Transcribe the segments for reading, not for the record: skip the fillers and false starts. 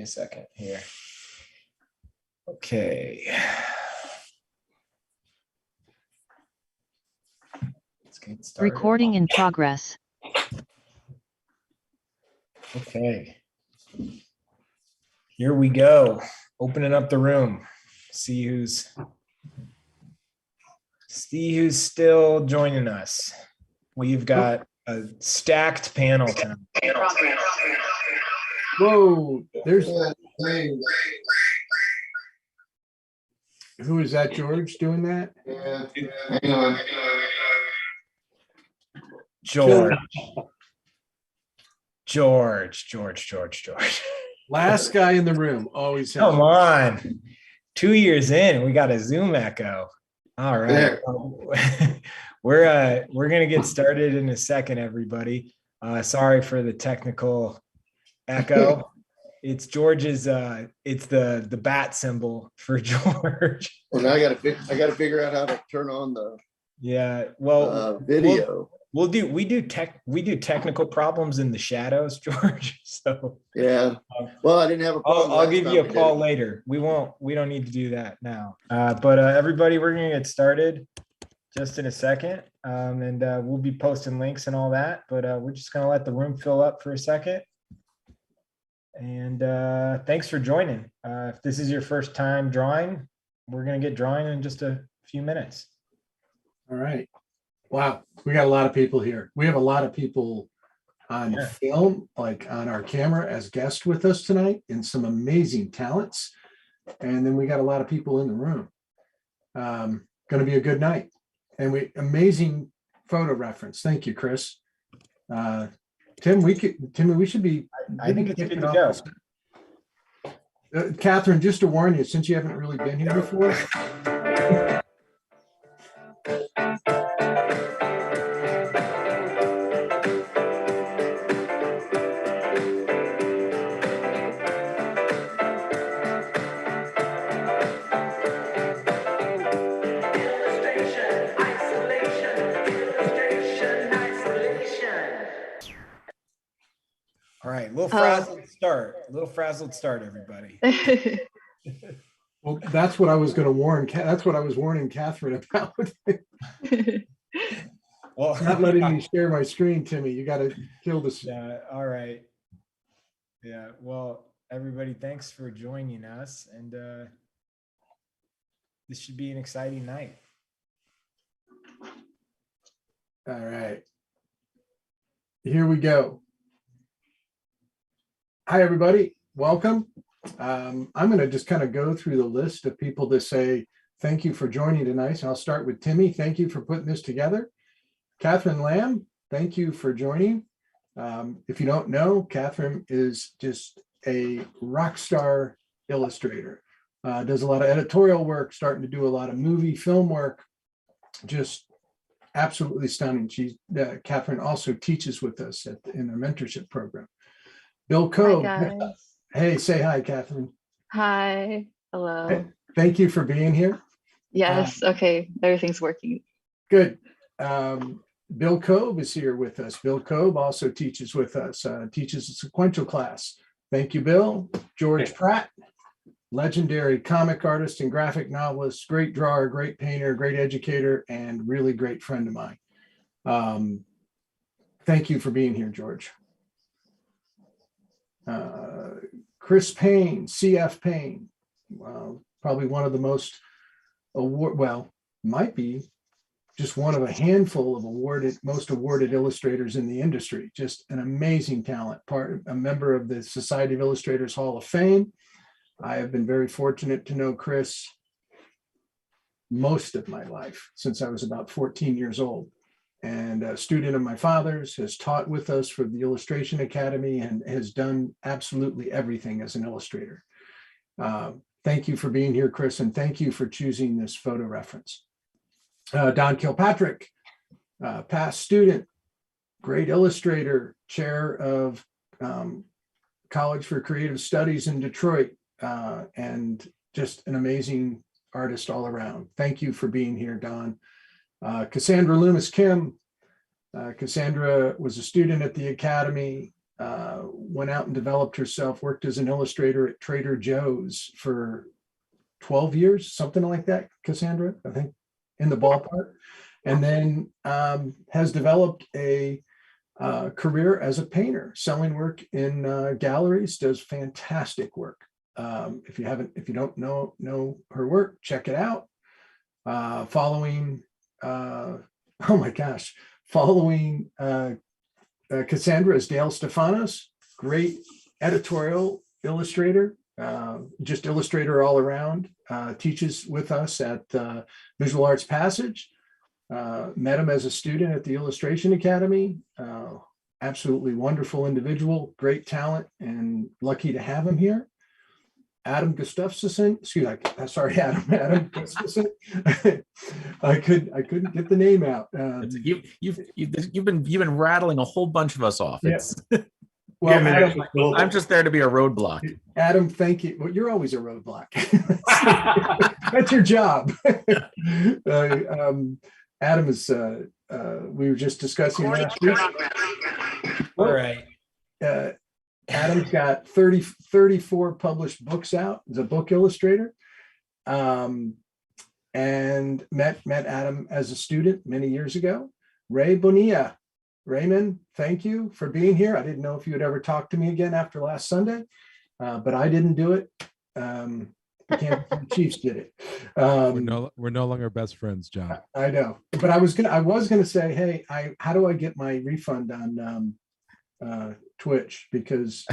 a second here. Okay. Let's get started. Recording in progress. Okay. Here we go. Opening up the room. See who's still joining us. We've got a stacked panel tonight. Whoa, there's who is that? George doing that? Yeah, hang on. George. Last guy in the room, always. Come on. 2 years in, we got a Zoom echo. All right. We're gonna get started in a second, everybody. Sorry for the technical echo. It's George's it's the bat symbol for George. Well, now I gotta figure out how to turn on the video. We do technical problems in the shadows, George. So yeah. Well, I didn't have a problem. I'll give you a call later. We don't need to do that now. But everybody, we're gonna get started just in a second. And we'll be posting links and all that, but we're just gonna let the room fill up for a second. And thanks for joining. If this is your first time drawing, we're gonna get drawing in just a few minutes. All right. Wow, we got a lot of people here. We have a lot of people on film, like on our camera as guests with us tonight, and some amazing talents. And then we got a lot of people in the room. Going to be a good night. And amazing photo reference. Thank you, Chris. Tim, we should be. I think it's good to go. Catherine, just to warn you, since you haven't really been here before. All right, little frazzled start, everybody. Well, that's what I was going to warn. That's what I was warning Catherine about. Well, not letting me share my screen, Timmy. You got to kill this. Yeah. All right. Yeah. Well, everybody, thanks for joining us, and this should be an exciting night. All right. Here we go. Hi, everybody. Welcome. I'm going to just kind of go through the list of people to say thank you for joining tonight. So I'll start with Timmy. Thank you for putting this together. Catherine Lamb, thank you for joining. If you don't know, Catherine is just a rock star illustrator. Does a lot of editorial work, starting to do a lot of movie, film work. Just absolutely stunning. Catherine also teaches with us in our mentorship program. Bill Coe. Hi, guys. Hey, say hi, Catherine. Hi. Hello. Hey, thank you for being here. Yes. Okay. Everything's working. Good. Bill Coe is here with us. Bill Coe also teaches with us, teaches a sequential class. Thank you, Bill. George Pratt, legendary comic artist and graphic novelist, great drawer, great painter, great educator, and really great friend of mine. Thank you for being here, George. Chris Payne, CF Payne, probably one of the most might be just one of a handful of most awarded illustrators in the industry. Just an amazing talent, a member of the Society of Illustrators Hall of Fame. I have been very fortunate to know Chris most of my life, since I was about 14 years old. And a student of my father's, has taught with us for the Illustration Academy and has done absolutely everything as an illustrator. Thank you for being here, Chris, and thank you for choosing this photo reference. Don Kilpatrick, past student, great illustrator, chair of College for Creative Studies in Detroit, and just an amazing artist all around. Thank you for being here, Don. Cassandra Loomis Kim. Cassandra was a student at the Academy, went out and developed herself, worked as an illustrator at Trader Joe's for 12 years, something like that, Cassandra, I think, in the ballpark. And then has developed a career as a painter, selling work in galleries, does fantastic work. If you don't know her work, check it out. Following Cassandra is Dale Stefanos, great editorial illustrator, just illustrator all around, teaches with us at Visual Arts Passage. Met him as a student at the Illustration Academy. Absolutely wonderful individual, great talent, and lucky to have him here. Adam Gustafsson, Adam Gustafsson. I couldn't get the name out. You've been rattling a whole bunch of us off. Yeah. Well, yeah, Adam, I'm just there to be a roadblock. Adam, thank you. Well, you're always a roadblock. That's your job. Adam is. We were just discussing last week. All right. Adam's got 34 published books out as a book illustrator. And met Adam as a student many years ago. Ray Bonilla. Raymond, thank you for being here. I didn't know if you would ever talk to me again after last Sunday, but I didn't do it. The Kansas City Chiefs did it. We're no longer best friends, John. I know, but I was gonna say, hey, how do I get my refund on Twitch? Because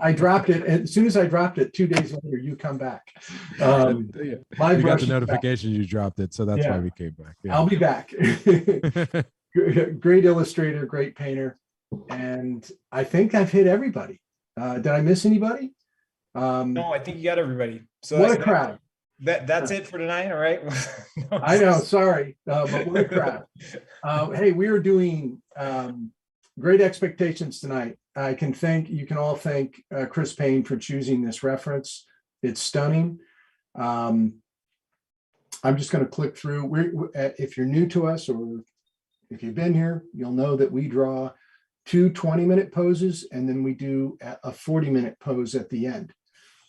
I dropped it. As soon as I dropped it, 2 days later, you come back. We got the notification you dropped it, so that's why we came back. Yeah. I'll be back. Great illustrator, great painter, and I think I've hit everybody. Did I miss anybody? No, I think you got everybody. So what a crowd! That's it for tonight. All right. No, I know. Sorry, but what a crowd! Hey, we are doing Great Expectations tonight. You can all thank Chris Payne for choosing this reference. It's stunning. I'm just going to click through. If you're new to us, or if you've been here, you'll know that we draw 2 20-minute poses, and then we do a 40-minute pose at the end.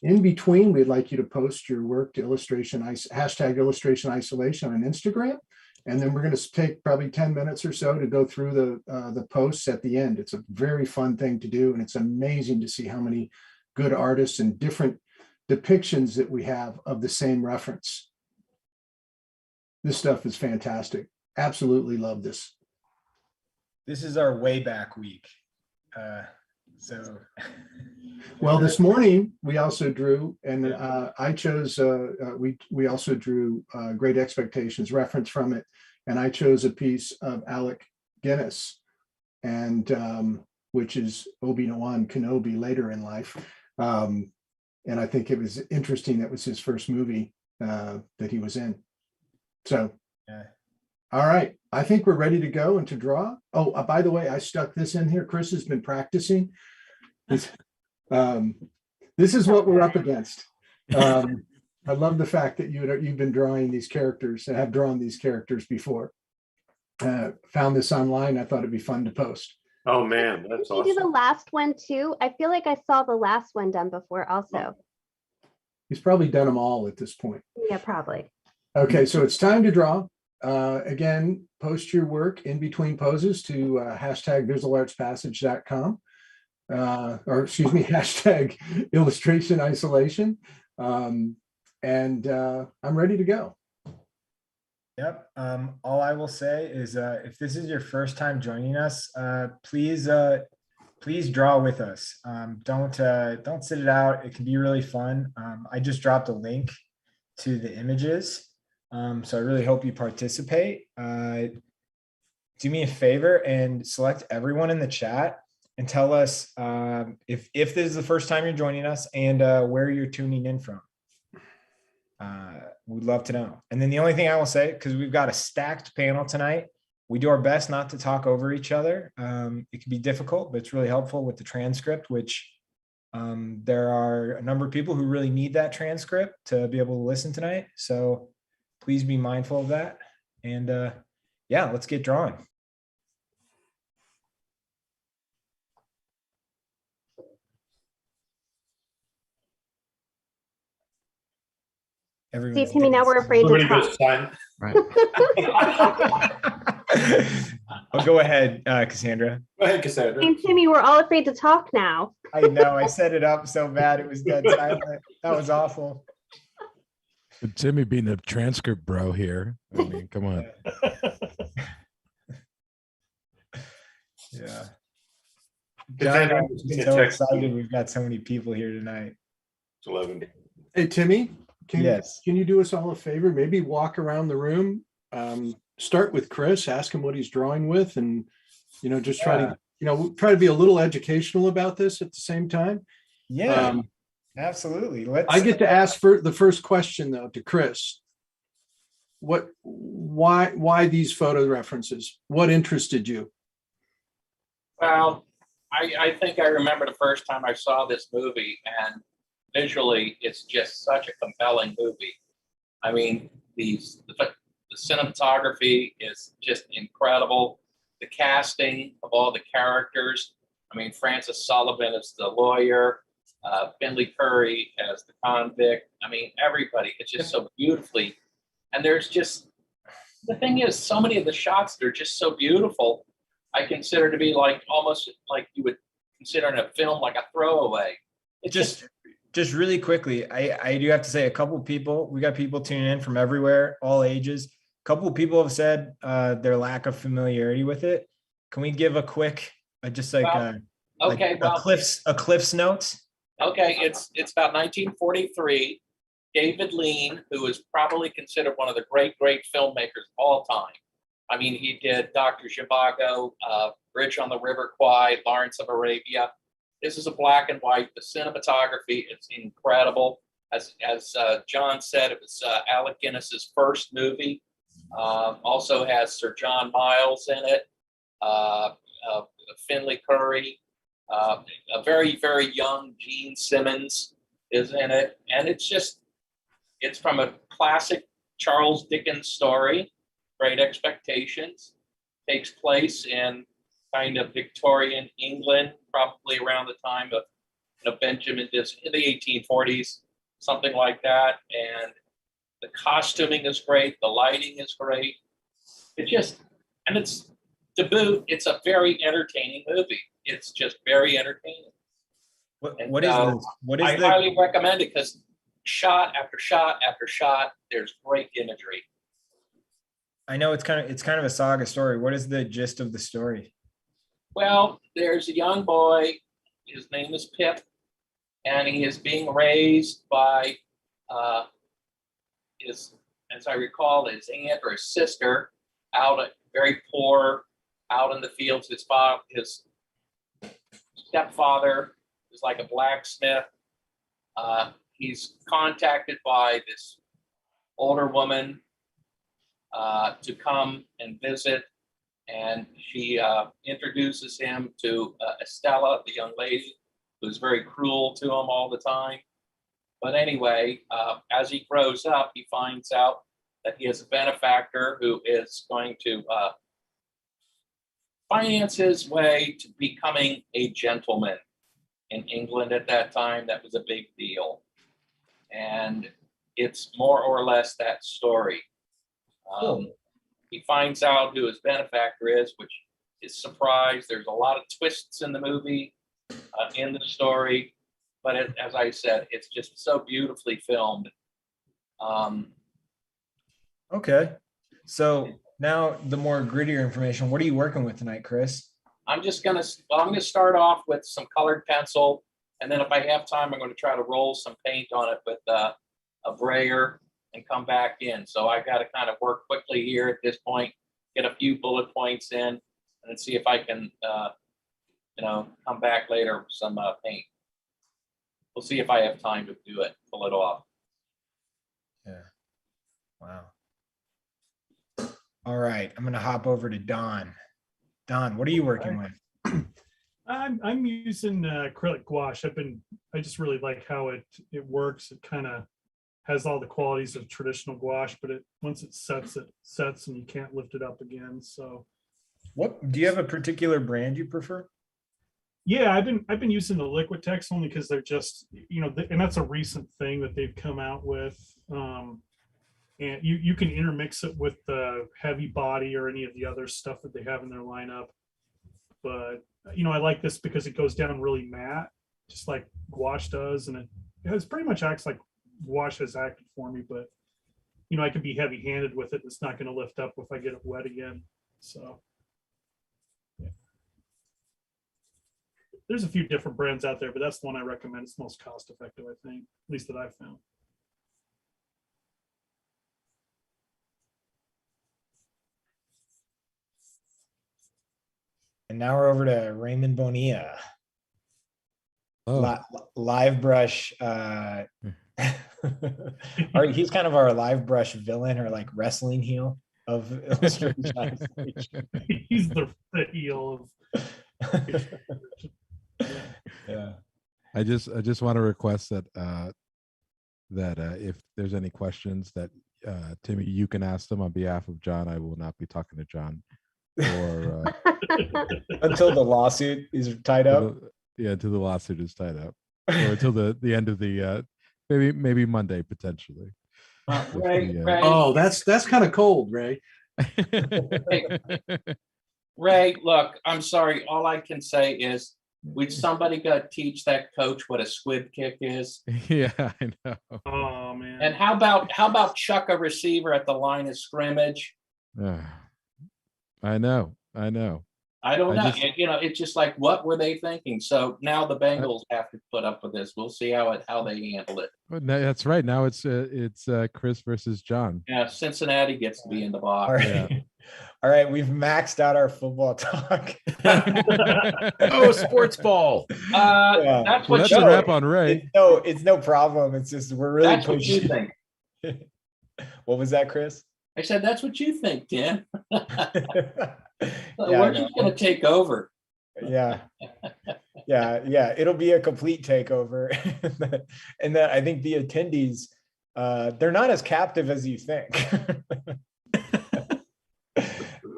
In between, we'd like you to post your work to illustration #illustration_isolation on Instagram. And then we're going to take probably 10 minutes or so to go through the posts at the end. It's a very fun thing to do. And it's amazing to see how many good artists and different depictions that we have of the same reference. This stuff is fantastic. Absolutely love this. This is our way back week. Well, this morning we also drew, and I chose. We also drew Great Expectations reference from it, and I chose a piece of Alec Guinness, and which is Obi-Wan Kenobi later in life, and I think it was interesting. That was his first movie that he was in. So. Yeah. All right, I think we're ready to go and to draw. Oh, by the way, I stuck this in here. Chris has been practicing. This is what we're up against. I love the fact that you've been drawing these characters and have drawn these characters before. Found this online. I thought it'd be fun to post. Oh man, that's awesome. Did you do the last one too? I feel like I saw the last one done before also. He's probably done them all at this point. Yeah, probably. Okay, so it's time to draw. Again, post your work in between poses to #visualartspassage.com, or excuse me, #illustration isolation. And I'm ready to go. Yep. All I will say is if this is your first time joining us, please draw with us. Don't sit it out. It can be really fun. I just dropped a link to the images. So I really hope you participate. Do me a favor and select everyone in the chat and tell us if this is the first time you're joining us and where you're tuning in from. We'd love to know. And then the only thing I will say, because we've got a stacked panel tonight, we do our best not to talk over each other. It can be difficult, but it's really helpful with the transcript, which there are a number of people who really need that transcript to be able to listen tonight. So please be mindful of that. And yeah, let's get drawing. Everyone's Timmy, now we're afraid to Everybody goes talk. silent. Right. Oh, go ahead, Cassandra. Go ahead, Cassandra. Hey, Timmy, we're all afraid to talk now. I know, I set it up so bad, it was dead silent. That was awful. Timmy being the transcript bro here. I mean, come on. Yeah. Cassandra, John, I'm just gonna so text excited you. we've got so many people here tonight. It's 11. Hey, Timmy, Yes. can you do us all a favor? Maybe walk around the room. Start with Chris, ask him what he's drawing with, and just try to try to be a little educational about this at the same time. Yeah, absolutely. I get to ask for the first question though to Chris. Why these photo references? What interested you? Well, I think I remember the first time I saw this movie, and visually, it's just such a compelling movie. I mean, the cinematography is just incredible. The casting of all the characters. I mean, Francis Sullivan as the lawyer, Finley Curry as the convict. I mean, everybody. It's just so beautifully. And there's just, the thing is, so many of the shots, they're just so beautiful. I consider to be like almost like you would consider in a film like a throwaway. It's just really quickly, I do have to say, a couple people, we got people tuning in from everywhere, all ages. A couple of people have said their lack of familiarity with it. Can we give a quick, just like a Cliff's notes? Okay, it's about 1943. David Lean, who is probably considered one of the great filmmakers of all time. I mean, he did Dr. Zhivago, Bridge on the River Kwai, Lawrence of Arabia. This is a black and white. The cinematography is incredible. As John said, it was Alec Guinness's first movie. Also has Sir John Miles in it, Finley Curry, a very, very young Gene Simmons is in it. And it's from a classic Charles Dickens story, Great Expectations. Takes place in kind of Victorian England, probably around the time of Benjamin Disraeli, in the 1840s, something like that. And the costuming is great, the lighting is great. It's to boot, it's a very entertaining movie. It's just very entertaining. What is this? I highly recommend it because shot after shot after shot, there's great imagery. I know it's kind of a saga story. What is the gist of the story? Well, there's a young boy, his name is Pip, and he is being raised by as I recall, his aunt or his sister, very poor, out in the fields. His stepfather is like a blacksmith. He's contacted by this older woman to come and visit, and she introduces him to Estella, the young lady, who's very cruel to him all the time. But anyway, as he grows up, he finds out that he has a benefactor who is going to finance his way to becoming a gentleman. In England at that time, that was a big deal. And it's more or less that story. He finds out who his benefactor is, which is surprise. There's a lot of twists in the movie, in the story. But as I said, it's just so beautifully filmed. Okay. So now the more grittier information. What are you working with tonight, Chris? I'm going to start off with some colored pencil. And then if I have time, I'm going to try to roll some paint on it with a brayer and come back in. So I got to kind of work quickly here at this point, get a few bullet points in, and then see if I can, come back later with some paint. We'll see if I have time to do it, pull it off. Yeah. Wow. All right. I'm going to hop over to Don. Don, what are you working with? I'm using acrylic gouache. I just really like how it works. It kind of has all the qualities of traditional gouache, but once it sets and you can't lift it up again. So What do you have a particular brand you prefer? Yeah, I've been using the liquid text only because they're just, and that's a recent thing that they've come out with. And you can intermix it with the heavy body or any of the other stuff that they have in their lineup. But I like this because it goes down really matte, just like gouache does, and it pretty much acts like gouache has acted for me. But I can be heavy-handed with it. It's not going to lift up if I get it wet again. So. Yeah. There's a few different brands out there, but that's the one I recommend. It's most cost effective, I think, at least that I've found. And now we're over to Raymond Bonilla. Oh, Live brush. He's kind of our live brush villain, or like wrestling heel of illustrators. He's the heel of. Yeah. I just want to request that if there's any questions that Timmy, you can ask them on behalf of John. I will not be talking to John or until the lawsuit is tied up. Until the lawsuit is tied up, or until the end of the maybe Monday potentially. Ray, Oh, that's kind of cold, Ray. Ray, look, I'm sorry. All I can say is, would somebody go teach that coach what a squib kick is? Yeah, I know. Oh man. And how about chuck a receiver at the line of scrimmage? I know. I don't know. It's just like, what were they thinking? So now the Bengals have to put up with this. We'll see how they handle it. That's right. Now it's Chris versus John. Yeah, Cincinnati gets to be in the box. All right. Yeah. All right, we've maxed out our football talk. Oh, sports ball. That's what That's you a wrap on Ray. It's no problem. It's just we're really That's what you think. What was that, Chris? I said, that's what you think, Tim. Yeah, We're just going to take over. Yeah. It'll be a complete takeover. And then I think the attendees, they're not as captive as you think.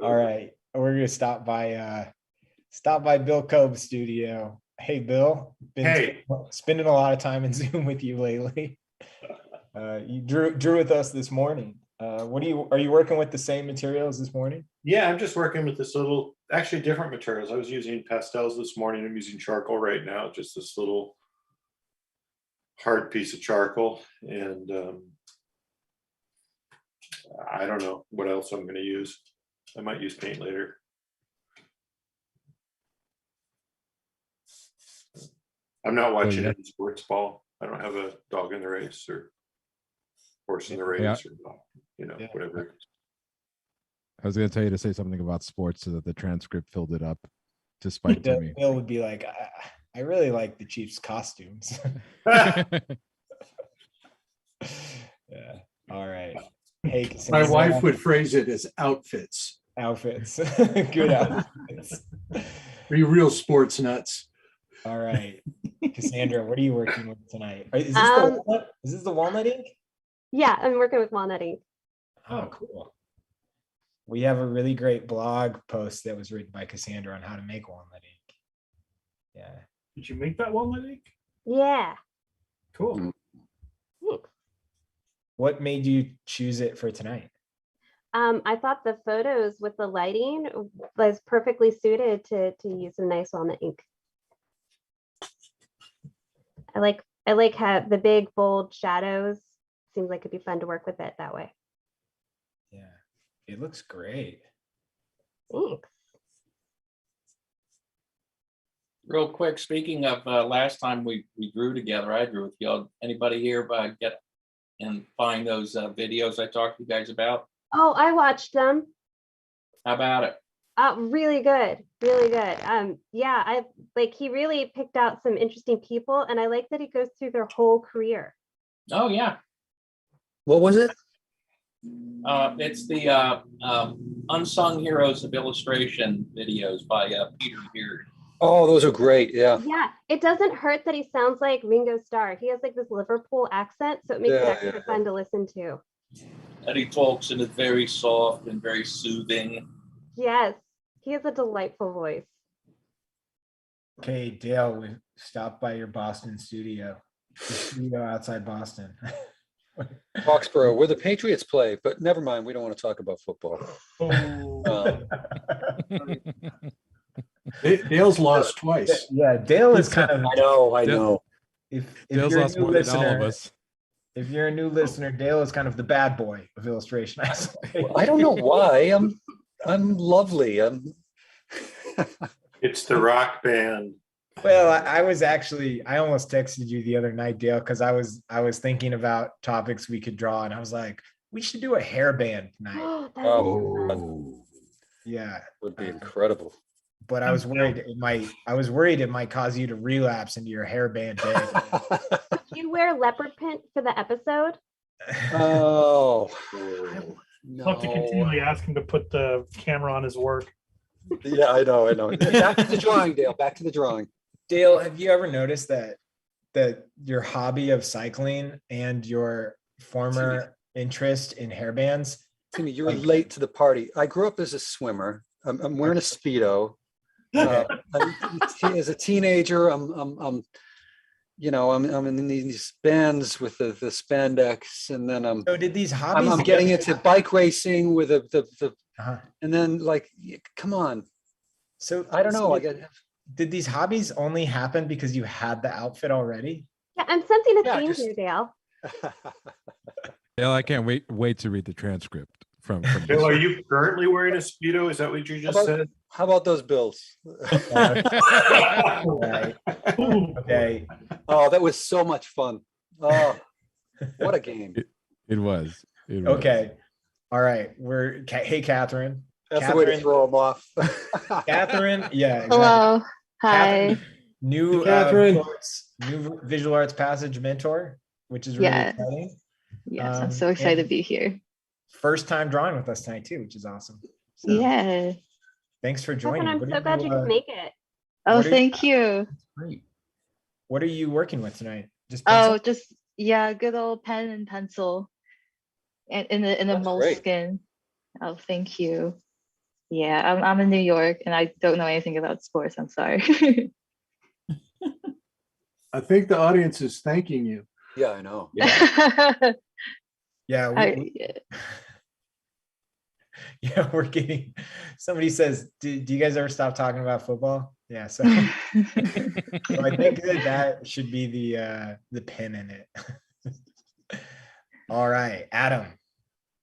All right, we're gonna stop by Bill Cobb's studio. Hey, Bill. Been spending a lot of time in Zoom with you lately. You drew with us this morning. Are you working with the same materials this morning? Yeah, I'm just working with this little, actually different materials. I was using pastels this morning. I'm using charcoal right now, just this little hard piece of charcoal. And I don't know what else I'm going to use. I might use paint later. I'm not watching any sports ball. I don't have a dog in the race or horse in the race or whatever. I was going to tell you to say something about sports so that the transcript filled it up, despite Timmy. Bill would be like, I really like the Chiefs' costumes. Yeah. All right. Hey, My wife would phrase it as outfits. Good outfits. Are you real sports nuts? All right, Cassandra, what are you working with tonight? Is this the walnut ink? Yeah, I'm working with walnut ink. Oh, cool. We have a really great blog post that was written by Cassandra on how to make walnut ink. Yeah. Did you make that walnut ink? Yeah. Cool. Thanks. What made you choose it for tonight? I thought the photos with the lighting was perfectly suited to use some nice walnut ink. I like how the big bold shadows. Seems like it'd be fun to work with it that way. Yeah, it looks great. Thanks. Real quick, speaking of last time we drew together, I drew with you. Anybody here get and find those videos I talked to you guys about? Oh, I watched them. How about it? Really good, really good. Yeah, he really picked out some interesting people, and I like that he goes through their whole career. Oh yeah. What was it? It's the Unsung Heroes of Illustration videos by Peter Beard. Oh, those are great. Yeah. Yeah, it doesn't hurt that he sounds like Ringo Starr. He has like this Liverpool accent, so it makes it extra fun to listen to. And he talks in a very soft and very soothing. Yes, he has a delightful voice. Okay, Dale, we stopped by your Boston studio. The studio outside Boston. Foxborough, where the Patriots play, but never mind. We don't want to talk about football. Oh, Dale's lost twice. Yeah, Dale is kind of, I know. if Dale's you're a lost new more than all of listener, us. if you're a new listener, Dale is kind of the bad boy of illustration. I don't know why. I'm lovely. It's the rock band. Well, I was actually, I almost texted you the other night, Dale, because I was thinking about topics we could draw, and I was like, we should do a hairband tonight. Oh, Yeah, would be incredible. but I was worried it might cause you to relapse into your hairband day. Do you wear leopard print for the episode? Oh, I'll have to continually ask him to put the camera on his work. Yeah, I know. Back to the drawing, Dale. Back to the drawing. Dale, have you ever noticed that your hobby of cycling and your former interest in hairbands? Timmy, you're late to the party. I grew up as a swimmer. I'm wearing a Speedo. As a teenager, I'm in these bands with the spandex, and then So did these hobbies? I'm getting into bike racing with the Uh-huh. and then come on. So I don't know. Did these hobbies only happen because you had the outfit already? Yeah, I'm sensing a Yeah, theme just- here, Dale. Dale, I can't wait to read the transcript from Bill, are you currently wearing a Speedo? Is that what you just said? How about those bills? Right. Okay. Oh, that was so much fun. Oh, what a game. It was. Okay. All right. Hey, Catherine. That's the way to Catherine. throw them off. Catherine. Yeah. Exactly. Hello. Hi. Catherine, new Catherine. new visual arts passage mentor, which is really Yeah. exciting. Yes, I'm Um, so excited and- to be here. First time drawing with us tonight too, which is awesome. So, Yeah. Thanks for Catherine, joining. I'm What so are glad you could make it. Oh, What are you- thank you. Great. What are you working with tonight? Just Oh, pencil? just yeah, good old pen and pencil, and in a That's great. moleskin. Oh, thank you. Yeah, I'm in New York, and I don't know anything about sports. I'm sorry. I think the audience is thanking you. Yeah, I know. Yeah. Yeah, we're getting. Somebody says, "Do you guys ever stop talking about football?" Yeah. So, so I think that should be the pin in it. All right, Adam.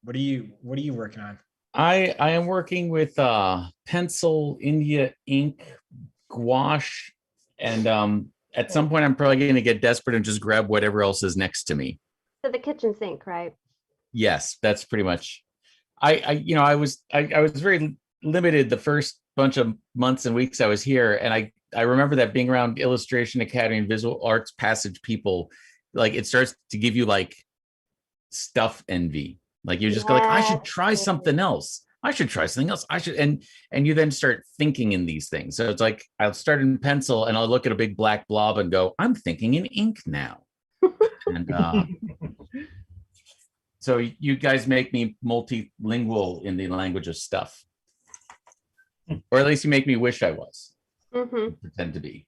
What are you working on? I am working with pencil, India ink, gouache, and at some point I'm probably going to get desperate and just grab whatever else is next to me. So the kitchen sink, right? Yes, that's pretty much. I was very limited the first bunch of months and weeks I was here, and I remember that being around Illustration Academy and Visual Arts Passage people, like it starts to give you like stuff envy. Like you just go like, I should try something else. I should try something else. I should, and you then start thinking in these things. So it's like I'll start in pencil and I'll look at a big black blob and go, I'm thinking in ink now. And so you guys make me multilingual in the language of stuff, or at least you make me wish I was. Mm-hmm. Pretend to be.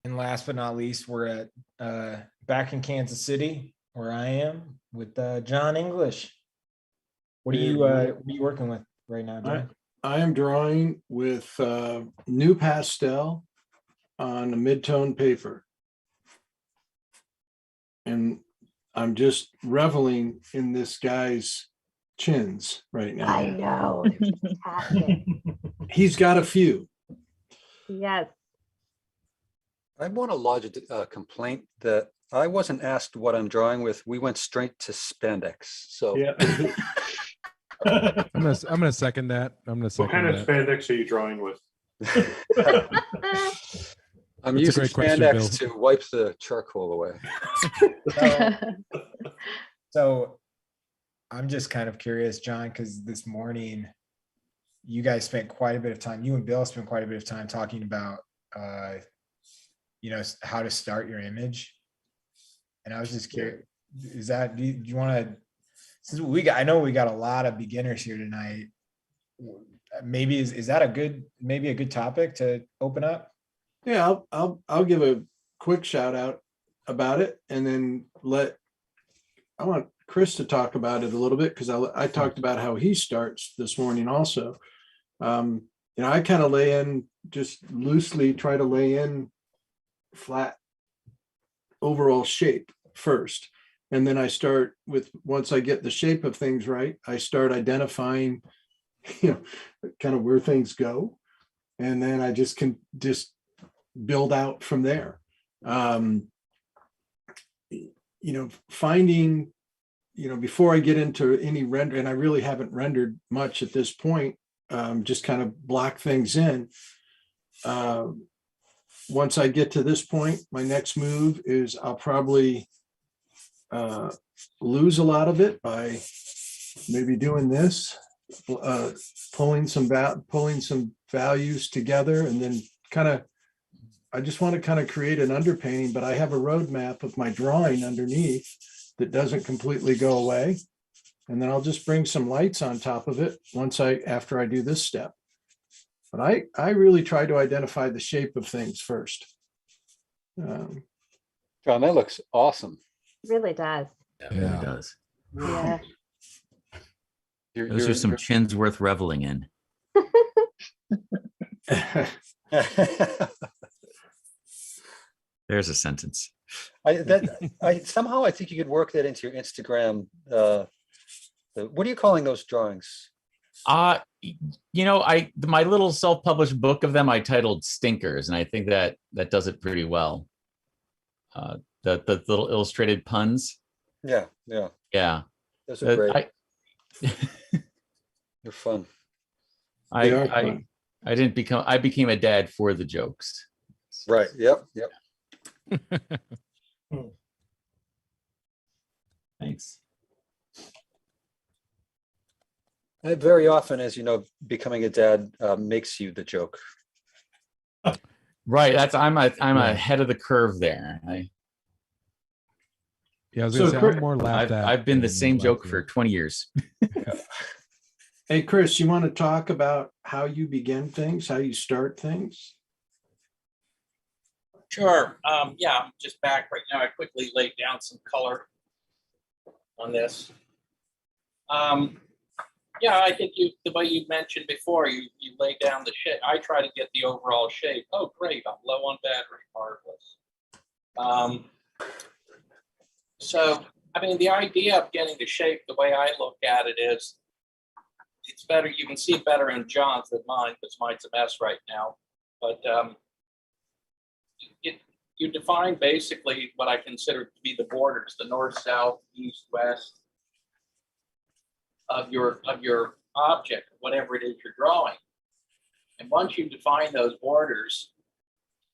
And last but not least, we're at back in Kansas City, where I am, with John English. What are you working with right now, John? I am drawing with new pastel on a mid-tone paper. And I'm just reveling in this guy's chins right now. I know. It's fantastic. He's got a few. Yes. I want to lodge a complaint that I wasn't asked what I'm drawing with. We went straight to spandex. So Yeah. I'm gonna second that. What kind of spandex are you drawing with? I'm That's a using great question, spandex to wipe the charcoal away. So I'm just kind of curious, John, because this morning you guys spent quite a bit of time, you and Bill spent quite a bit of time talking about, how to start your image. And I was just curious, do you want to, since I know we got a lot of beginners here tonight, maybe is that a good topic to open up? Yeah, I'll give a quick shout out about it, and then I want Chris to talk about it a little bit, because I talked about how he starts this morning also. I kind of lay in, just loosely try to lay in flat overall shape first. And then I start with, once I get the shape of things right, I start identifying, kind of where things go. And then I just can build out from there. Finding, before I get into any render, and I really haven't rendered much at this point, just kind of block things in. Once I get to this point, my next move is I'll probably lose a lot of it by maybe doing this, pulling some values together, and then I just want to kind of create an underpainting, but I have a roadmap of my drawing underneath that doesn't completely go away. And then I'll just bring some lights on top of it after I do this step. But I really try to identify the shape of things first. John, that looks awesome. It really does. Yeah, it really does. Yeah. Those are some chins worth reveling in. There's a sentence. Somehow I think you could work that into your Instagram. What are you calling those drawings? My little self-published book of them I titled Stinkers, and I think that does it pretty well. The little illustrated puns. Yeah. Those are great. They're fun. I became a dad for the jokes. Right. Yep. Thanks. Very often, as you know, becoming a dad makes you the joke. Right. I'm ahead of the curve there. I was gonna say, I'm more laughed at. I've been the same joke for 20 years. Hey, Chris, you want to talk about how you begin things, how you start things? Sure. I'm just back right now. I quickly laid down some color on this. I think the way you mentioned before, you lay down the shape. I try to get the overall shape. Oh, great. I'm low on battery. Marvelous. The idea of getting the shape, the way I look at it is, it's better. You can see it better in John's than mine, because mine's a mess right now. But you define basically what I consider to be the borders, the north, south, east, west of your object, whatever it is you're drawing. And once you define those borders,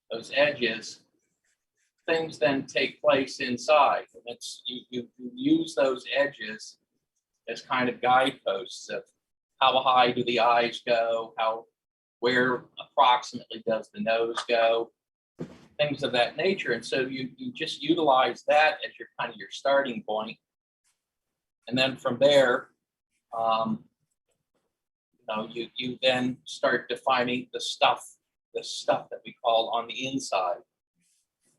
those edges, things then take place inside. And it's you use those edges as kind of guideposts of how high do the eyes go, where approximately does the nose go, things of that nature. And so you just utilize that as your kind of your starting point. And then from there, you then start defining the stuff that we call on the inside.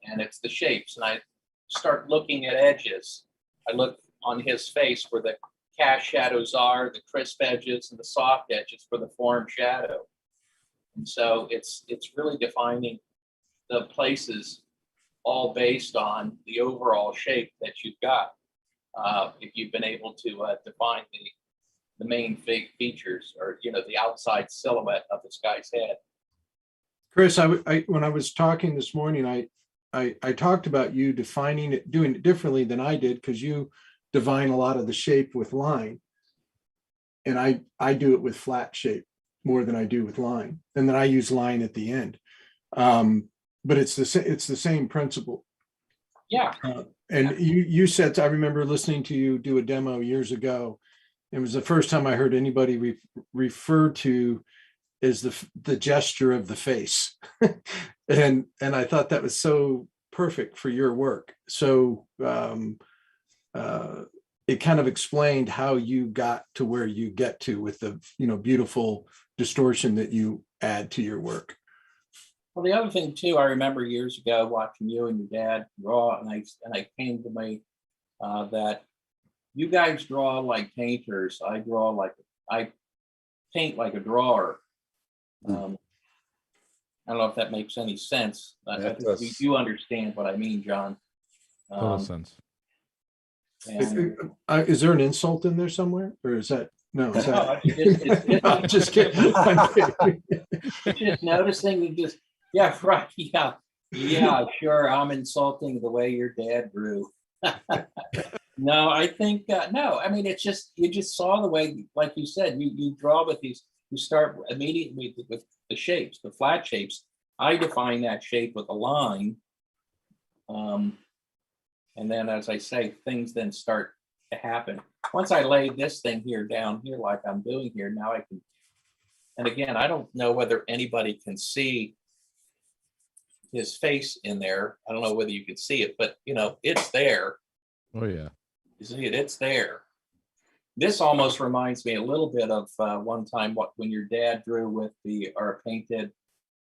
And it's the shapes. And I start looking at edges. I look on his face where the cast shadows are, the crisp edges, and the soft edges for the form shadow. And so it's really defining the places all based on the overall shape that you've got. If you've been able to define the main features, or the outside silhouette of this guy's head. Chris, when I was talking this morning, I talked about you defining it, doing it differently than I did, because you define a lot of the shape with line, and I do it with flat shape more than I do with line, and then I use line at the end. But it's the same principle. Yeah. And you said, I remember listening to you do a demo years ago. It was the first time I heard anybody refer to as the gesture of the face. and I thought that was so perfect for your work. So it kind of explained how you got to where you get to with the beautiful distortion that you add to your work. Well, the other thing too, I remember years ago watching you and your dad draw, and I came to me that you guys draw like painters. I paint like a drawer. I don't know if that makes any sense. I That think does. you understand what I mean, John. Total sense. And Is there an insult in there somewhere, or is that no? Is No, that, it's I'm just kidding. I'm kidding. just noticing and just, yeah, right, yeah, sure, I'm insulting the way your dad drew. No, I think, no, I mean, it's just, you just saw the way, like you said, you draw with these, you start immediately with the shapes, the flat shapes. I define that shape with a line. And then, as I say, things then start to happen. Once I laid this thing here down here, like I'm doing here, now I can, and again, I don't know whether anybody can see his face in there. I don't know whether you can see it, but you know, it's there. Oh yeah. You see it, it's there. This almost reminds me a little bit of one time when your dad drew with or painted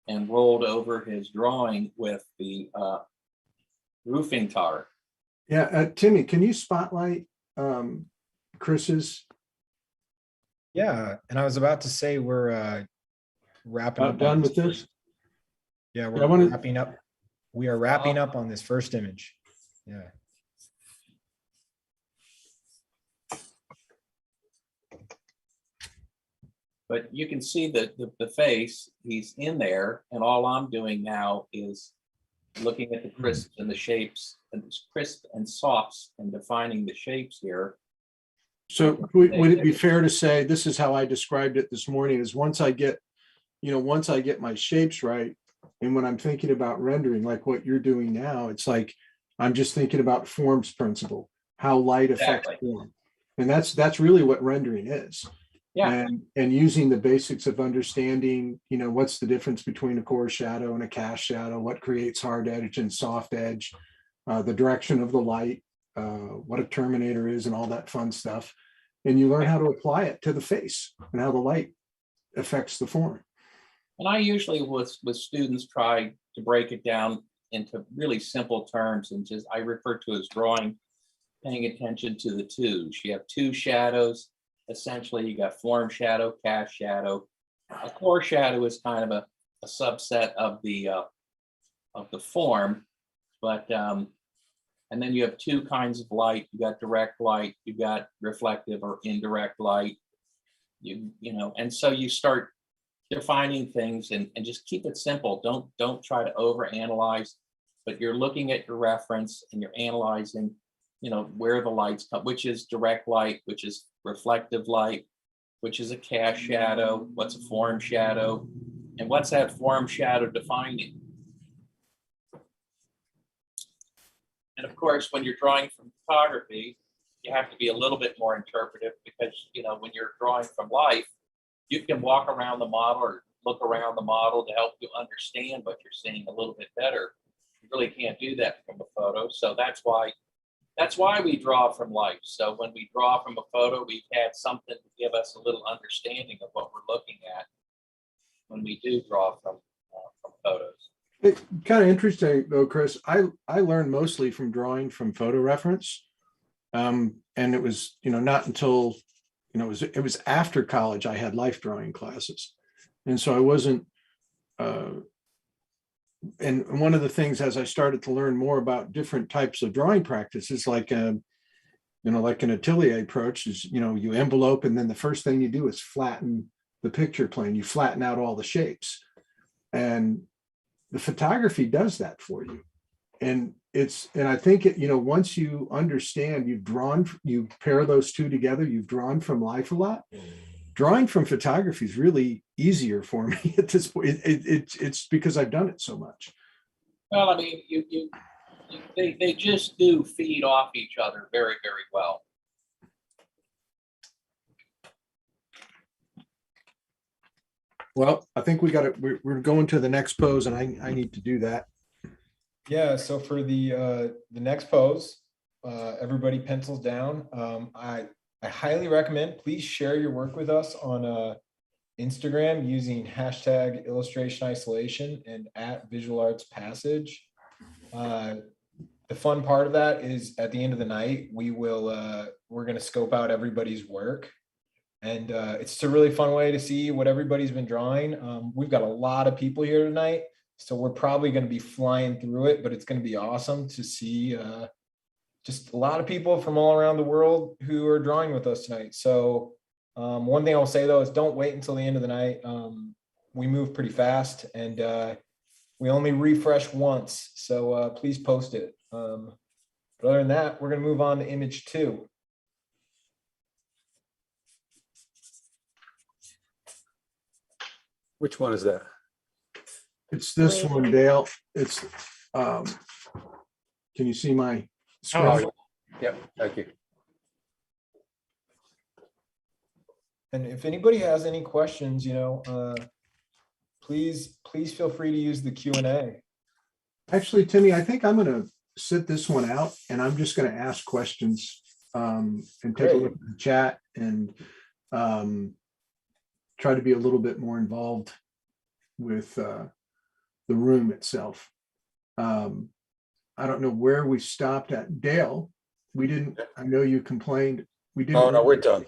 and rolled over his drawing with the roofing tar. Yeah, Timmy, can you spotlight Chris's? Yeah, and I was about to say we're wrapping up. Done on with this? first- Yeah, we're I wanna- wrapping up. We are wrapping up on this first image. Yeah. But you can see the face, he's in there, and all I'm doing now is looking at the crisp and the shapes, and it's crisp and softs and defining the shapes here. So would it be fair to say, this is how I described it this morning, is once I get my shapes right, and when I'm thinking about rendering, like what you're doing now, it's like, I'm just thinking about forms principle, how light affects Exactly. form. And that's really what rendering is. Yeah. And using the basics of understanding, what's the difference between a core shadow and a cast shadow, what creates hard edge and soft edge, the direction of the light, what a terminator is and all that fun stuff. And you learn how to apply it to the face and how the light affects the form. And I usually with students try to break it down into really simple terms, and just I refer to as drawing, paying attention to the twos. You have two shadows. Essentially, you got form shadow, cast shadow. A core shadow is kind of a subset of the form, but and then you have two kinds of light. You got direct light, you got reflective or indirect light. You know, and so you start defining things and just keep it simple. Don't try to overanalyze, but you're looking at your reference and you're analyzing, where the lights come, which is direct light, which is reflective light, which is a cast shadow, what's a form shadow, and what's that form shadow defining. And of course, when you're drawing from photography, you have to be a little bit more interpretive, because when you're drawing from life, you can walk around the model or look around the model to help you understand what you're seeing a little bit better. You really can't do that from a photo. So that's why we draw from life. So when we draw from a photo, we've had something to give us a little understanding of what we're looking at when we do draw from photos. It's kind of interesting though, Chris. I learned mostly from drawing from photo reference. And it was, not until, it was after college I had life drawing classes. And so I wasn't, and one of the things as I started to learn more about different types of drawing practices, like like an atelier approach is, you envelope, and then the first thing you do is flatten the picture plane. You flatten out all the shapes, and the photography does that for you. And I think once you understand, you pair those two together, you've drawn from life a lot. Drawing from photography is really easier for me at this point. It's because I've done it so much. Well, I mean, they just do feed off each other very, very well. Well, I think we're going to the next pose, and I need to do that. Yeah, so for the next pose, everybody pencils down. I highly recommend, please share your work with us on Instagram using hashtag illustration isolation and at visual arts passage. The fun part of that is at the end of the night, we're going to scope out everybody's work. And it's just a really fun way to see what everybody's been drawing. We've got a lot of people here tonight, so we're probably going to be flying through it, but it's going to be awesome to see just a lot of people from all around the world who are drawing with us tonight. So one thing I'll say though is don't wait until the end of the night. We move pretty fast and we only refresh once, so please post it. But other than that, we're going to move on to image 2. Which one is that? It's this one, Dale. It's, can you see my screen? Oh, yep, thank you. And if anybody has any questions, please feel free to use the Q&A. Actually, Timmy, I think I'm going to sit this one out and I'm just going to ask questions and take a look at the chat and try to be a little bit more involved with the room itself. I don't know where we stopped at. Dale, I know you complained. We didn't. Oh, no, we're done.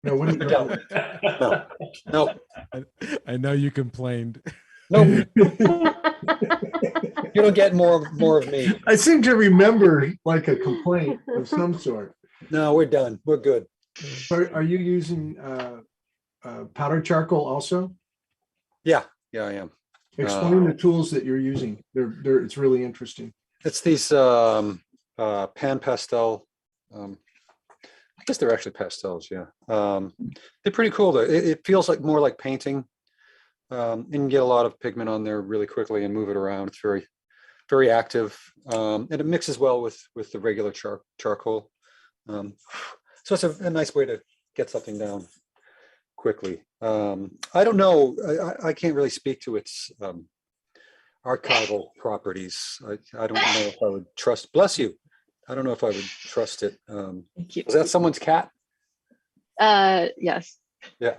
No, what are you doing? No. I know you complained. Nope. You don't get more of me. I seem to remember like a complaint of some sort. No, we're done. We're good. Are you using powder charcoal also? Yeah, I am. Explain the tools that you're using. It's really interesting. It's these pan pastel. I guess they're actually pastels. Yeah, they're pretty cool. Though it feels like more like painting, and you can get a lot of pigment on there really quickly and move it around. It's very, very active, and it mixes well with the regular charcoal. So it's a nice way to get something down quickly. I don't know. I can't really speak to its archival properties. I don't know if I would trust. Bless you. I don't know if I would trust it. Thank you. Is that someone's cat? Yes. Yeah.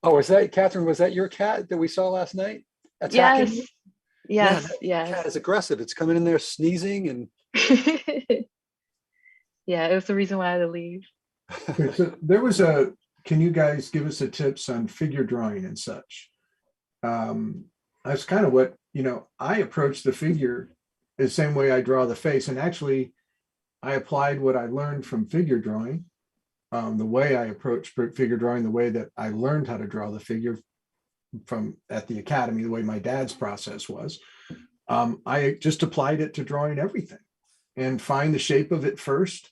Oh, is that Catherine? Was that your cat that we saw last night? Attacking you? Yes. Yeah, cat is aggressive. It's coming in there sneezing and. Yeah, it was the reason why I had to leave. So there was can you guys give us a tips on figure drawing and such? That's kind of what, I approach the figure the same way I draw the face. And actually, I applied what I learned from figure drawing, the way I approach figure drawing, the way that I learned how to draw the figure from at the academy, the way my dad's process was. I just applied it to drawing everything and find the shape of it first.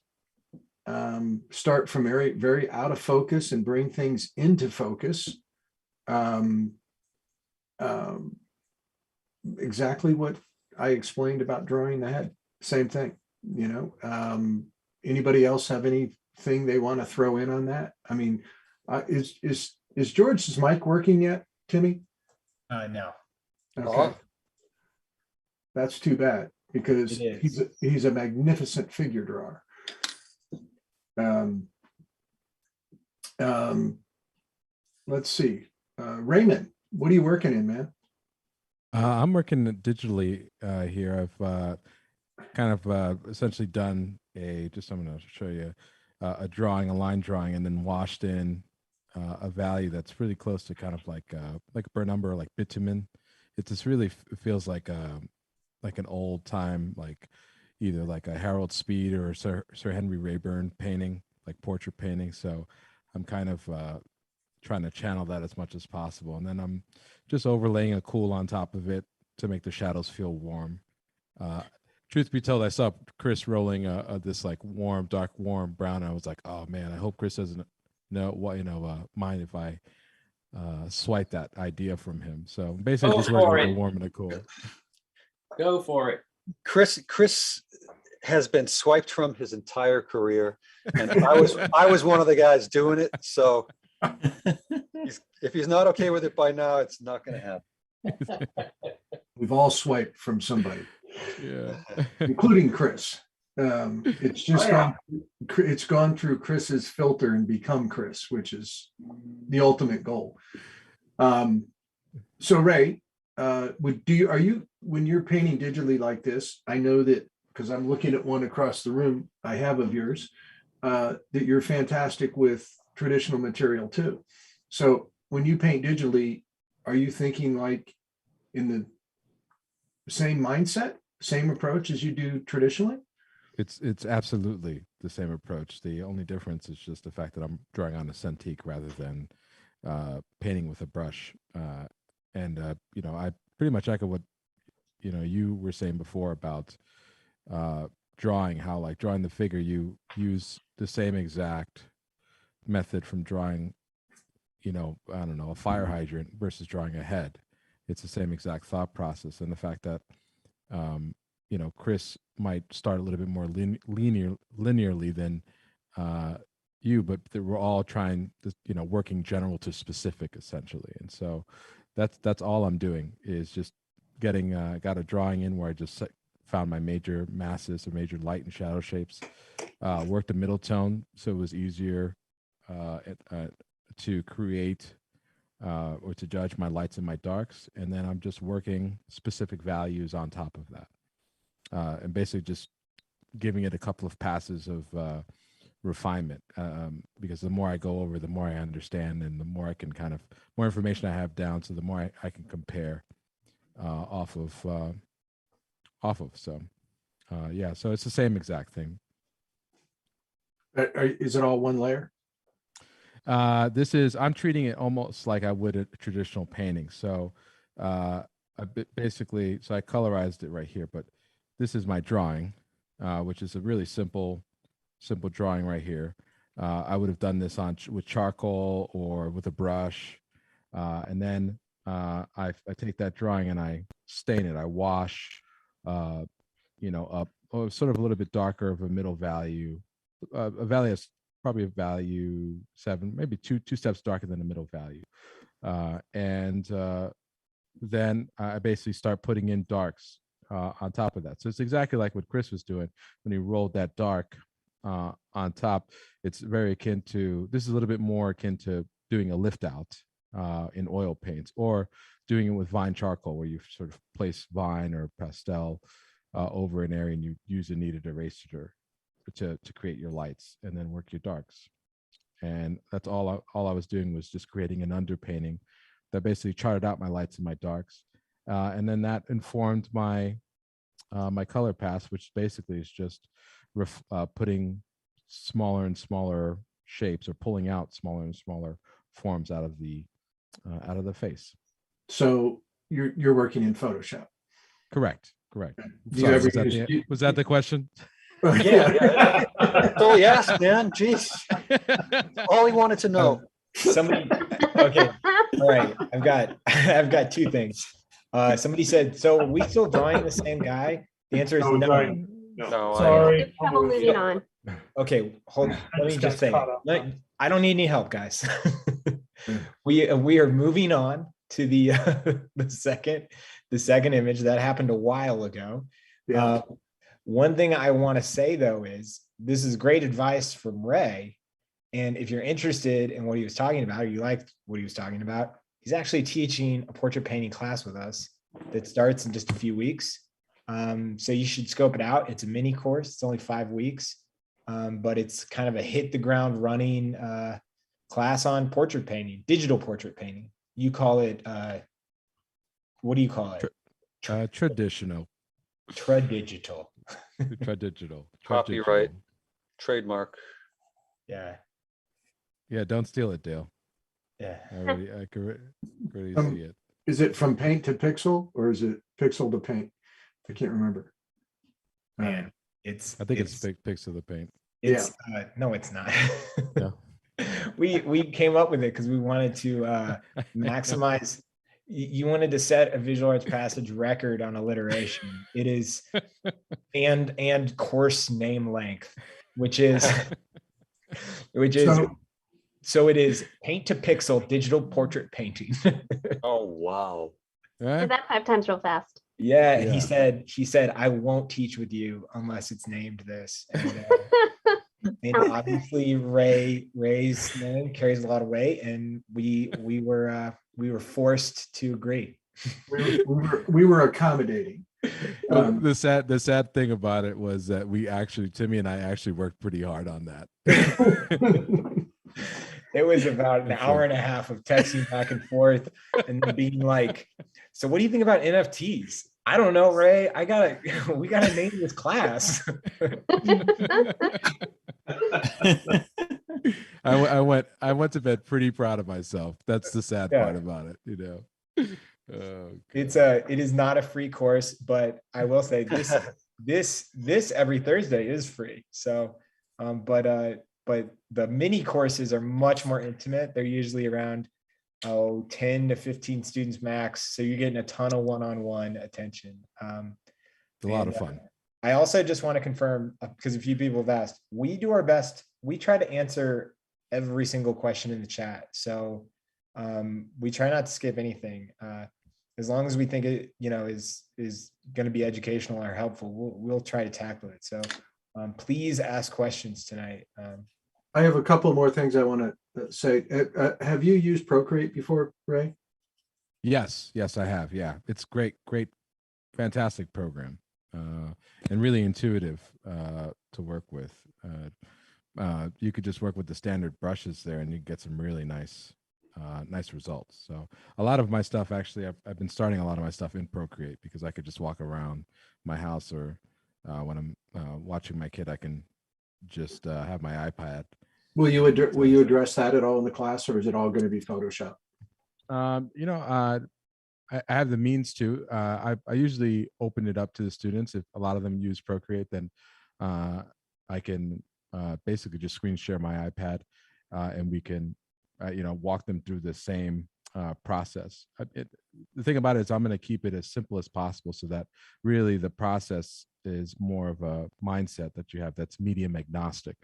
Start from very, very out of focus and bring things into focus. Exactly what I explained about drawing the head. Same thing, anybody else have anything they want to throw in on that? I mean, is George's mic working yet, Timmy? No. Okay. That's too bad because he's a magnificent figure drawer. Let's see. Raymond, what are you working in, man? I'm working digitally here. I've kind of essentially done I'm going to show you a drawing, a line drawing, and then washed in a value that's really close to kind of like a burr number, like bitumen. It just really feels like an old time, like either like a Harold Speed or Sir Henry Rayburn painting, like portrait painting. So I'm kind of trying to channel that as much as possible. And then I'm just overlaying a cool on top of it to make the shadows feel warm. Truth be told, I saw Chris rolling this like dark warm brown. I was like, oh man, I hope Chris doesn't mind if I swipe that idea from him. So basically just working with the warm and the cool. Go for it. Chris has been swiped from his entire career, and I was one of the guys doing it. So if he's not okay with it by now, it's not going to happen. We've all swiped from somebody, Yeah, including Chris. It's just it's gone through Chris's filter and become Chris, which is the ultimate goal. So Ray, when you're painting digitally like this, I know that because I'm looking at one across the room I have of yours, that you're fantastic with traditional material too. So when you paint digitally, are you thinking like in the same mindset, same approach as you do traditionally? It's absolutely the same approach. The only difference is just the fact that I'm drawing on a Cintiq rather than painting with a brush. I pretty much echo what you were saying before about drawing, how like drawing the figure, you use the same exact method from drawing, I don't know, a fire hydrant versus drawing a head. It's the same exact thought process. And the fact that, Chris might start a little bit more linearly than you, but we're all trying to, working general to specific essentially. And so that's all I'm doing is just getting, got a drawing in where I just found my major masses or major light and shadow shapes, worked a middle tone. So it was easier to create or to judge my lights and my darks. And then I'm just working specific values on top of that. And basically just giving it a couple of passes of refinement, because the more I go over, the more I understand, and the more I can more information I have down, so the more I can compare off of. So so it's the same exact thing. Is it all one layer? I'm treating it almost like I would a traditional painting. So I colorized it right here, but this is my drawing, which is a really simple drawing right here. I would have done this with charcoal or with a brush. And then I take that drawing and I stain it. I wash, up sort of a little bit darker of a middle value, a value that's probably a value 7, maybe two steps darker than the middle value. Then I basically start putting in darks on top of that. So it's exactly like what Chris was doing when he rolled that dark on top. It's very akin to, this is a little bit more akin to doing a lift out in oil paints, or doing it with vine charcoal, where you sort of place vine or pastel over an area and you use a kneaded eraser to create your lights and then work your darks. And that's all I was doing, was just creating an underpainting that basically charted out my lights and my darks. And then that informed my my color pass, which basically is just putting smaller and smaller shapes, or pulling out smaller and smaller forms out of the face. So you're working in Photoshop. Correct. Do you ever was that the question? Yeah. Oh yes, man. Jeez. All he wanted to know. Somebody. Okay. All right. I've got two things. Somebody said, so are we still drawing the same guy? The answer is no. No. Sorry. Moving on. Okay, let me just say, I don't need any help, guys. We are moving on to the second image that happened a while ago. Yeah. One thing I want to say though is this is great advice from Ray, and if you're interested in what he was talking about, or you liked what he was talking about, he's actually teaching a portrait painting class with us that starts in just a few weeks. So you should scope it out. It's a mini course. It's only 5 weeks, but it's kind of a hit the ground running class on portrait painting, digital portrait painting. You call it, what do you call it? Traditional. Tradigital. Tradigital. Copyright, trademark. Yeah. Yeah, don't steal it, Dale. Yeah. I could already see it. Is it from paint to pixel, or is it pixel to paint? I can't remember. Man, I think it's pixel to paint. It's no, it's not. No. We came up with it because we wanted to maximize. You wanted to set a visual arts passage record on alliteration. It is and course name length, which is so it is paint to pixel digital portrait painting. Oh wow. Say that 5 times real fast. Yeah, Yeah. he said, I won't teach with you unless it's named this. And obviously Ray's name carries a lot of weight, and we were forced to agree. We were accommodating. Well, the sad thing about it was that Timmy and I actually worked pretty hard on that. It was about an hour and a half of texting back and forth, and then being like, so what do you think about NFTs? I don't know, Ray. We gotta name this class. I went to bed pretty proud of myself. That's the sad part about it, you know. It is not a free course, but I will say this every Thursday is free. So, but the mini courses are much more intimate. They're usually around 10 to 15 students max. So you're getting a ton of one-on-one attention. It's a lot of fun. I also just want to confirm, because a few people have asked, we do our best. We try to answer every single question in the chat. So we try not to skip anything. As long as we think it, is going to be educational or helpful, we'll try to tackle it. So please ask questions tonight. I have a couple more things I want to say. Have you used Procreate before, Ray? Yes, I have. Yeah, it's great, fantastic program, and really intuitive to work with. You could just work with the standard brushes there, and you get some really nice results. So a lot of my stuff, actually, I've been starting a lot of my stuff in Procreate because I could just walk around my house, or when I'm watching my kid, I can just have my iPad. Will you address that at all in the class, or is it all going to be Photoshop? I have the means to. I usually open it up to the students. If a lot of them use Procreate, then I can basically just screen share my iPad, and we can walk them through the same process. The thing about it is I'm going to keep it as simple as possible, so that really the process is more of a mindset that you have that's medium agnostic.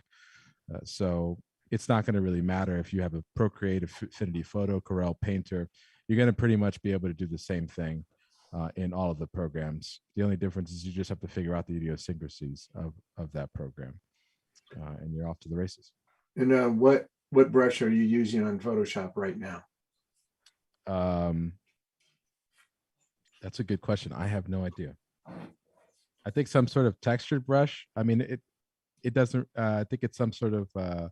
So it's not going to really matter if you have a Procreate, Affinity Photo, Corel, Painter. You're going to pretty much be able to do the same thing in all of the programs. The only difference is you just have to figure out the idiosyncrasies of that program, and you're off to the races. And what brush are you using on Photoshop right now? That's a good question. I have no idea. I think some sort of textured brush. I mean, it doesn't. I think it's some sort of a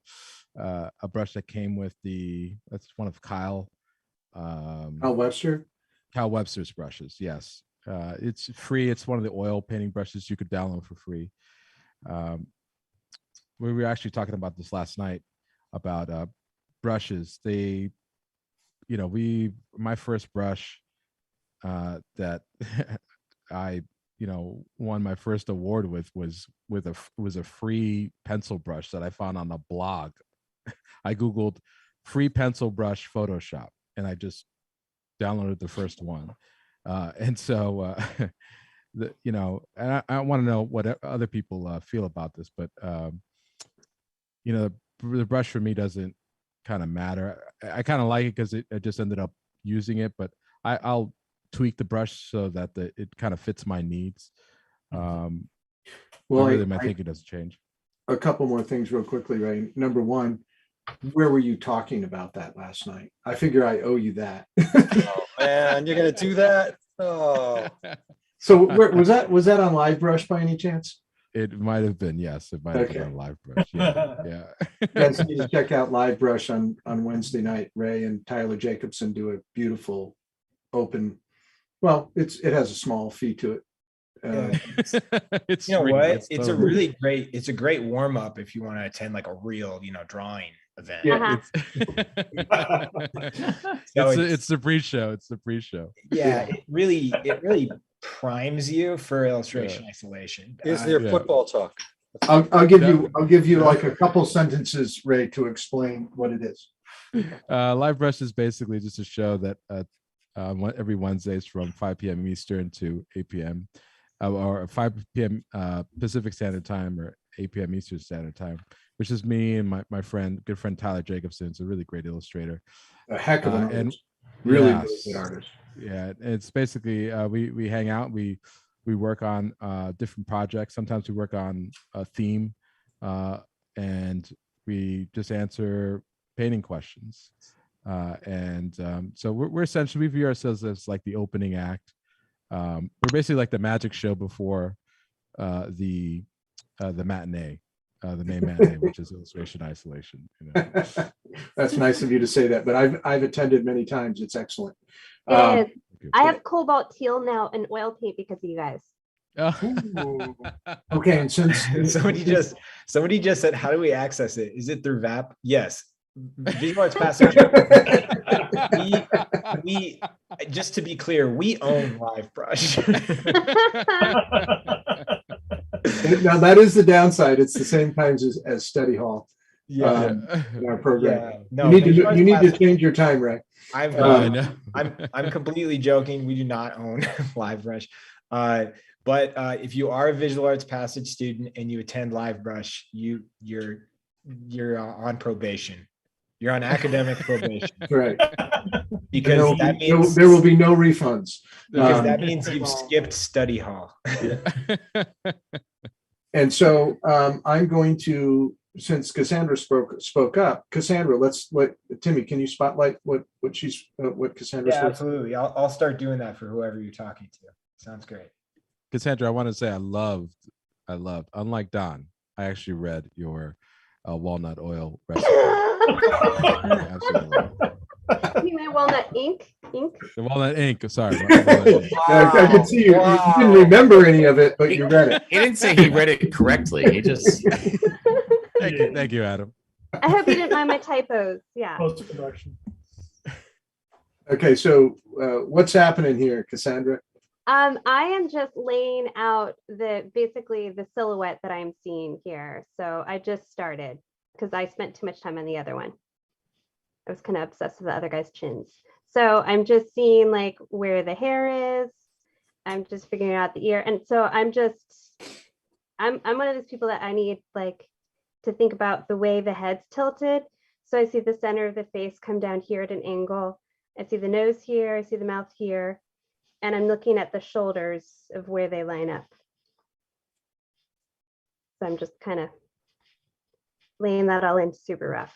brush that came with that's one of Kyle Webster's brushes. Yes, it's free. It's one of the oil painting brushes you could download for free. We were actually talking about this last night about brushes. My first brush that I won my first award with was a free pencil brush that I found on a blog. I Googled free pencil brush Photoshop, and I just downloaded the first one. And so, and I want to know what other people feel about this, but the brush for me doesn't kind of matter. I kind of like it because I just ended up using it, but I'll tweak the brush so that it kind of fits my needs. My thinking doesn't change. A couple more things real quickly, Ray. Number one, where were you talking about that last night? I figure I owe you that. Oh man, you're gonna do that? Oh. So was that on LiveBrush by any chance? It might have been, yes. It might have been on LiveBrush. Yeah. You guys need to check out LiveBrush on Wednesday night. Ray and Tyler Jacobson do a beautiful open. Well, it has a small fee to it. It's what? It's a great warm up if you want to attend like a real, drawing event. Yeah. It's the pre-show. It's the pre-show. Yeah, it really primes you for illustration isolation. Is there football talk? I'll give you like a couple sentences, Ray, to explain what it is. LiveBrush is basically just a show that every Wednesdays from 5 p.m. Eastern to 8 p.m. Or 5 p.m. Pacific Standard Time or 8 p.m. Eastern Standard Time, which is me and my good friend Tyler Jacobson. It's a really great illustrator. A heck of an artist. Really good artist. Yeah, it's basically we hang out, we work on different projects. Sometimes we work on a theme, and we just answer painting questions. So we're essentially, we view ourselves as like the opening act. We're basically like the magic show before the matinee, the main matinee, which is illustration isolation. You know? That's nice of you to say that, but I've attended many times. It's excellent. It is. I have cobalt teal now and oil paint because of you guys. Okay, and since somebody just said, how do we access it? Is it through VAP? Yes. Visual Arts Passage. we just to be clear, we own LiveBrush. Now that is the downside. It's the same times as study hall. Yeah, in our program. Yeah. No, you need to change your time, Ray. I'm completely joking. We do not own LiveBrush. But if you are a Visual Arts Passage student and you attend LiveBrush, you're on probation. You're on academic probation. Right. Because that means there will be no refunds. Because that means you've skipped study hall. And so I'm going to, since Cassandra spoke up, Cassandra, let Timmy, can you spotlight what Cassandra? Yeah, absolutely. I'll start doing that for whoever you're talking to. Sounds great. Cassandra, I want to say I loved, unlike Don, I actually read your walnut oil recipe. Absolutely. You mean walnut ink? The walnut ink. Sorry. I could see you didn't remember any of it, but you read it. He didn't say he read it correctly. He just. Thank you, Adam. I hope you didn't mind my typos. Yeah. Post-production. Okay, so what's happening here, Cassandra? I am just laying out basically the silhouette that I'm seeing here. So I just started because I spent too much time on the other one. I was kind of obsessed with the other guy's chins. So I'm just seeing like where the hair is. I'm just figuring out the ear. And so I'm one of those people that I need like to think about the way the head's tilted. So I see the center of the face come down here at an angle. I see the nose here. I see the mouth here. And I'm looking at the shoulders of where they line up. So I'm just kind of laying that all in super rough.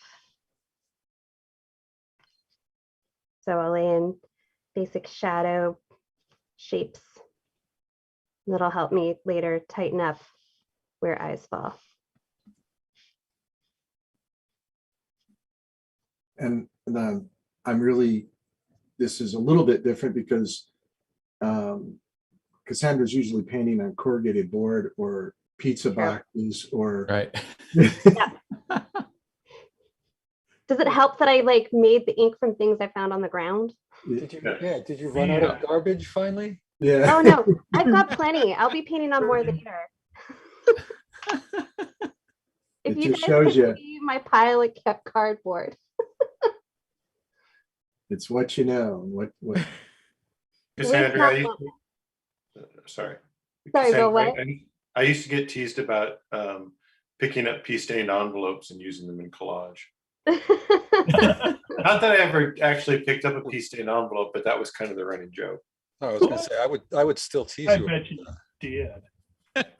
So I'll lay in basic shadow shapes. That'll help me later tighten up where eyes fall. And this is a little bit different because Cassandra's usually painting on corrugated board or pizza boxes or right. Does it help that I like made the ink from things I found on the ground? Did you run out of garbage finally? Yeah. Oh no, I've got plenty. I'll be painting on more later. If you guys could see my pile of cardboard. It's what you know. What Cassandra, sorry, Cassandra, what? I used to get teased about picking up pea stained envelopes and using them in collage. Not that I ever actually picked up a pea stained envelope, but that was kind of the running joke. I was gonna say I would still tease you. I bet you did.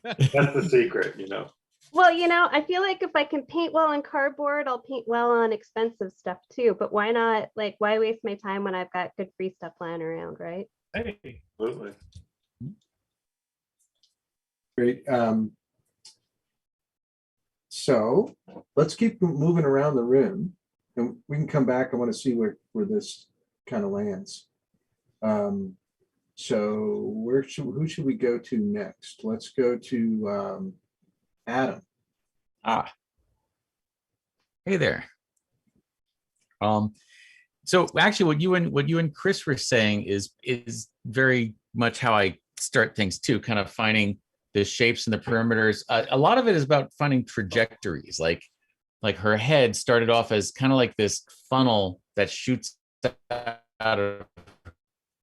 That's the secret, you know. Well, I feel like if I can paint well on cardboard, I'll paint well on expensive stuff too. But why not? Like, why waste my time when I've got good free stuff lying around, right? Hey, absolutely. Great. So let's keep moving around the room, and we can come back. I want to see where this kind of lands. So who should we go to next? Let's go to Adam. Hey there. So actually what you and Chris were saying is very much how I start things too, kind of finding the shapes and the perimeters. A lot of it is about finding trajectories, like her head started off as kind of like this funnel that shoots out of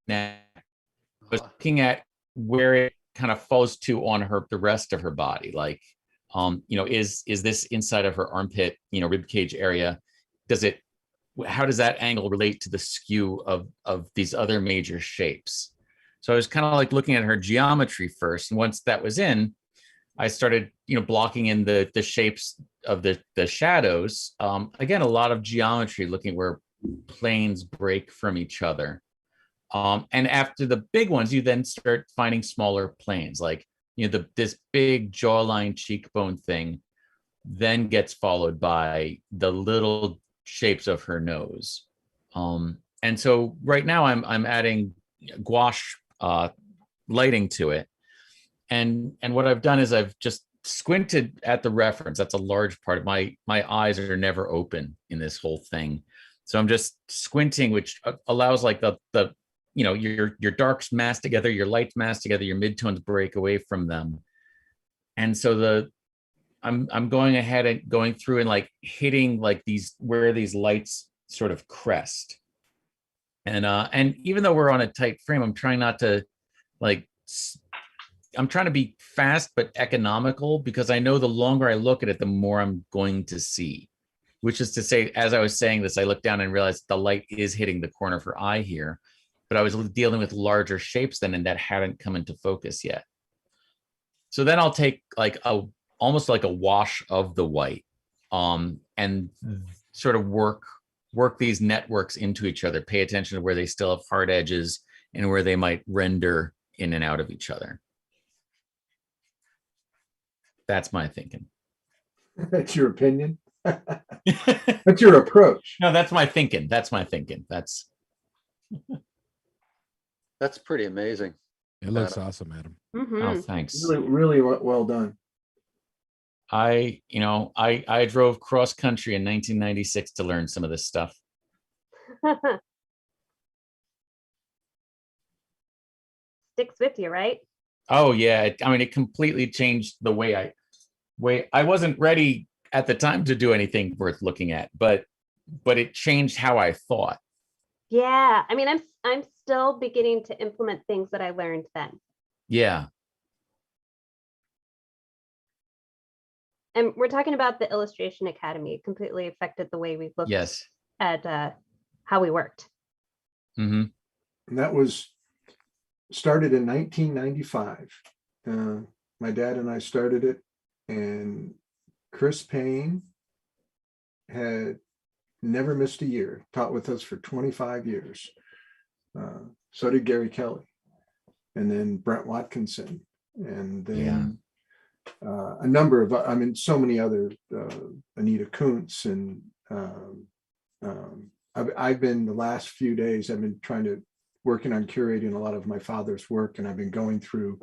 neck. But looking at where it kind of falls to on the rest of her body, like is this inside of her armpit, rib cage area? Does it how does that angle relate to the skew of these other major shapes? So I was kind of like looking at her geometry first. And once that was in, I started, blocking in the shapes of the shadows. Again, a lot of geometry, looking where planes break from each other. And after the big ones, you then start finding smaller planes, like, this big jawline cheekbone thing then gets followed by the little shapes of her nose. And so right now I'm adding gouache lighting to it. And what I've done is I've just squinted at the reference. That's a large part of my eyes are never open in this whole thing. So I'm just squinting, which allows like the your darks mass together, your lights mass together, your midtones break away from them. And so I'm going ahead and going through and like hitting like where these lights sort of crest. And even though we're on a tight frame, I'm trying not to I'm trying to be fast but economical, because I know the longer I look at it, the more I'm going to see. Which is to say, as I was saying this, I looked down and realized the light is hitting the corner of her eye here, but I was dealing with larger shapes then, and that hadn't come into focus yet. So then I'll take like almost like a wash of the white, and sort of work these networks into each other, pay attention to where they still have hard edges and where they might render in and out of each other. That's my thinking. That's your opinion. That's your approach. No, that's my thinking. That's pretty amazing. It looks awesome, Adam. Oh, thanks. Really, really well done. I drove cross country in 1996 to learn some of this stuff. Sticks with you, right? Oh yeah. It completely changed the way I wasn't ready at the time to do anything worth looking at, but it changed how I thought. Yeah. I'm still beginning to implement things that I learned then. Yeah. And we're talking about the Illustration Academy. It completely affected the way we looked at how we worked. Mm-hmm. And that was started in 1995. My dad and I started it, and Chris Payne had never missed a year, taught with us for 25 years. So did Gary Kelly, and then Brent Watkinson, and then a number of, so many other, Anita Kuntz, and I've been the last few days, I've been working on curating a lot of my father's work, and I've been going through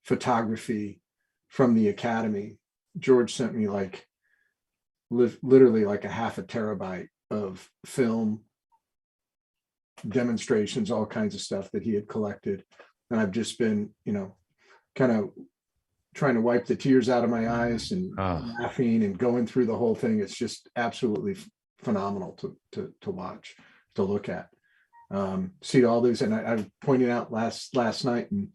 photography from the Academy. George sent me literally like a half a terabyte of film demonstrations, all kinds of stuff that he had collected. And I've just been, kind of trying to wipe the tears out of my eyes and laughing and going through the whole thing. It's just absolutely phenomenal to watch, to look at. See all these, and I pointed out last night in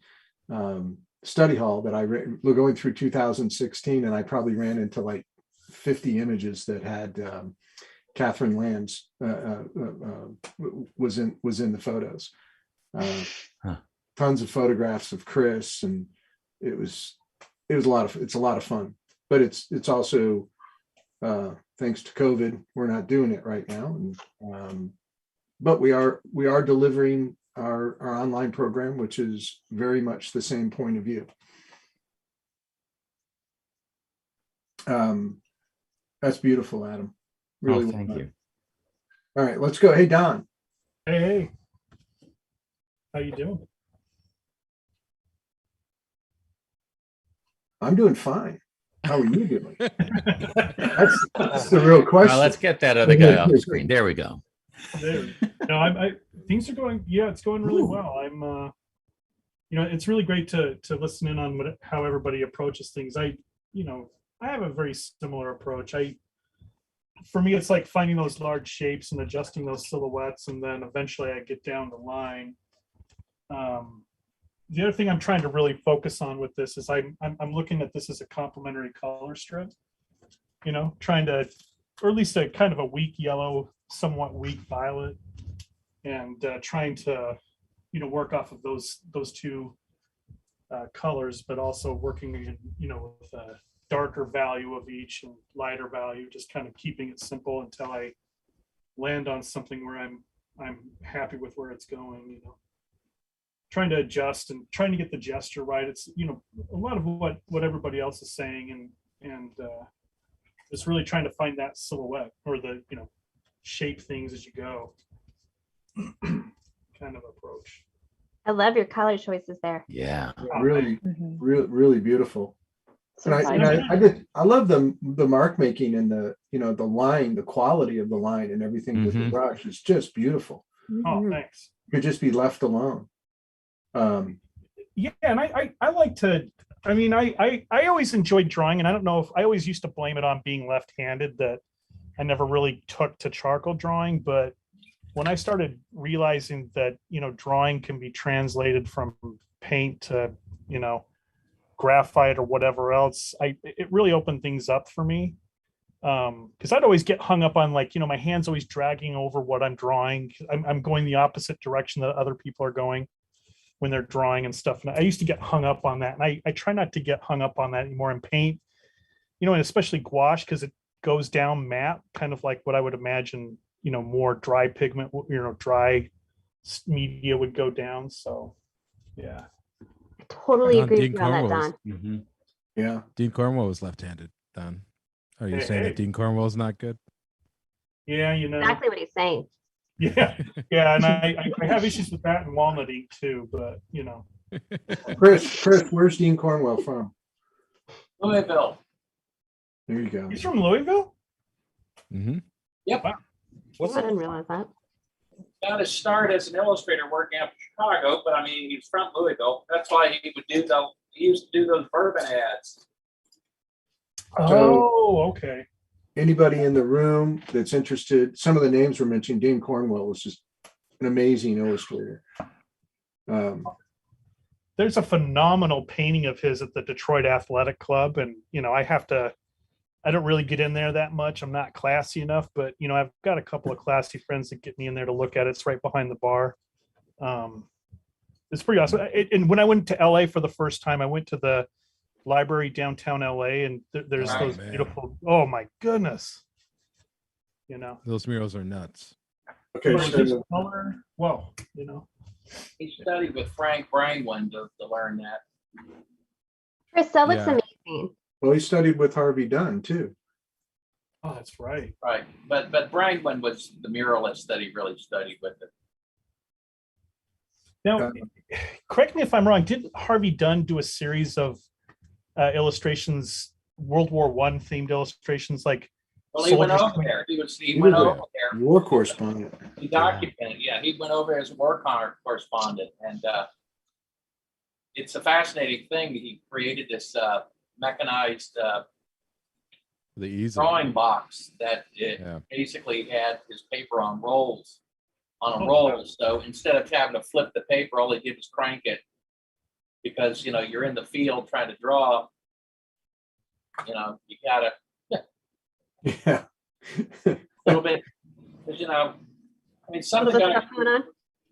study hall that we're going through 2016, and I probably ran into like 50 images that had Catherine Lamb's was in the photos. Tons of photographs of Chris, and it's a lot of fun. But it's also thanks to COVID, we're not doing it right now, and but we are delivering our online program, which is very much the same point of view. That's beautiful, Adam. Really thank you. All right, let's go. Hey, Don. Hey. How you doing? I'm doing fine. How are you doing? That's the real question. Well, let's get that other guy off the screen. There we go. No, things are going. Yeah, it's going really well. I'm, it's really great to listen in on how everybody approaches things. I have a very similar approach. For me, it's like finding those large shapes and adjusting those silhouettes, and then eventually I get down the line. The other thing I'm trying to really focus on with this is I'm looking at this as a complementary color strip. Trying to, or at least a kind of a weak yellow somewhat weak violet, and trying to, work off of those two colors, but also working in, with a darker value of each and lighter value, just kind of keeping it simple until I land on something where I'm happy with where it's going, trying to adjust and trying to get the gesture right. It's, a lot of what everybody else is saying, and just really trying to find that silhouette or the, shape things as you go kind of approach. I love your color choices there. Yeah. Really, Mhm. really beautiful. So And I love the mark making and the, the line, the quality of the line and everything with the brush is just beautiful. Oh, thanks. You could just be left alone. Yeah, and I like to, I always enjoyed drawing, and I don't know if I always used to blame it on being left-handed that I never really took to charcoal drawing, but when I started realizing that, drawing can be translated from paint to, graphite or whatever else, it really opened things up for me. Because I'd always get hung up on, like, my hand's always dragging over what I'm drawing. I'm going the opposite direction that other people are going when they're drawing and stuff. And I used to get hung up on that. And I try not to get hung up on that anymore in paint, and especially gouache, because it goes down matte, kind of like what I would imagine, more dry pigment, dry media would go down. So, yeah. I totally Don, agree Dean with you on that, Cornwell Don. Yeah. Dean Cornwell was left-handed, Don. Are you Hey, saying hey. that Dean Cornwell's not good? Yeah, Exactly what he's saying. Yeah, yeah, and I have issues with that and walnut ink too, but Chris, where's Dean Cornwell from? Louisville. There you go. he's from Louisville. Mm-hmm. Yep. I didn't realize that. Got his start as an illustrator working up in Chicago, but he's from Louisville. That's why he used to do those bourbon ads. Oh, okay. Anybody in the room that's interested, some of the names were mentioned. Dean Cornwell was just an amazing illustrator. There's a phenomenal painting of his at the Detroit Athletic Club, and I don't really get in there that much. I'm not classy enough, but I've got a couple of classy friends that get me in there to look at it. It's right behind the bar. It's pretty awesome. And when I went to LA for the first time, I went to the library downtown LA, and there's Oh, those man. beautiful, oh my goodness, Those murals are nuts. Okay, so color. Whoa, He studied with Frank Brangwyn to learn that. Chris, that looks Yeah. amazing. well, he studied with Harvey Dunn too. oh, that's right. Right. But Brangwyn was the muralist that he really studied with it. Now, correct me if I'm wrong. Did Harvey Dunn do a series of illustrations, World War I themed illustrations, like? Well, he went soldiers over there. He He went was over there. War correspondent. He documented. Yeah, he went over as a war correspondent, and it's a fascinating thing. He created this mechanized The easel. drawing box that Yeah. basically had his paper on rolls, on a Oh, roll. wow. So instead of having to flip the paper, all he did was crank it, because you're in the field trying to draw. You gotta Yeah. a little bit, because some of What's the the guys. stuff going on?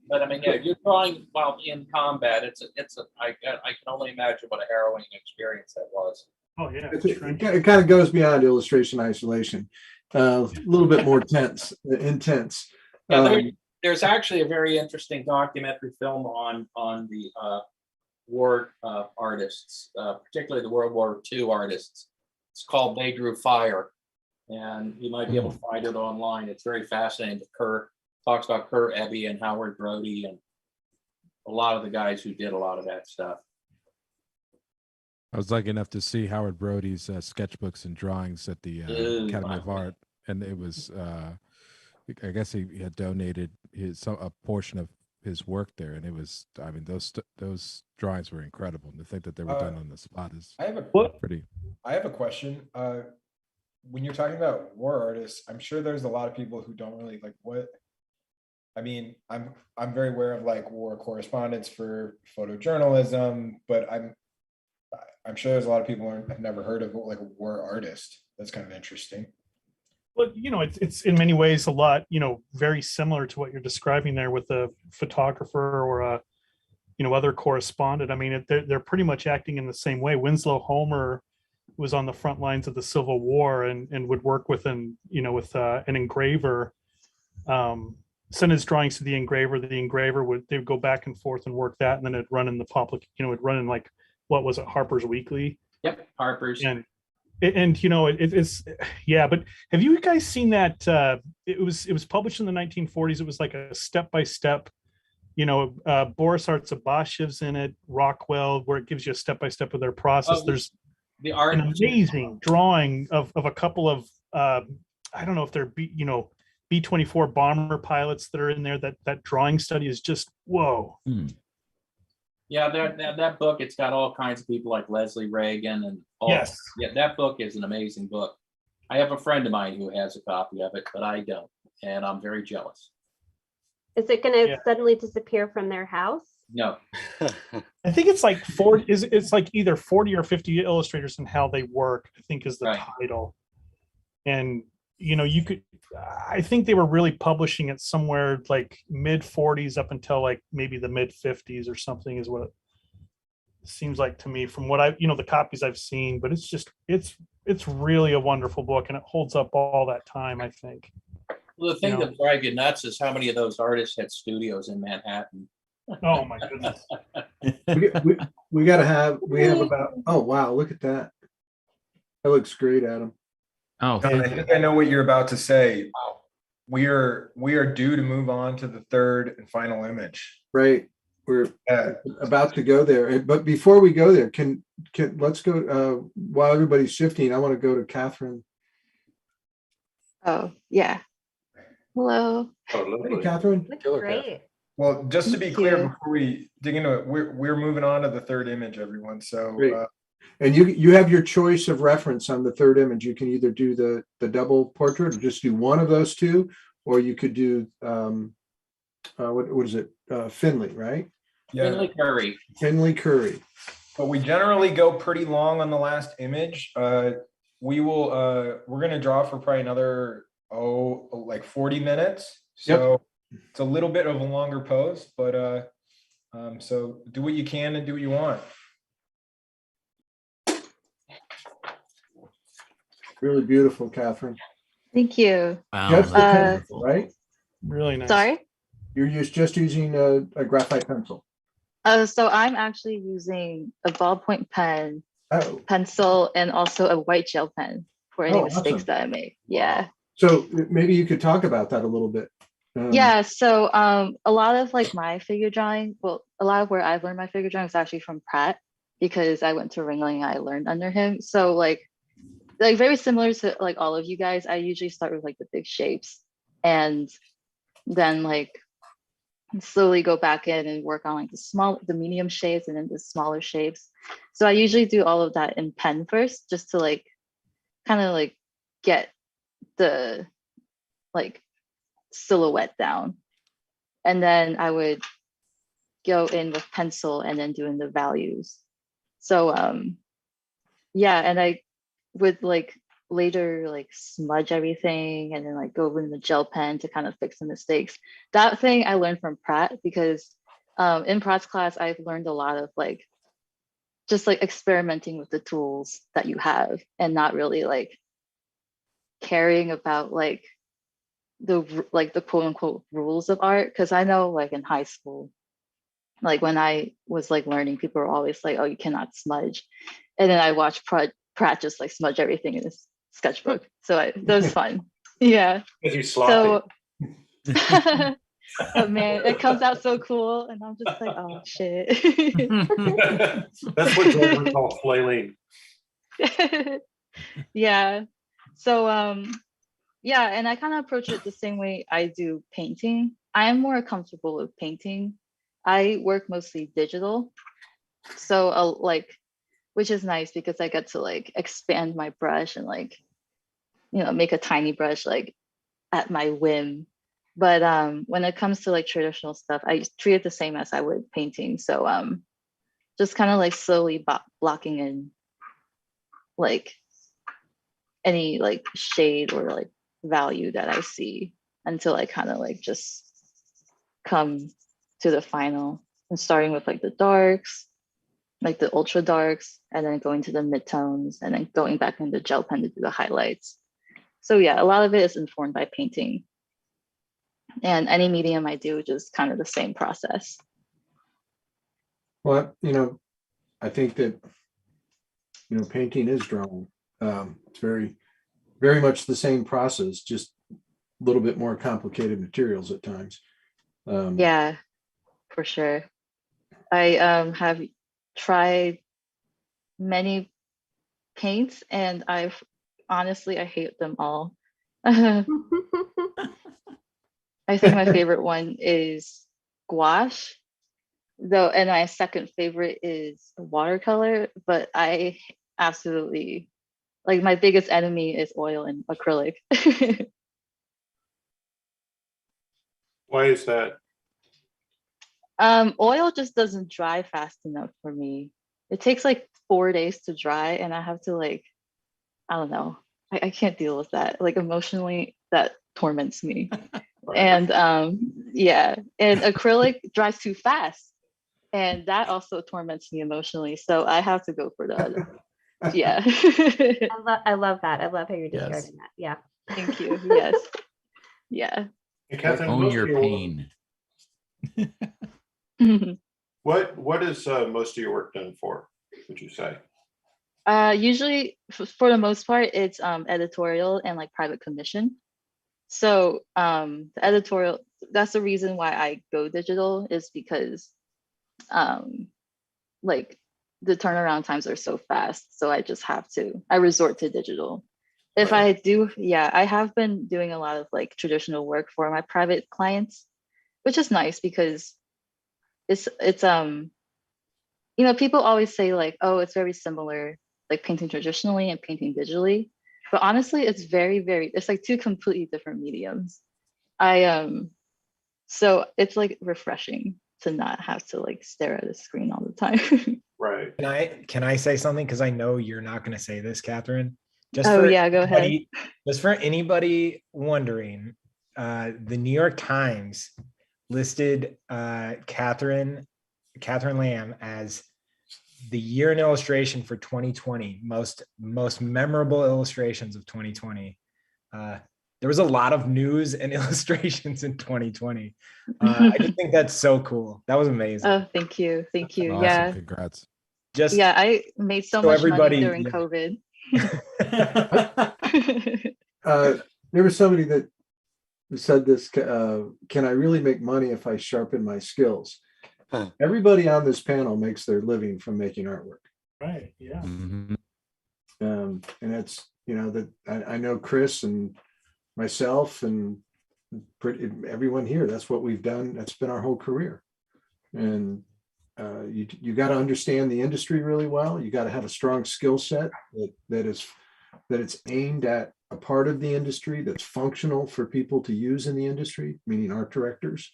But yeah, you're drawing while in combat. I can only imagine what a harrowing experience that was. Oh yeah. It kind of goes beyond illustration isolation. A little bit more intense. Yeah, there's actually a very interesting documentary film on the war artists, particularly the World War II artists. It's called They Drew Fire, and you might be able to find it online. It's very fascinating. Talks about Kurt Ebby and Howard Brody and a lot of the guys who did a lot of that stuff. I was lucky enough to see Howard Brody's sketchbooks and drawings at the Academy of Art, and it was, I guess he had donated a portion of his work there, and it was, those drawings were incredible, and to think that they were done on the spot is pretty. I have a question. When you're talking about war artists, I'm sure there's a lot of people who don't really like what. I'm very aware of like war correspondence for photojournalism, but I'm sure there's a lot of people who have never heard of like a war artist. That's kind of interesting. But it's in many ways a lot, very similar to what you're describing there with a photographer or a, other correspondent. I mean, they're pretty much acting in the same way. Winslow Homer was on the front lines of the Civil War and would work with an engraver, send his drawings to the engraver. The engraver they'd go back and forth and work that, and then it'd run in the public, it'd run in like, what was it, Harper's Weekly? Yep, Harper's. And it's yeah, but have you guys seen that? It was published in the 1940s. It was like a step-by-step, Boris Artsaboshev's in it, Rockwell, where it gives you a step-by-step of their process. There's the art, an amazing drawing of a couple of I don't know if they're B-24 bomber pilots that are in there. That drawing study is just whoa. Yeah, that book, it's got all kinds of people like Leslie Reagan and all. Yes. Yeah, that book is an amazing book. I have a friend of mine who has a copy of it, but I don't, and I'm very jealous. Is it going to suddenly disappear from their house? No. I think it's like 40. It's like either 40 or 50 illustrators and how they work, I think is the title. And you could, I think they were really publishing it somewhere like mid 40s up until like maybe the mid 50s or something is what it seems like to me from what the copies I've seen. But it's really a wonderful book, and it holds up all that time, I think. Well, the thing that drives you nuts is how many of those artists had studios in Manhattan. Oh my goodness. we have about, oh wow, look at that. That looks great, Adam. Oh, I think I know what you're about to say. We are due to move on to the third and final image. Right. We're about to go there. But before we go there, can let's go while everybody's shifting, I want to go to Catherine. Oh, yeah. Hello. Hey, Catherine. Looks great. Well, just to be Thank clear, you. before we dig into it, we're moving on to the third image, everyone. So Great. And you have your choice of reference on the third image. You can either do the double portrait or just do one of those two, or you could do what is it? Finley, right? yeah, Finley Curry. Finley Curry. but we generally go pretty long on the last image. We're going to draw for probably another like 40 minutes. So it's a little bit of a longer pose, but so do what you can and do what you want. Really beautiful, Catherine. Thank you. wow, That's the that's pencil, right? Really nice. Sorry. You're just using a graphite pencil. So I'm actually using a ballpoint pen, Oh, pencil, and also a white gel pen for any Oh, mistakes awesome. that I make. Yeah. so maybe you could talk about that a little bit. Yeah. So a lot of like my figure drawing, well, a lot of where I've learned my figure drawing is actually from Pratt, because I went to Ringling and I learned under him. So like very similar to like all of you guys, I usually start with like the big shapes and then like slowly go back in and work on like the medium shapes and then the smaller shapes. So I usually do all of that in pen first, just to like kind of like get the like silhouette down. And then I would go in with pencil and then doing the values. So yeah, and I would like later like smudge everything and then like go over in the gel pen to kind of fix the mistakes. That thing I learned from Pratt, because in Pratt's class I've learned a lot of like just like experimenting with the tools that you have and not really like caring about like the quote unquote rules of art. Because I know like in high school, like when I was like learning, people were always like, oh, you cannot smudge. And then I watched Pratt just like smudge everything in his sketchbook. So that was fun. Yeah. Because you sloppy. So but man, it comes out so cool. And I'm just like, oh shit. That's what Jordan calls flailing. Yeah. So yeah, and I kind of approach it the same way I do painting. I'm more comfortable with painting. I work mostly digital. So like, which is nice because I get to like expand my brush and like, you know, make a tiny brush like at my whim. But when it comes to like traditional stuff, I treat it the same as I would painting. So just kind of like slowly blocking in like any like shade or like value that I see until I kind of like just come to the final, and starting with like the darks, like the ultra darks, and then going to the midtones, and then going back into gel pen to do the highlights. So yeah, a lot of it is informed by painting. And any medium I do, just kind of the same process. Well, I think that, painting is drawing. It's very, very much the same process, just a little bit more complicated materials at times. Yeah, for sure. I have tried many paints, and I hate them all. I think my favorite one is gouache, though, and my second favorite is watercolor, but I absolutely, like, my biggest enemy is oil and acrylic. Why is that? Oil just doesn't dry fast enough for me. It takes like 4 days to dry, and I have to, like, I don't know. I can't deal with that. Like, emotionally, that torments me. And yeah, and acrylic dries too fast, and that also torments me emotionally. So I have to go for the other. Yeah. I love that. I love how you're describing Yes. that. Yeah. Thank you. Yes. Yeah. And Catherine, Own most your of your- pain. What is most of your work done for, would you say? Usually, for the most part, it's editorial and like private commission. So the editorial, that's the reason why I go digital, is because like the turnaround times are so fast. So I resort to digital. If I do, yeah, I have been doing a lot of like traditional work for my private clients, which is nice because it's people always say like, oh, it's very similar, like painting traditionally and painting digitally. But honestly, it's it's like two completely different mediums. So it's like refreshing to not have to like stare at a screen all the time. Right. Can I say something? Because I know you're not going to say this, Catherine. Go ahead. Just for anybody wondering, the New York Times listed Catherine Lamb as the year in illustration for 2020, most memorable illustrations of 2020. There was a lot of news and illustrations in 2020. I just think that's so cool. That was amazing. Oh, thank you. Awesome. Yeah. Congrats. Just I made so much money during COVID. There was somebody that said this, can I really make money if I sharpen my skills? Huh. Everybody on this panel makes their living from making artwork. Right. Yeah. Mhm. And that's, that I know Chris and myself and everyone here, that's what we've done. That's been our whole career. And you got to understand the industry really well. You got to have a strong skill set that it's aimed at a part of the industry that's functional for people to use in the industry, meaning art directors.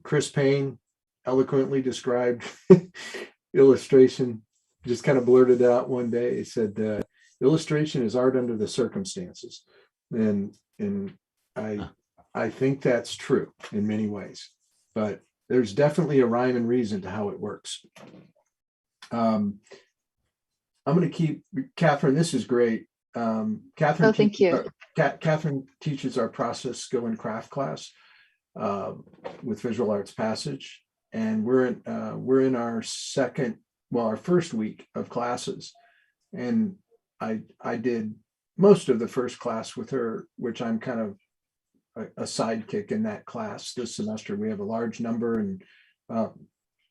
Chris Payne eloquently described illustration, just kind of blurted out one day. He said, illustration is art under the circumstances. And I think that's true in many ways, but there's definitely a rhyme and reason to how it works. I'm going to keep, Catherine, this is great. Catherine, thank you. Catherine teaches our process, skill, and craft class with Visual Arts Passage. And we're in our first week of classes. And I did most of the first class with her, which I'm kind of a sidekick in that class this semester. We have a large number, and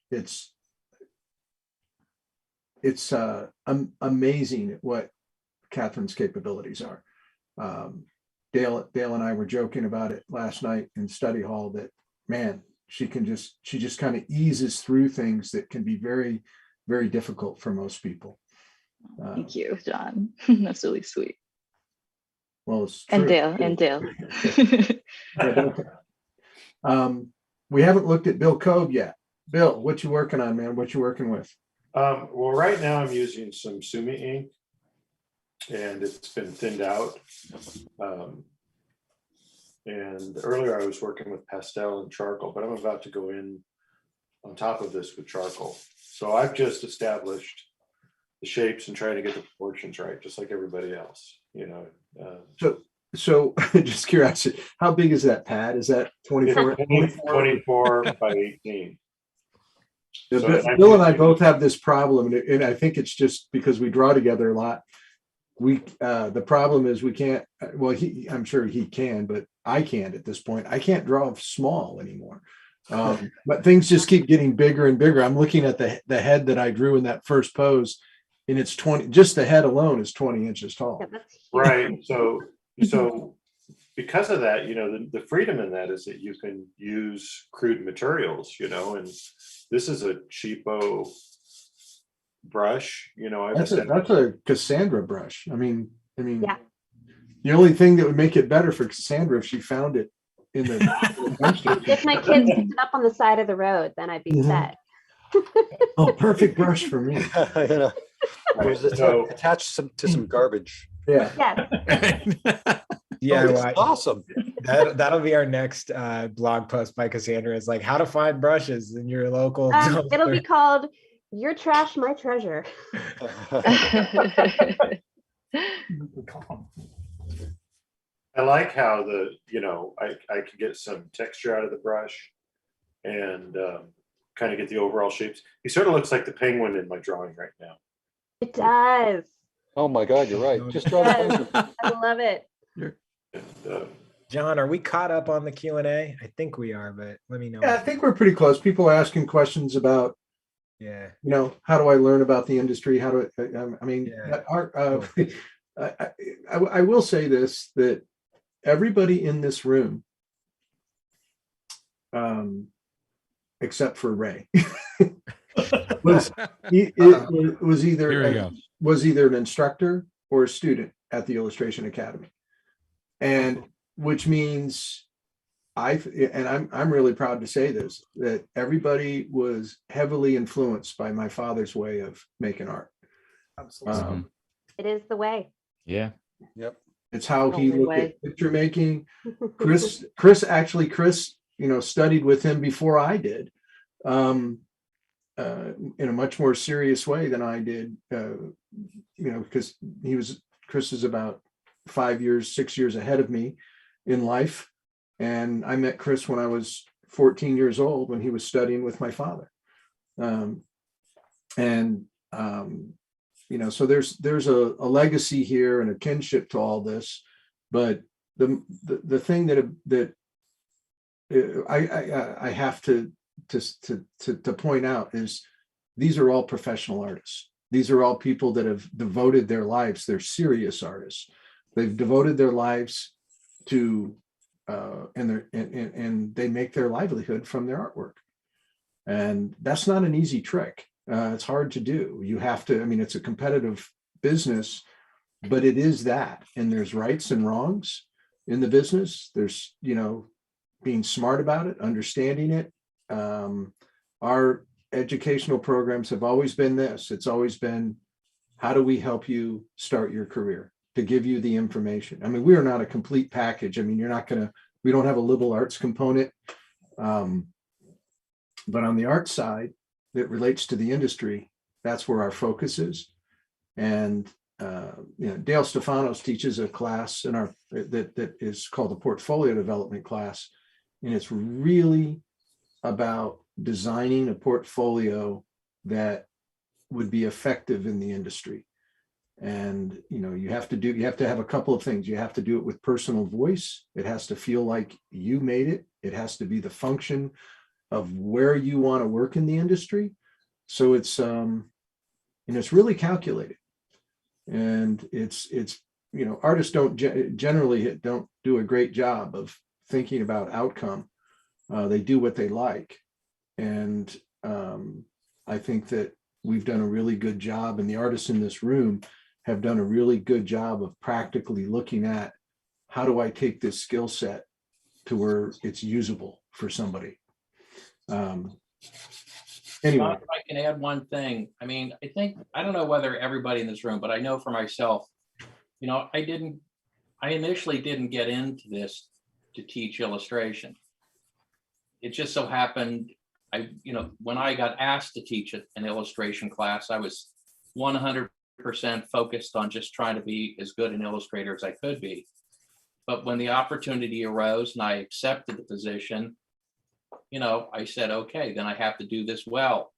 it's amazing what Catherine's capabilities are. Dale and I were joking about it last night in study hall that, man, she just kind of eases through things that can be very, very difficult for most people. Thank you, John. That's really sweet. Well, it's true. And Dale. We haven't looked at Bill Cobe yet. Bill, what you working on, man? What you working with? Well, right now I'm using some Sumi ink, and it's been thinned out. And earlier I was working with pastel and charcoal, but I'm about to go in on top of this with charcoal. So I've just established the shapes and trying to get the proportions right, just like everybody else, you know. So just curiosity, how big is that pad? Is that 24? 24 by 18. Yeah, So Bill and I both have this problem, and I think it's just because we draw together a lot. The problem is we can't, well, I'm sure he can, but I can't at this point. I can't draw small anymore. But things just keep getting bigger and bigger. I'm looking at the head that I drew in that first pose, and it's 20, just the head alone is 20 inches tall. Yeah, that's huge. Right. So because of that, you know, the freedom in that is that you can use crude materials, you know, and this is a cheapo brush, you know. That's a Cassandra brush. I mean, Yeah. the only thing that would make it better for Cassandra if she found it in the dumpster. If my kids picked it up on the side of the road, then I'd be Mhm. set. Oh, perfect brush for me. You know, it was So- attached to some garbage. Yeah. Yes. Yeah, Oh, it's well, awesome. that'll be our next blog post by Cassandra. Is like how to find brushes in your local. It'll be dumpster. called "Your Trash, My Treasure." I like how I can get some texture out of the brush and kind of get the overall shapes. He sort of looks like the penguin in my drawing right now. It does. Oh my God, you're right. Just draw the Yes. penguin. I love it. And, John, are we caught up on the Q&A? I think we are, but let me know. Yeah, I think we're pretty close. People are asking questions about, Yeah. you know, how do I learn about the industry? How do I mean, Yeah. I will say this, that everybody in this room, except for Ray, was Here we either an instructor or a student at the Illustration Academy, and which means I'm really proud to say this, that everybody was heavily influenced by my father's way of making art. Absolutely. It is the way. Yeah. Yep. It's how he Only looked way. at picture making. Chris, you know, studied with him before I did, in a much more serious way than I did, you know, because Chris is about 6 years ahead of me in life. And I met Chris when I was 14 years old, when he was studying with my father. You know, so there's a legacy here and a kinship to all this. But the thing that I have to point out is these are all professional artists. These are all people that have devoted their lives. They're serious artists. They've devoted their lives to and they make their livelihood from their artwork. And that's not an easy trick. It's hard to do. You have to, I mean, it's a competitive business, but it is that. And there's rights and wrongs in the business. There's, you know, being smart about it, understanding it. Our educational programs have always been this. It's always been, how do we help you start your career? To give you the information. I mean, we are not a complete package. I mean, we don't have a liberal arts component. But on the art side that relates to the industry, that's where our focus is. And you know, Dale Stefanos teaches a class in that is called the portfolio development class. And it's really about designing a portfolio that would be effective in the industry. And, you know, you have to have a couple of things. You have to do it with personal voice. It has to feel like you made it. It has to be the function of where you want to work in the industry. So it's, and it's really calculated. And it's, you know, artists generally don't do a great job of thinking about outcome. They do what they like. And I think that we've done a really good job, and the artists in this room have done a really good job of practically looking at, how do I take this skill set to where it's usable for somebody? Anyway. If I can add one thing, I mean, I don't know whether everybody in this room, but I know for myself, I initially didn't get into this to teach illustration. It just so happened, when I got asked to teach an illustration class, I was 100% focused on just trying to be as good an illustrator as I could be. But when the opportunity arose and I accepted the position, I said, okay, then I have to do this well.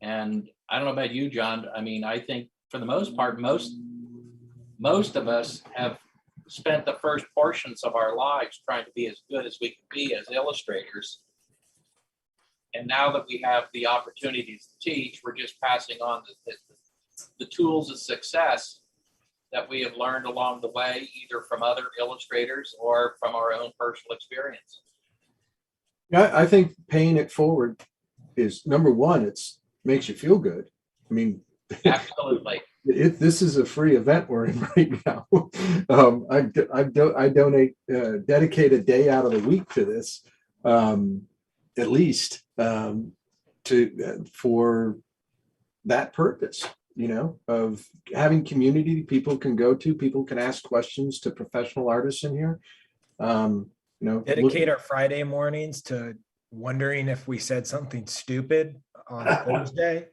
And I don't know about you, John. I mean, I think for the most part, most of us have spent the first portions of our lives trying to be as good as we can be as illustrators. And now that we have the opportunities to teach, we're just passing on the tools of success that we have learned along the way, either from other illustrators or from our own personal experience. Yeah, I think paying it forward is number one. It's makes you feel good. I mean, absolutely. This is a free event we're in right now. I donate, dedicate a day out of the week to this, at least for that purpose. Of having community people can go to, people can ask questions to professional artists in here. Dedicate our Friday mornings to wondering if we said something stupid on Thursday.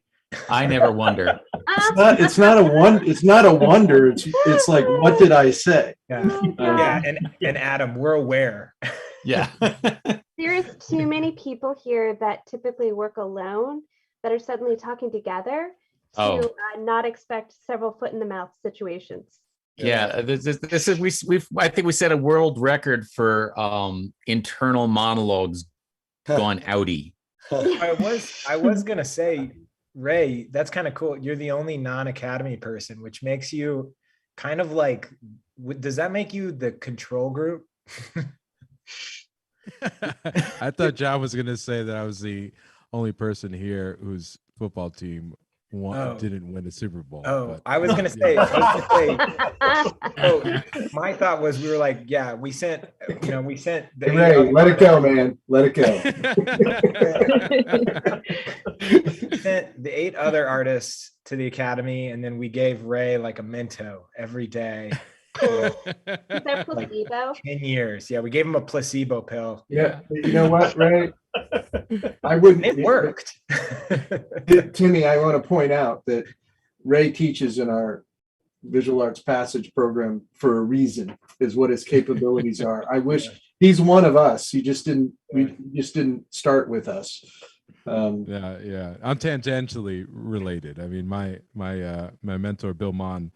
I never wonder. It's not a wonder. It's like, what did I say? Yeah. And Adam, we're aware. Yeah. There's too many people here that typically work alone that are suddenly talking together to not expect several foot in the mouth situations. Yeah, this is I think we set a world record for internal monologues gone outy. I was gonna say, Ray, that's kind of cool. You're the only non-academy person, which makes you kind of like, does that make you the control group? I thought John was gonna say that I was the only person here whose football team didn't win a Super Bowl. But, I was gonna say. So my thought was, we were like, yeah, we sent the Ray, let it go, man. Let it go. We sent the 8 other artists to the academy, and then we gave Ray like a Mento every day. Is there placebo? 10 years. Yeah, we gave him a placebo pill. Yeah, you know what, Ray? I wouldn't. It worked. Timmy, I want to point out that Ray teaches in our visual arts passage program for a reason, is what his capabilities are. I wish he's one of us. He just didn't. We just didn't start with us. Yeah. I'm tangentially related. I mean, my mentor Bill Mon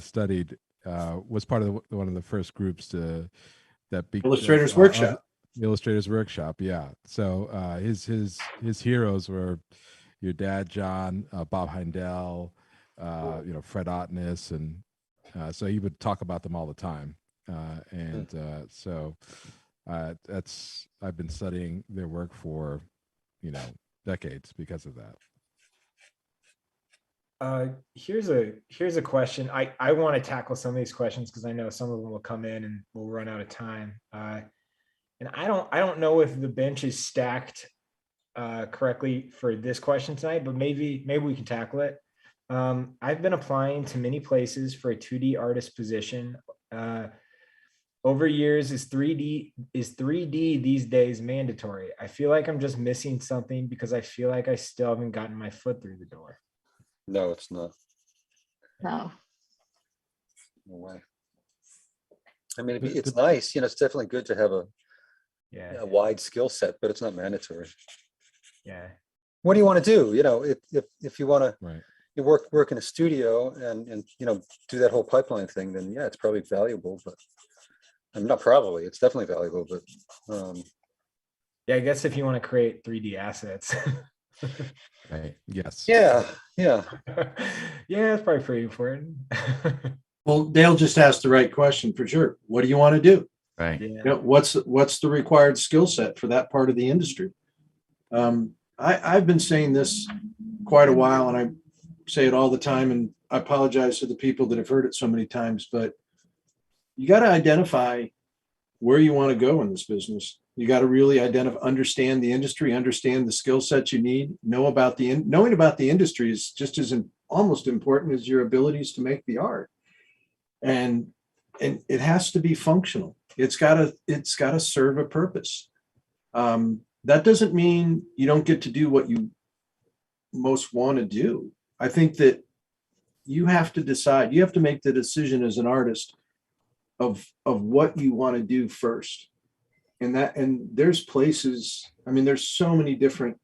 studied. Was part of one of the first groups Illustrators Workshop. Illustrators Workshop, yeah. So his heroes were your dad, John, Bob Heindel, Fred Ottness, and so he would talk about them all the time. So I've been studying their work for decades because of that. Here's a question. I want to tackle some of these questions because I know some of them will come in and we'll run out of time. And I don't know if the bench is stacked correctly for this question tonight, but maybe we can tackle it. I've been applying to many places for a 2D artist position. Over years, is 3D these days mandatory? I feel like I'm just missing something because I feel like I still haven't gotten my foot through the door. No, it's not. No. No way. I mean, it's nice. It's definitely good to have a wide skill set, but it's not mandatory. Yeah. What do you want to do? If you want to you work in a studio and do that whole pipeline thing, then yeah, it's probably valuable. But I'm not probably. It's definitely valuable. But yeah, I guess if you want to create 3D assets. Right. Yes. Yeah. Yeah, it's probably pretty important. Well, Dale just asked the right question for sure. What do you want to do? Right. Yeah. What's the required skill set for that part of the industry? I've been saying this quite a while, and I say it all the time, and I apologize to the people that have heard it so many times, but you got to identify where you want to go in this business. You got to really understand the industry, understand the skill sets you need, knowing about the industry is just as almost important as your abilities to make the art. and it has to be functional. It's gotta serve a purpose. That doesn't mean you don't get to do what you most want to do. I think that you have to decide, you have to make the decision as an artist of what you want to do first. And there's places, I mean, there's so many different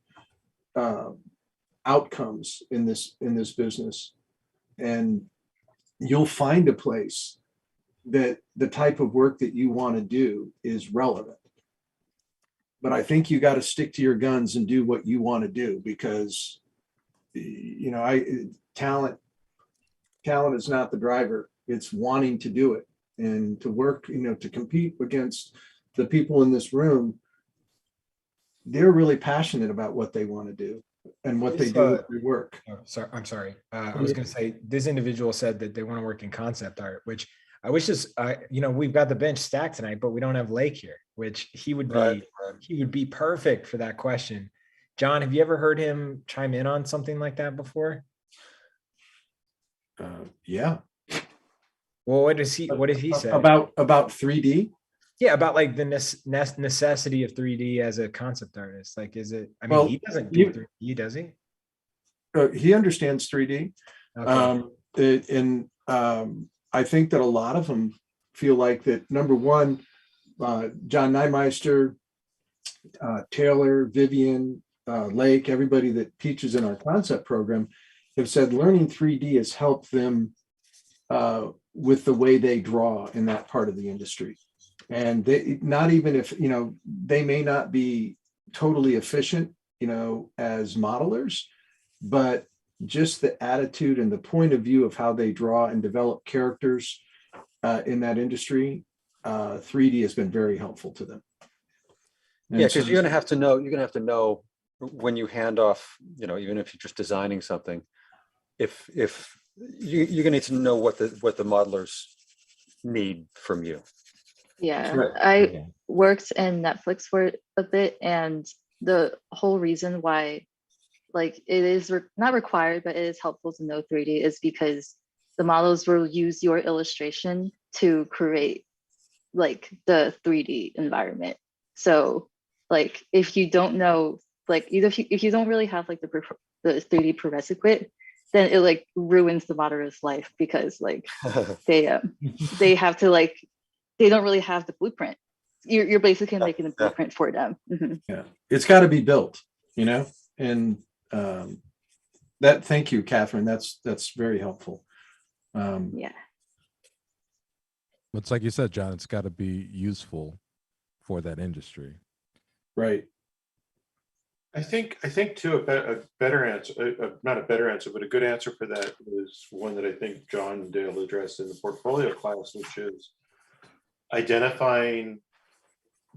outcomes in this business. And you'll find a place that the type of work that you want to do is relevant. But I think you got to stick to your guns and do what you want to do, because talent is not the driver. It's wanting to do it and to work, to compete against the people in this room. They're really passionate about what they want to do and what they do with their work. Oh, sorry, I'm sorry. I was going to say, this individual said that they want to work in concept art, which I wish we've got the bench stacked tonight, but we don't have Lake here, which he would be perfect for that question. John, have you ever heard him chime in on something like that before? Yeah. Well, what did he say about 3D? Yeah, about like the necessity of 3D as a concept artist. Like, is it? I mean, he doesn't do 3D, does he? He understands 3D, okay. I think that a lot of them feel like that. Number one, John Neimeister, Taylor, Vivian, Lake, everybody that teaches in our concept program have said learning 3D has helped them with the way they draw in that part of the industry. And they, not even if, they may not be totally efficient, as modelers, but just the attitude and the point of view of how they draw and develop characters in that industry, 3D has been very helpful to them. And yeah, because you're gonna have to know when you hand off, even if you're just designing something, if you're gonna need to know what the modelers need from you. Yeah, Right. I worked in Netflix for a bit, and the whole reason why, like, it is not required, but it is helpful to know 3D is because the models will use your illustration to create like the 3D environment. So, like, if you don't know, like, if you don't really have like the 3D prerequisite, then it like ruins the modeler's life, because like they have to like. They don't really have the blueprint. You're basically making the blueprint for them. Mm-hmm. Yeah, it's got to be built, and thank you, Catherine. That's very helpful. Yeah. It's like you said, John, it's got to be useful for that industry. Right. I think too, a better answer, not a better answer, but a good answer for that is one that I think John Dale addressed in the portfolio class, which is identifying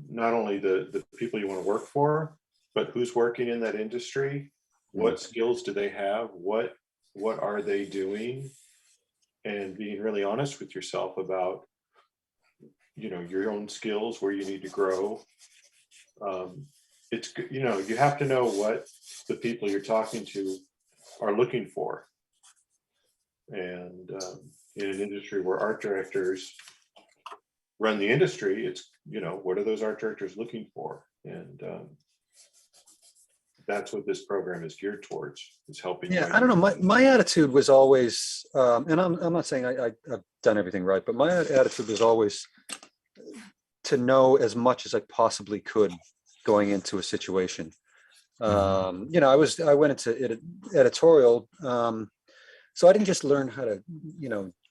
not only the people you want to work for, but who's working in that industry, what skills do they have, what are they doing, and being really honest with yourself about your own skills, where you need to grow. It's you have to know what the people you're talking to are looking for, and in an industry where art directors run the industry, it's what are those art directors looking for, and that's what this program is geared towards, is helping. Yeah, I don't know, my attitude was always, and I'm not saying I've done everything right, but my attitude was always to know as much as I possibly could going into a situation. I went into editorial, so I didn't just learn how to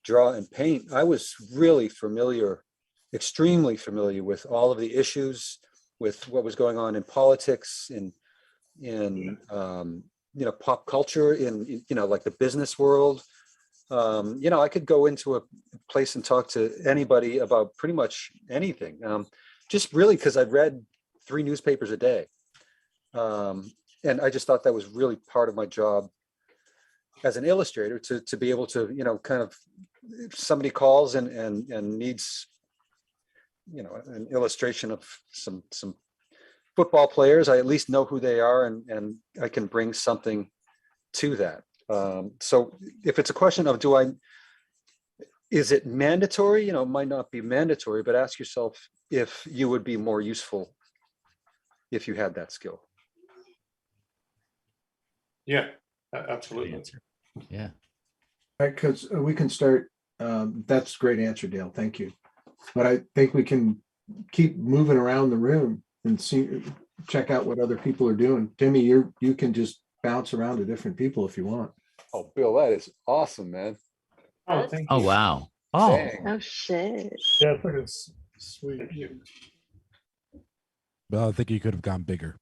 draw and paint. I was really extremely familiar with all of the issues, with what was going on in politics, in pop culture, in like the business world. I could go into a place and talk to anybody about pretty much anything, just really because I'd read 3 newspapers a day, and I just thought that was really part of my job as an illustrator, to be able to kind of, if somebody calls and needs an illustration of some football players, I at least know who they are, and I can bring something to that. So if it's a question of is it mandatory? You know, it might not be mandatory, but ask yourself if you would be more useful if you had that skill. Yeah, Good absolutely. answer. Yeah. Because we can start, that's a great answer, Dale. Thank you. But I think we can keep moving around the room and see, check out what other people are doing. Timmy, you can just bounce around to different people if you want. Oh, Bill, that is awesome, man. Oh, thank Oh you. wow. Oh, Dang. Oh shit. Yeah, it's like it's sweet. Thank you. Well, I think you could have gone bigger.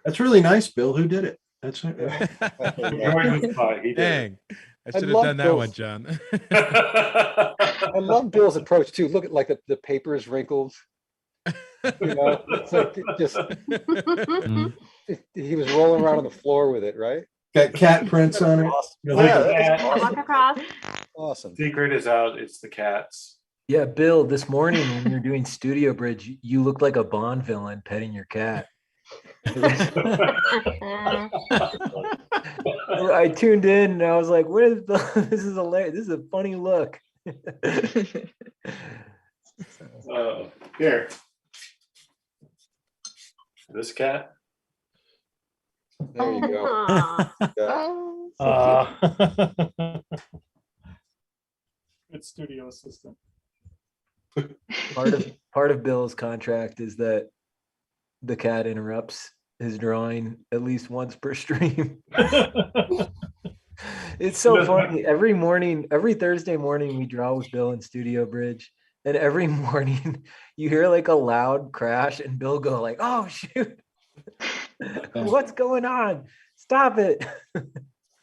That's really nice, Bill. Who did it? That's George was fine. He did. Dang. I should have love done that one, Bill's- John. I love Bill's approach too. Look at like the paper is wrinkled. You know, it's like it just he was rolling around on the floor with it, right? got cat prints on it. Yeah, Can I walk across? Awesome. secret is out. It's the cats. Yeah, Bill, this morning when we were doing Studio Bridge, you looked like a Bond villain petting your cat. I tuned in and I was like, what is this is hilarious. This is a funny look. Here. This cat. There you go. Aw. Yeah. Oh, Good studio assistant. Part of Bill's contract is that the cat interrupts his drawing at least once per stream. It's so funny. Every morning, every Thursday morning, we draw with Bill in Studio Bridge. And every morning you hear like a loud crash and Bill go like, oh shoot. What's going on? Stop it.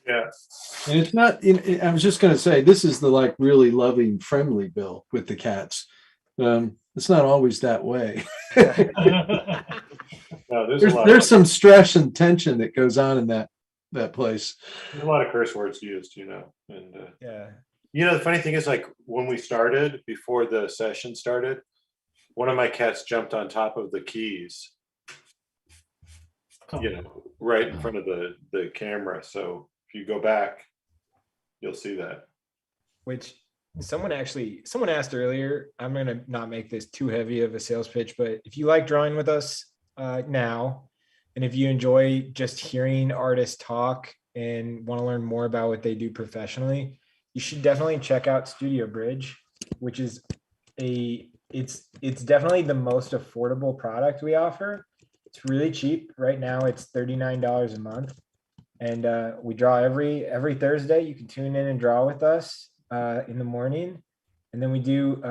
Yeah. And it's not, I was just going to say, this is the like really loving, friendly Bill with the cats. It's not always that way. No, There's some stress and tension that goes on in that place. There's a lot of curse words used, you know, and Yeah. you know, the funny thing is, like when we started, before the session started, one of my cats jumped on top of the keys, you know, right in front of the camera. So if you go back, you'll see that. Which someone asked earlier, I'm going to not make this too heavy of a sales pitch, but if you like drawing with us now, and if you enjoy just hearing artists talk and want to learn more about what they do professionally, you should definitely check out Studio Bridge, which is it's definitely the most affordable product we offer. It's really cheap. Right now it's $39 a month. And we draw every Thursday. You can tune in and draw with us in the morning. And then we do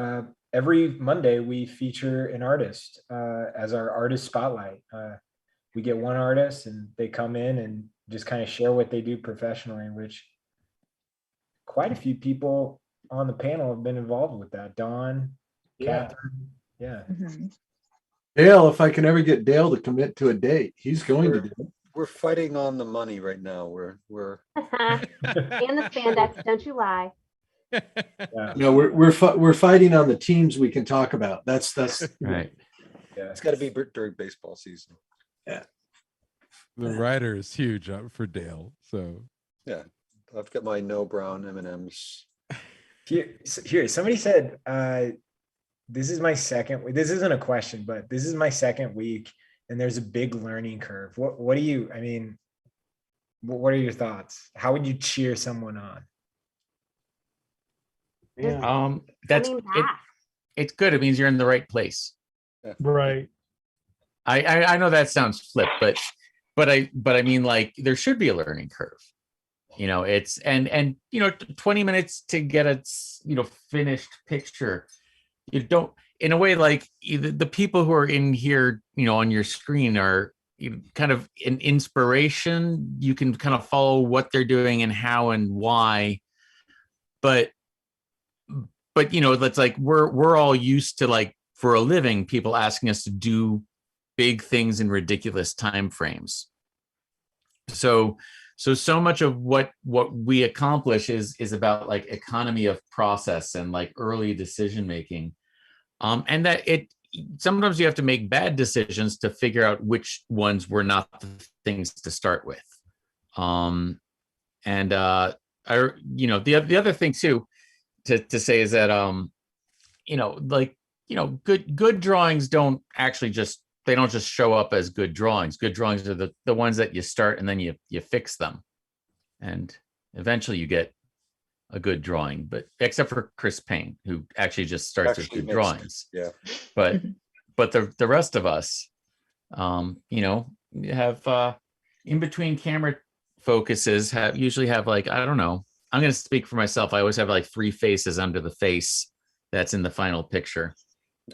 every Monday, we feature an artist as our artist spotlight. We get one artist and they come in and just kind of share what they do professionally, which quite a few people on the panel have been involved with that. Dawn, Catherine. Yeah. Dale, if I can ever get Dale to commit to a date, he's going to do it. We're fighting on the money right now. We're And the spandex, don't you lie. Yeah. No, we're fighting on the teams we can talk about. That's right. Yeah. it's got to be during baseball season. The writer is huge for Dale. So Yeah, I've got my no brown M&Ms. Here, somebody said, this is my second, this isn't a question, but this is my second week and there's a big learning curve. What do you, I mean, what are your thoughts? How would you cheer someone on? That's Coming it, back. it's good. It means you're in the right place. Right. I know that sounds flip, but I mean, like, there should be a learning curve. You know, it's and you know, 20 minutes to get a finished picture. You don't, in a way, like the people who are in here, you know, on your screen are kind of an inspiration. You can kind of follow what they're doing and how and why. But you know, that's like we're all used to, like, for a living, people asking us to do big things in ridiculous time frames. So much of what we accomplish is about, like, economy of process and, like, early decision making, and that sometimes you have to make bad decisions to figure out which ones were not the things to start with, and the other thing too to say is that good drawings don't actually they don't just show up as good drawings. Good drawings are the ones that you start and then you fix them, and eventually you get a good drawing. But except for Chris Payne, who actually just starts with good drawings. Yeah. But the rest of us, have in between camera focuses usually have like, I don't know. I'm going to speak for myself. I always have like 3 faces under the face that's in the final picture.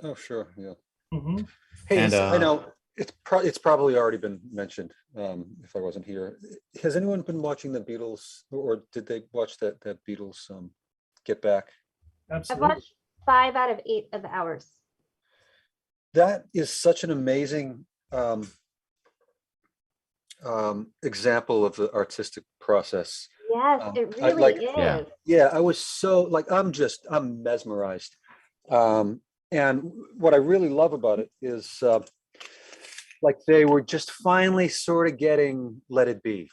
Oh, sure. Yeah. Mhm. Hey, And, I know it's probably already been mentioned if I wasn't here. Has anyone been watching the Beatles, or did they watch that Beatles Get Back? I've Absolutely. watched 5 out of 8 of the hours. That is such an amazing example of the artistic process. Yes, it really is. Yeah. Yeah, I was so like, I'm mesmerized. And what I really love about it is like they were just finally sort of getting Let It Be,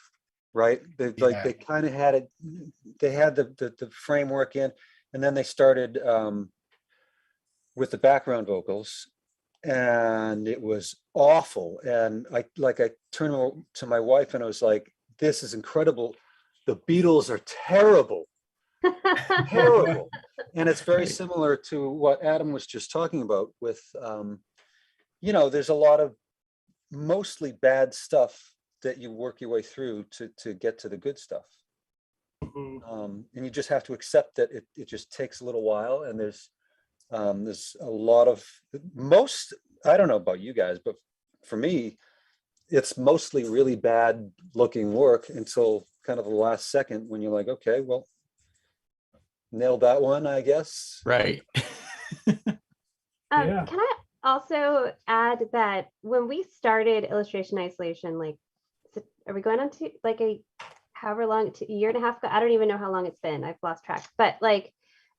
right? They kind of had it, they had the framework in, and then they started with the background vocals, and it was awful. And I turned to my wife and I was like, this is incredible. The Beatles are terrible. Terrible. And it's very similar to what Adam was just talking about with there's a lot of mostly bad stuff that you work your way through to get to the good stuff. And you just have to accept that it just takes a little while, and there's a lot of I don't know about you guys, but for me, it's mostly really bad looking work until kind of the last second when you're like, okay, well, nailed that one, I guess. Right. Yeah. Can I also add that when we started Illustration Isolation, like, are we going on to like however long, a year and a half ago? I don't even know how long it's been. I've lost track. But like,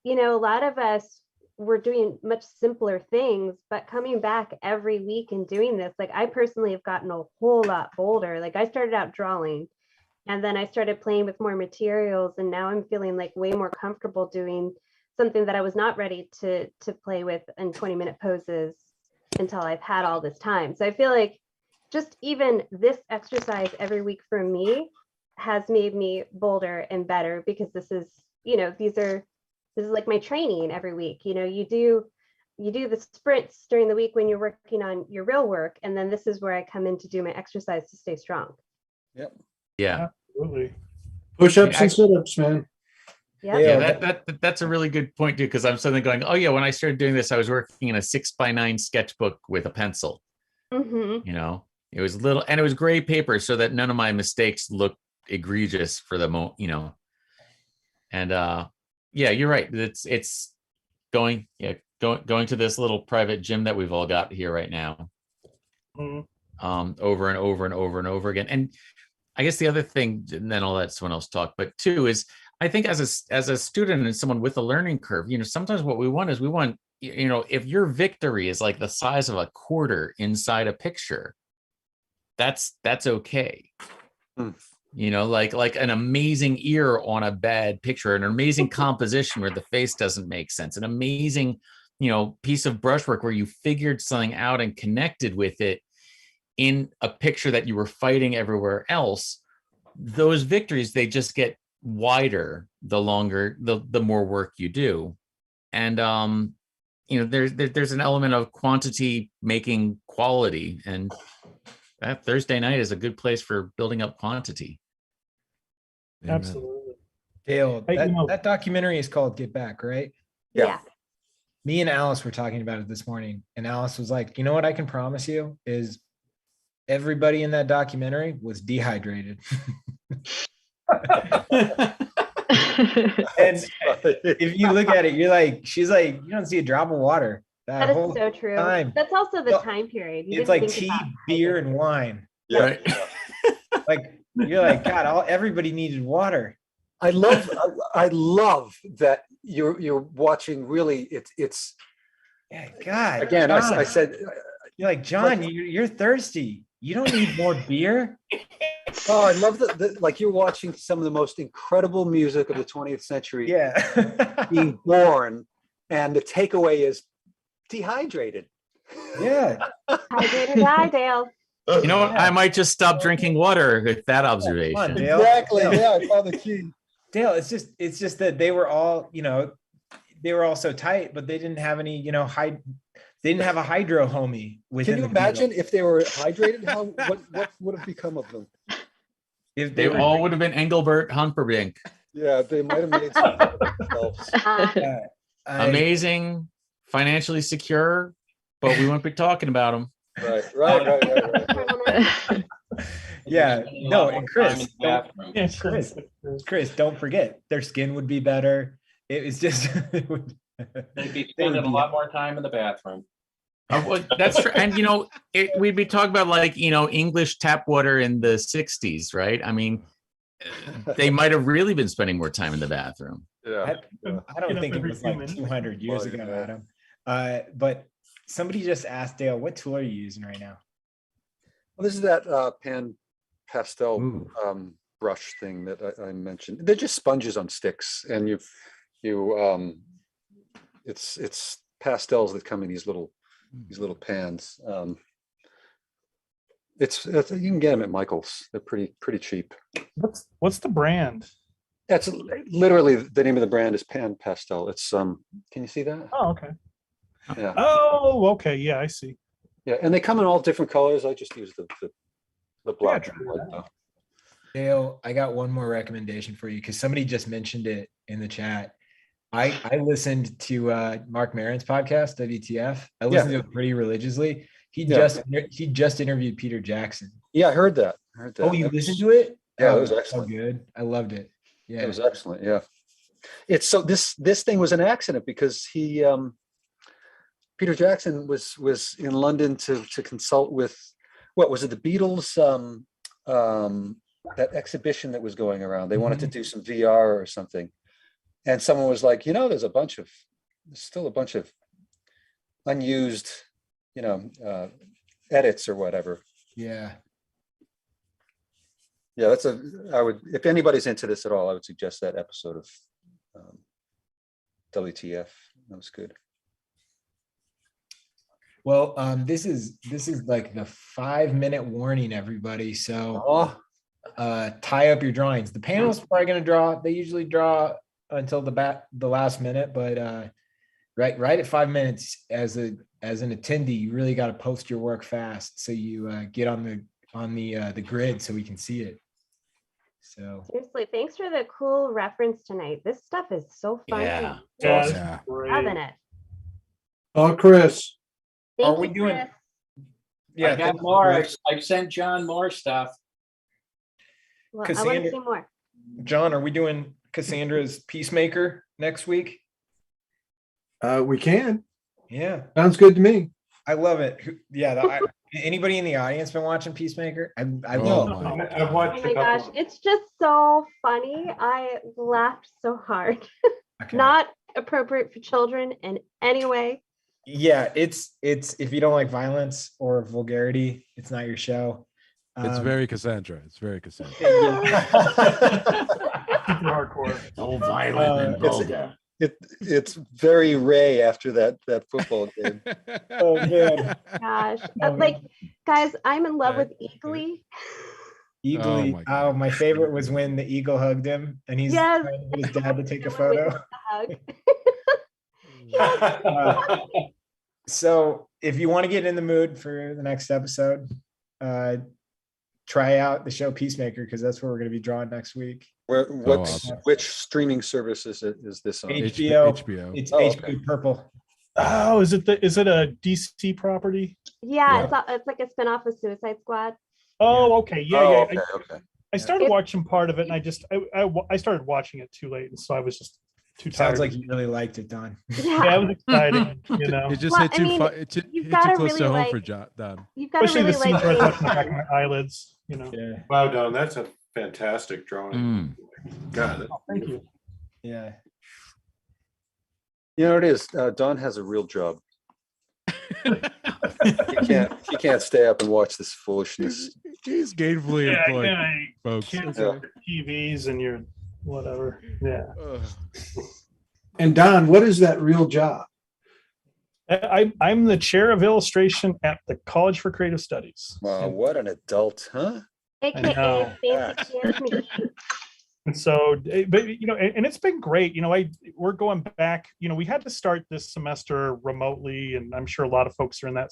a lot of us were doing much simpler things, but coming back every week and doing this, like I personally have gotten a whole lot bolder. Like I started out drawing, and then I started playing with more materials, and now I'm feeling like way more comfortable doing something that I was not ready to play with in 20-minute poses until I've had all this time. So I feel like just even this exercise every week for me has made me bolder and better, because this is, this is like my training every week. You do the sprints during the week when you're working on your real work, and then this is where I come in to do my exercise to stay strong. Yep. Yeah. Absolutely. Push-ups and sit-ups, man. Yep. Yeah, that's a really good point too, because I'm suddenly going, oh yeah, when I started doing this, I was working in a 6x9 sketchbook with a pencil. Mm-hmm. It was little, and it was gray paper so that none of my mistakes looked egregious for the moment, And yeah, you're right. It's going to this little private gym that we've all got here right now. Over and over and over and over again. And I guess the other thing, and then I'll let someone else talk, but two is, I think as a student and someone with a learning curve, sometimes what we want is if your victory is like the size of a quarter inside a picture, that's okay. Like an amazing ear on a bad picture, an amazing composition where the face doesn't make sense, an amazing, piece of brushwork where you figured something out and connected with it in a picture that you were fighting everywhere else. Those victories, they just get wider the longer, the more work you do. And there's an element of quantity making quality, and that Thursday night is a good place for building up quantity. Amen. Absolutely. Dale, Hey, that documentary is called Get Back, right? Yeah. Me and Alice were talking about it this morning, and Alice was like, what I can promise you is everybody in that documentary was dehydrated. And if you look at it, she's like, you don't see a drop of water. That is so true. Time. That's also the time period. It's like tea, beer, and wine. Yeah. Right. Like you're like, God, everybody needed water. I love that you're watching. Really, it's Yeah, God. again. John, I said you're like, John, you're thirsty. You don't need more beer. Oh, I love that. Like you're watching some of the most incredible music of the 20th century Yeah. being born, and the takeaway is dehydrated. Yeah. Hydrated die, Dale. You know what? I might just stop drinking water with that observation. Dale. Exactly. Dale. Yeah, I found the key. Dale, it's just that they were all, they were all so tight, but they didn't have any, they didn't have a hydro homie within Can you the imagine Beatles. if they were hydrated? What would have become of them? If They all would have been Engelbert Humperdinck. Yeah, they might have made some of themselves. Amazing, financially secure, but we won't be talking about them. Right. Yeah, no, and Chris, Yeah, Chris, don't forget, their skin would be better. It was just, They'd be spending a lot more time in the bathroom. Well, that's true. And we'd be talking about English tap water in the 60s, right? I mean, they might have really been spending more time in the bathroom. Yeah. I don't think it was like 200 years ago, Adam. But somebody just asked Dale, what tool are you using right now? Well, this is that pan pastel brush thing that I mentioned. They're just sponges on sticks, and it's pastels that come in these little pans. It's you can get them at Michael's. They're pretty cheap. What's the brand? That's literally the name of the brand is Pan Pastel. It's can you see that? Oh, okay. Yeah. Oh, okay. Yeah, I see. Yeah, and they come in all different colors. I just use the black. Dale, I got one more recommendation for you because somebody just mentioned it in the chat. I listened to Mark Maron's podcast, WTF. I listened to it pretty religiously. He just interviewed Peter Jackson. Yeah, I heard that. Oh, you listened to it? Yeah, it was excellent. So good. I loved it. Yeah, it was excellent. Yeah, it's so this thing was an accident because he Peter Jackson was in London to consult with, what was it, the Beatles, that exhibition that was going around. They wanted to do some VR or something, and someone was like, there's still a bunch of unused, edits or whatever. Yeah. Yeah, if anybody's into this at all, I would suggest that episode of WTF. That was good. Well, this is like the 5-minute warning, everybody. So tie up your drawings. The panel's probably going to draw. They usually draw until the last minute, but right at 5 minutes, as an attendee, you really got to post your work fast so you get on the grid so we can see it. So seriously, thanks for the cool reference tonight. This stuff is so fun. Yeah. Loving it. Oh, Chris. Thank Are we you, doing? Chris. Yeah, I got more. I've sent John more stuff. Well, I want to see more. John, are we doing Cassandra's Peacemaker next week? We can. Yeah, sounds good to me. I love it. Yeah, anybody in the audience been watching Peacemaker? I've watched. Oh my gosh, it's just so funny. I laughed so hard. Okay. Not appropriate for children in any way. Yeah, it's if you don't like violence or vulgarity, it's not your show. It's very Cassandra. It's very Cassandra. Hardcore. So violent and vulgar. It's very Ray after that football game. Oh man. Gosh. Guys, I'm in love with Eagly. Eagly. Oh, my favorite was when the eagle hugged him and he's trying to get his dad to take a photo. So if you want to get in the mood for the next episode, try out the show Peacemaker, because that's where we're going to be drawing next week. Which streaming service is this on? HBO. It's HBO Purple. Oh, is it a DC property? Yeah. It's like a spinoff of Suicide Squad. Oh, okay. Yeah. Okay. I started watching part of it, and I started watching it too late, and so I was just too tired. Sounds like you really liked it, Don. Yeah, it was exciting. It just hit too close to home for Don. You've got to Especially really the scenes where I touch the back of my eyelids. Yeah. Wow, Don, that's a fantastic drawing. God, thank you. Yeah. You know what it is? Don has a real job. He can't stay up and watch this foolishness. He's gainfully Yeah, employed, yeah, folks. kids Yeah. and your TVs and your whatever. Yeah. And Don, what is that real job? I'm the chair of illustration at the College for Creative Studies. Wow, what an adult, huh? know. AKA fancy pants me. And so, but and it's been great. We're going back. We had to start this semester remotely, and I'm sure a lot of folks are in that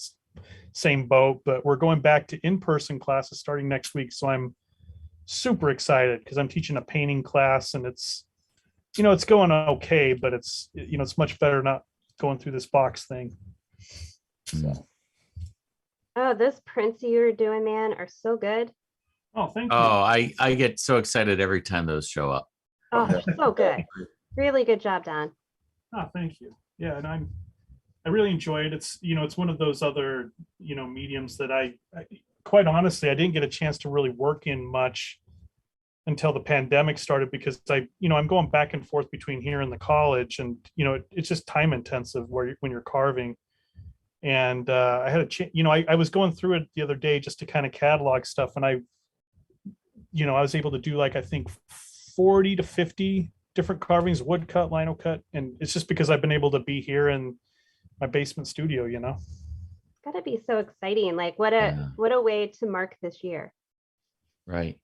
same boat. But we're going back to in-person classes starting next week. So I'm super excited because I'm teaching a painting class, and it's going okay, but it's much better not going through this box thing. So. Oh, those prints you're doing, man, are so good. Oh, thank you. Oh, I get so excited every time those show up. Oh, so good. Really good job, Don. Oh, thank you. Yeah, and I really enjoy it. It's it's one of those other mediums that I quite honestly I didn't get a chance to really work in much until the pandemic started, because I'm going back and forth between here and the college, and it's just time intensive when you're carving. And I had a chance, I was going through it the other day just to kind of catalog stuff, and I was able to do I think 40 to 50 different carvings, wood cut, lino cut, and it's just because I've been able to be here in my basement studio. Gotta be so exciting. What a way to mark this year. Right.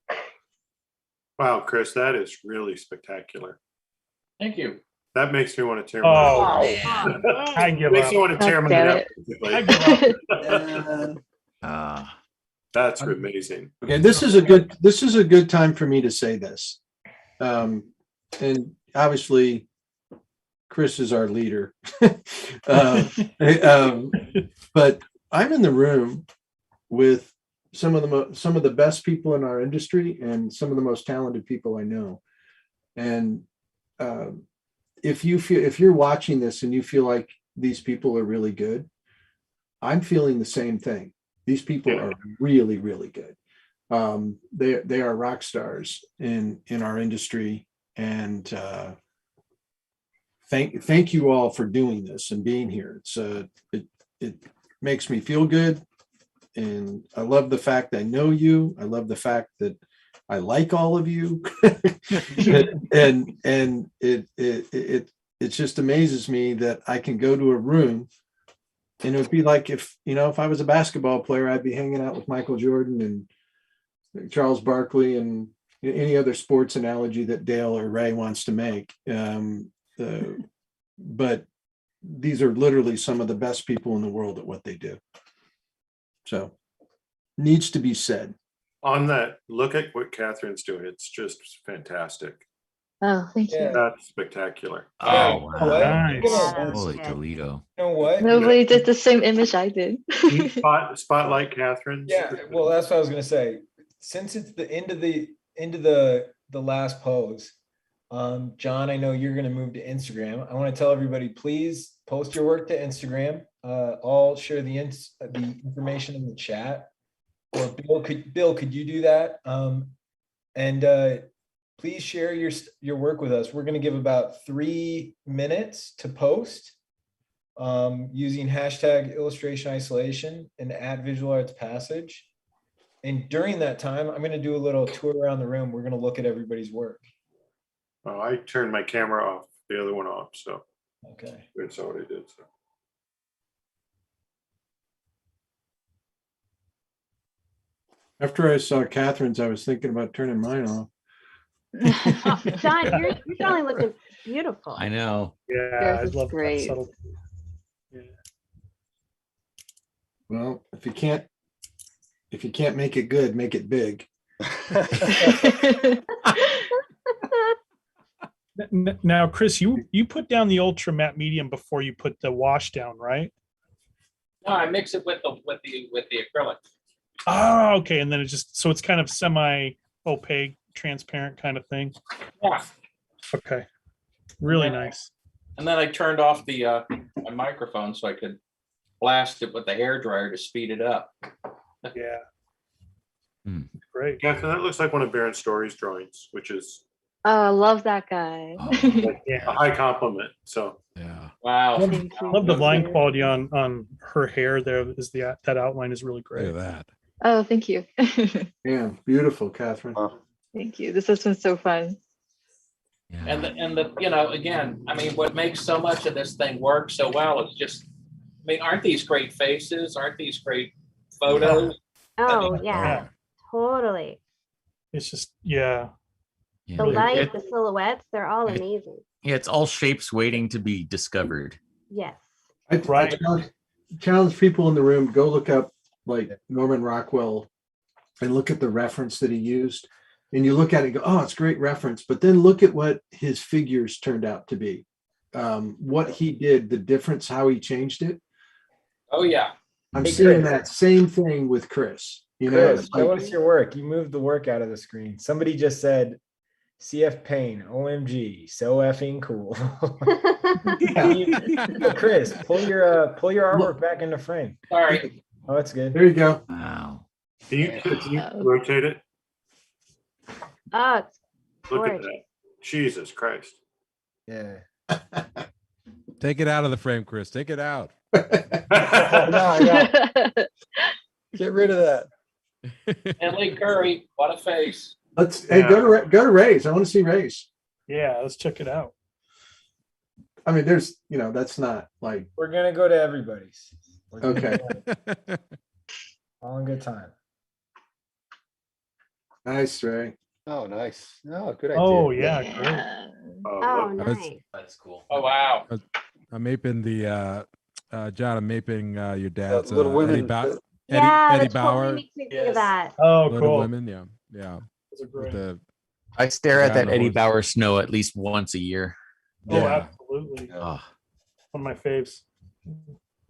Wow, Chris, that is really spectacular. Thank you. That makes me want to tear Oh, I give makes up. me want to tear my Damn head it. up. That's amazing. Okay, this is a good time for me to say this. And obviously Chris is our leader. But I'm in the room with some of the best people in our industry and some of the most talented people I know. And if you're watching this and you feel like these people are really good, I'm feeling the same thing. These people are really, really good. They are rock stars in our industry, and thank you all for doing this and being here. It makes me feel good, and I love the fact I know you. I love the fact that I like all of you, and it just amazes me that I can go to a room. And it would be like if I was a basketball player, I'd be hanging out with Michael Jordan and Charles Barkley and any other sports analogy that Dale or Ray wants to make. But these are literally some of the best people in the world at what they do. So needs to be said. On that, look at what Catherine's doing. It's just fantastic. Oh, thank you. That's spectacular. Oh, wow. Nice. Holy Toledo. You know what? Nobody did the same image I did. Spotlight Catherine's. Yeah, well, that's what I was gonna say. Since it's the end of the last pose, John, I know you're gonna move to Instagram. I want to tell everybody, please post your work to Instagram. I'll share the information in the chat. Or Bill, could you do that? And please share your work with us. We're gonna give about 3 minutes to post. Using hashtag illustration isolation and @visualartspassage. And during that time, I'm going to do a little tour around the room. We're going to look at everybody's work. Oh, I turned my camera off, the other one off. So okay, that's all I did. So. After I saw Catherine's, I was thinking about turning mine off. John, you're drawing looking beautiful. I know. Yeah, I Yours is love great. that subtle. Yeah. Well, if you can't make it good, make it big. Now, Chris, you put down the ultra matte medium before you put the wash down, right? No, I mix it with the acrylic. Oh, okay. And then it's kind of semi opaque, transparent kind of thing. Yeah. Okay. Really nice. And then I turned off the my microphone so I could blast it with the hairdryer to speed it up. Yeah. Hmm. Great. Catherine, that looks like one of Baron Story's drawings, which is Oh, I love that guy. Oh, Yeah. a high compliment. So Yeah. Wow. Thank you. Love the line Thank you. quality on her hair. There is that outline is really Look great. at that. Oh, thank you. Yeah, beautiful, Catherine. Thank you. This has been so fun. And the you know, again, I mean, what makes so much of this thing work so well is just, I mean, aren't these great faces? Aren't these great photos? Oh, mean, yeah, totally. It's just, yeah. The Yeah. light, the silhouettes, they're all amazing. Yeah, it's all shapes waiting to be discovered. Yes. I Right. challenge people in the room, go look up like Norman Rockwell and look at the reference that he used. And you look at it and go, oh, it's a great reference. But then look at what his figures turned out to be. What he did, the difference, how he changed it. Oh, yeah. I'm Hey, seeing Chris. that same thing with Chris. You know, Chris, it's show like, us your work. You moved the work out of the screen. Somebody just said, CF Payne, OMG, so effing cool. Chris, pull your artwork back into frame. Sorry. Oh, that's good. there you go. Wow. Can you rotate it? Oh, it's Look at gorgeous. that. Jesus Christ. Yeah. Take it out of the frame, Chris. Take it out. Get rid of that. And Lee Curry, what a face. Let's hey, go to Ray's. I want to see Ray's. Yeah, let's check it out. I mean, there's, you know, that's not like, We're gonna go to everybody's. We're gonna okay. go all in good time. Nice, Ray. Oh, nice. Oh, good idea. Oh, yeah, great. Yeah. Oh, look. nice. That's cool. Oh, wow. I'm aping the John. I'm aping your dad's Little Eddie, Women. Yeah, Eddie that Bauer. totally makes me think Yes. of that. Oh, Little cool. Women. Yeah, yeah. Those are With great. the I stare at Yeah, that the Eddie horse. Bauer snow at least once a year. Oh, Yeah. absolutely. Oh, One of my faves.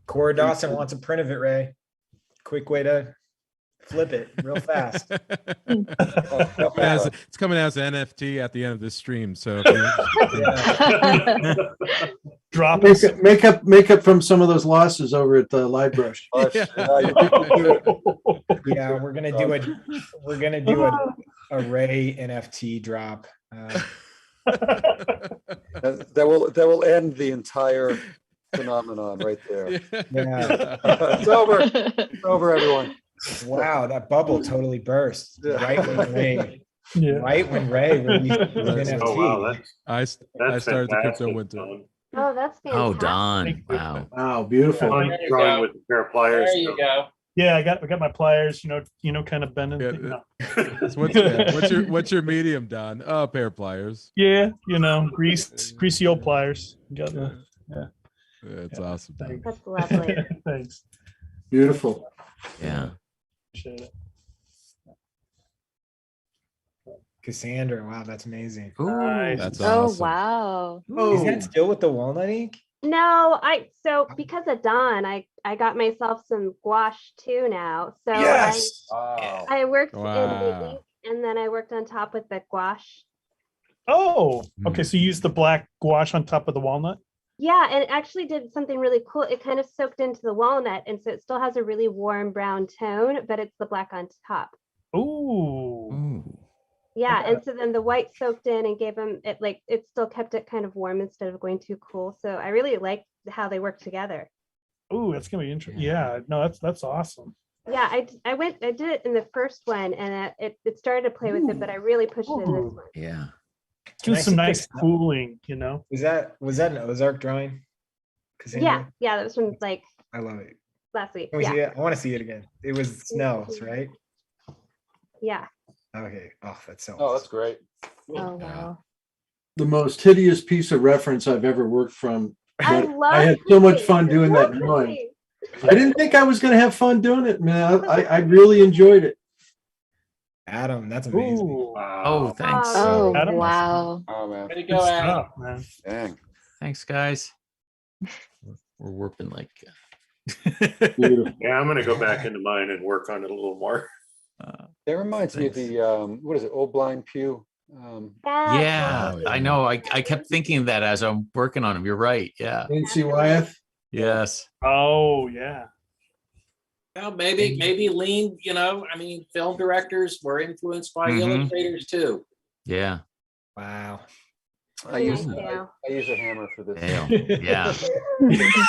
Cora Dawson wants a print of it, Ray. Quick way to flip it real fast. It's coming as an NFT at the end of this stream. So if you, Drop it. Make up from some of those losses over at the Live Brush. Yeah, we're gonna do a Ray NFT drop. That will end the entire phenomenon right there. Yeah. It's over. It's over, everyone. Wow, that bubble totally burst Yeah. right when Ray, Yeah. right when Ray released his Right. NFT. Oh, wow. I That's started the crypto fantastic, winter. Don. Oh, that's oh, fantastic. Don. Wow. Wow, beautiful. Don There you drawing go. with a pair of pliers. There you go. Yeah, I got my pliers, kind of bending. Yeah, thing. No. What's your medium, Don? Oh, a pair of pliers. Yeah, greasy old pliers. Got the, yeah. It's awesome. Don. Thanks. That's lovely. Thanks. Beautiful. Yeah. Appreciate it. Cassandra, wow, that's amazing. Nice. That's Oh, awesome. wow. Is that still with the walnut ink? No, because of Don, I got myself some gouache too now. So Yes. I worked in the Wow. ink and then I worked on top with the gouache. Oh, okay. Mm. So you use the black gouache on top of the walnut. Yeah, and it actually did something really cool. It kind of soaked into the walnut, and so it still has a really warm brown tone, but it's the black on top. Ooh. Ooh. Yeah, and so then the white soaked in and gave them it still kept it kind of warm instead of going too cool. So I really liked how they work together. Ooh, that's gonna be interesting. Yeah, no, that's awesome. Yeah, I did it in the first one, and it started to play with it, but I really pushed it in this Ooh. one. Yeah. Do Can I some see nice this? cooling, Was that an Ozark drawing? Cassandra? Yeah, that was from like I love it. last week. Can we see Yeah, it? I want to see it again. It was Snell's, right? yeah. Okay. Oh, that's so. Oh, that's great. Oh, wow. The most hideous piece of reference I've ever worked from. I but love. I had so much cooling. fun doing Love that drawing. cooling. I didn't think I was going to have fun doing it, man. I really enjoyed it. Adam, that's amazing. Ooh. Oh, thanks. Oh, Adam? wow. Oh, man. Way to Good go, Adam. stuff, man. Dang. Thanks, guys. We're warping like. Beautiful. Yeah, I'm gonna go back into mine and work on it a little more. That reminds me of Thanks. the, what is it, Old Blind Pew? Yeah, Oh, yeah. I know. I kept thinking that as I'm working on them. You're right. Yeah. Nancy Wyeth. Yes. Oh yeah. Well, maybe lean, I mean, film directors were influenced by Mhm. illustrators too. Yeah. Wow. I use Nice, Dale. I use a hammer for this. Dale, yeah,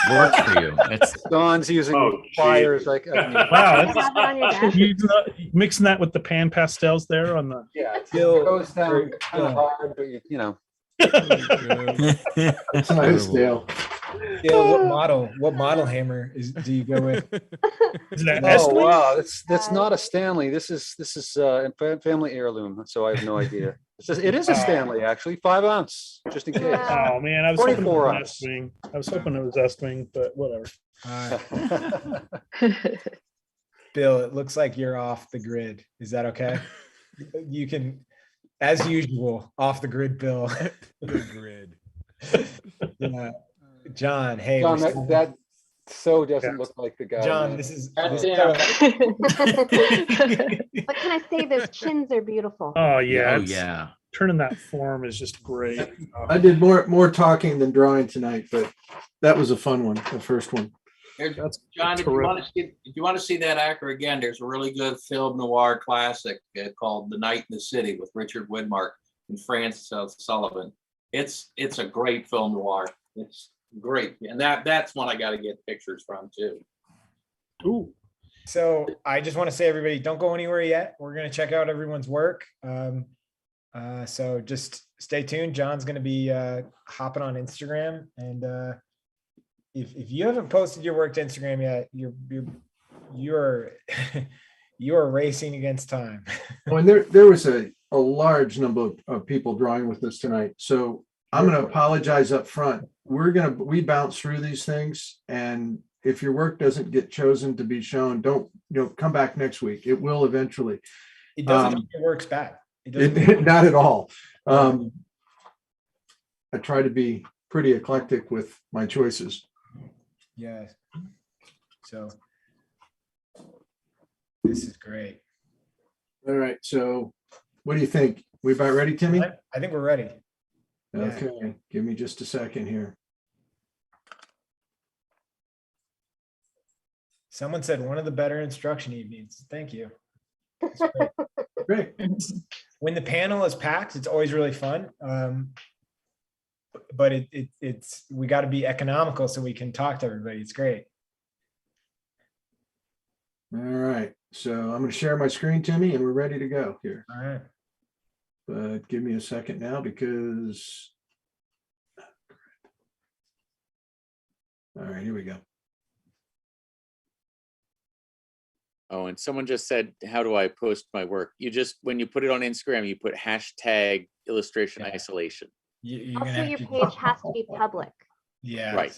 works for you. It's Don's using Oh, gee. pliers like Wow, You that's have it on your desk? mixing that with the pan pastels there on the. yeah, it Bill, goes down or- kind of hard, but you know. That's nice, Dale. Dale, what model hammer do you go with? Is that Oh Estling? wow, that's not a Stanley. This is a family heirloom, so I have no idea. It is a Stanley actually, 5 ounce, just in case. Wow. Oh man, I was hoping it 24 was ounce. Estling. I was hoping it was Estling, but whatever. Bill, it looks like you're off the grid. Is that okay? You can, as usual, off the grid, Bill. The grid. Yeah. John, hey, John, we're still- that so doesn't look like the guy. John, man. this is That's this- What can I say? Those chins are beautiful. Oh yeah, oh it's- yeah. turning that form is just great. I did more talking than drawing tonight, but that was a fun one, the first one. There's, John, if you want to see that actor again, there's a really good film noir classic called The Night in the City with Richard Widmark and Francis L. Sullivan. It's a great film noir. It's great, and that's one I got to get pictures from too. Ooh, So I just want to say, everybody, don't go anywhere yet. We're going to check out everyone's work. So just stay tuned. John's going to be hopping on Instagram, and if you haven't posted your work to Instagram yet, you're you're racing against time. Oh, and there was a large number of people drawing with us tonight. So I'm going to apologize up front. We bounce through these things, and if your work doesn't get chosen to be shown, don't come back next week. It will eventually. It doesn't mean your work's bad. It doesn't Not at all. I try to be pretty eclectic with my choices. Yeah. So this is great. All right. So what do you think? We about ready, Timmy? I think we're ready. Yeah. Okay. Give me just a second here. Someone said one of the better instruction evenings. Thank you. Great. When the panel is packed, it's always really fun. But it's we got to be economical so we can talk to everybody. It's great. All right. So I'm going to share my screen, Timmy, and we're ready to go here. All right. But give me a second now because. All right, here we go. Oh, and someone just said, how do I post my work? You just, when you put it on Instagram, you put hashtag illustration isolation. You're Also, gonna your have to, page has to be public. yeah. Right.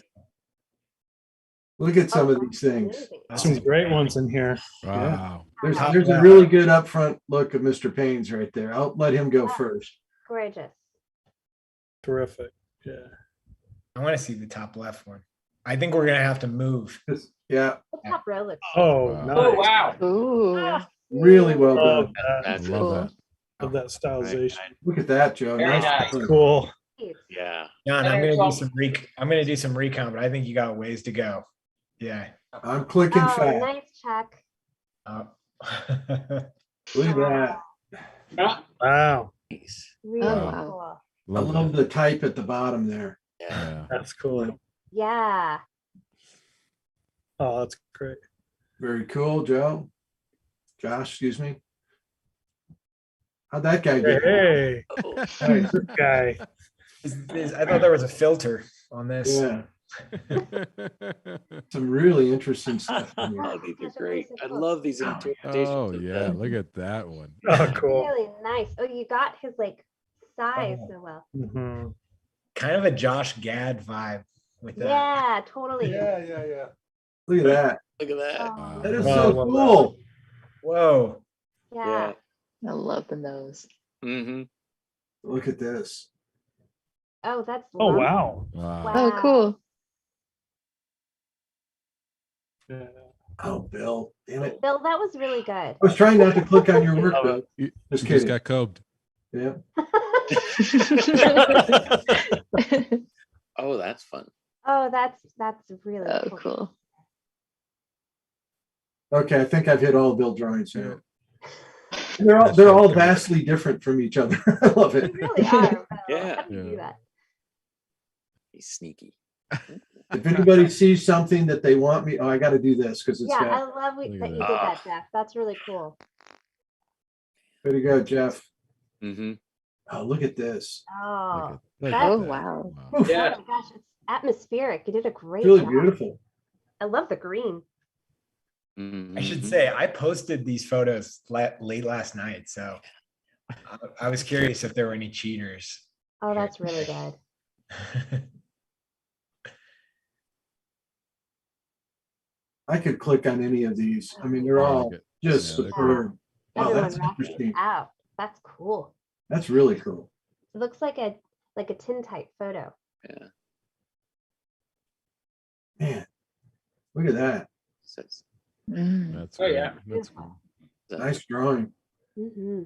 Look at some Oh, of these things. some great ones in here. Wow. There's a really good upfront look of Mr. Payne's right there. I'll let him go first. Gorgeous. Terrific. Yeah. I want to see the top left one. I think we're gonna have to move. Yeah, The top row looks. Oh, Wow. nice. Oh wow! Ooh. really well Love done. that. That's Cool. Love Love that stylization. Look at that, Joe. Very nice. Nice. Cool. Yeah. John, I'm There's gonna also- I'm gonna do some recon, but I think you got a ways to go. Yeah. I'm clicking Oh, fast. nice check. Look at that. Yeah. Wow. Nice. Really Oh, cool. I Love love that. the type at the bottom there. Yeah. Yeah. That's cool. Yeah. Oh, that's great. Very cool, Joe. Josh, excuse me. How'd that guy do? Hey, Nice. good guy. I thought there was a filter on this. Yeah, some really interesting stuff. in here. Oh, these are great. I love these interpretations. Oh of yeah, them. look at that one. Oh, cool. Really nice. Oh, you got his like size so well. Mhm. Kind of a Josh Gad vibe with that. Yeah, totally. Yeah. Look at that. Look at that. Oh, That is Wow, so I love cool. Whoa. yeah. I love the nose. Mm-hmm. Look at this. Oh, that's. Oh, lovely. wow. Wow. Oh, cool. Yeah. Oh, Bill, damn it. Bill, that was really good. I was trying not to click on your work, Love Bill. You Just just kidding. got cobed. Yeah. Oh, that's fun. Oh, that's really Oh, cool. cool. Okay, I think I've hit all Bill drawings here. They're all vastly different from each other. I love You it. really are. But Yeah. How do you do Yeah. that? He's sneaky. If anybody sees something that they want me, oh, I got to do this because it's Yeah, I got. love Look that at you that. did that, Jeff. That's really cool. Way to go, Jeff. Mm-hmm. Oh, look at this. Oh, Look That- at Oh, that. wow. Oof, oh Yeah. my gosh, it's atmospheric. You did a great really job. beautiful. I love the green. I should say I posted these photos late last night, so I was curious if there were any cheaters. Oh, that's really good. I could click on any of these. I mean, they're I all like it. just Yeah, they're superb. Oh, Everyone that's rocking it interesting. out. That's cool. That's really cool. It looks like a tintype photo. Yeah. Man, look at that. Says, Mm. That's Oh, great. yeah. That's Beautiful. cool. Nice drawing. Hmm.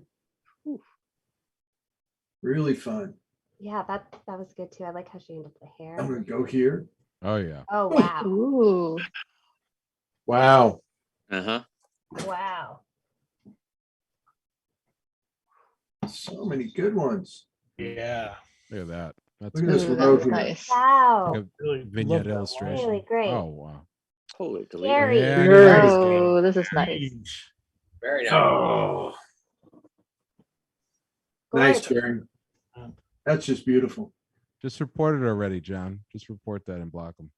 Really fun. Yeah, that was good too. I like how she handled the hair. I'm gonna go here. Oh yeah. Oh wow. Ooh. Wow. uh-huh. Wow. So many good ones. Yeah. Look at that. That's Look at this Ooh, road that's here. nice. Wow. like a Really vignette love that one. illustration. Really great. Oh wow. Totally delete. Gary. Yeah, I Very knew that was Oh, this is nice. Huge. Very nice. Oh, nice, Gorgeous. Jerry. That's just beautiful. Just report it already, John. Just report that and block them.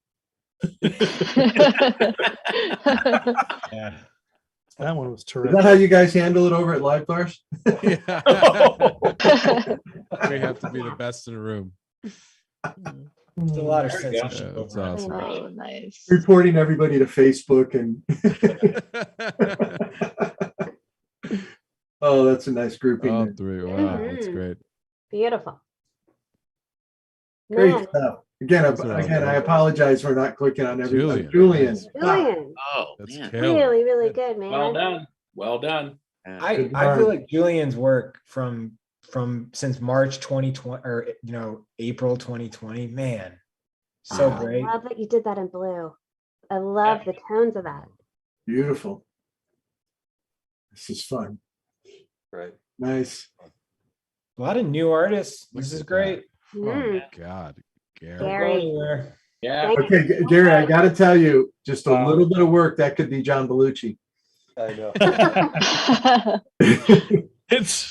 Yeah. That one was Is terrific. that how you guys handle it over at Live Flowers? Yeah. We have to be the best in the room. There's a lot of There you go. censorship Yeah, that's over it. awesome. Oh, nice. Reporting everybody to Facebook and. Oh, that's a nice grouping. All there. three. Wow, that's Mhm. great. Beautiful. Great Man, stuff. Again, That's what I again, I like. apologize for not clicking on everybody. Julian, Julian. nice. Julian, Oh, That's man. killing. really, really good, man. Well done. Well done. Yeah. I Good feel work. like Julian's work from since March 2020 or April 2020, man, so Oh, great. I love that you did that in blue. I love the tones of that. Beautiful. This is fun. Right. Nice. A lot of new artists. Look This is at great. Oh Mm. my God, Gary. Don't go Gary. anywhere. Yeah. Thank Okay, you. Gary, I got to tell you, just a Wow. little bit of work that could be John Belushi. I know. It's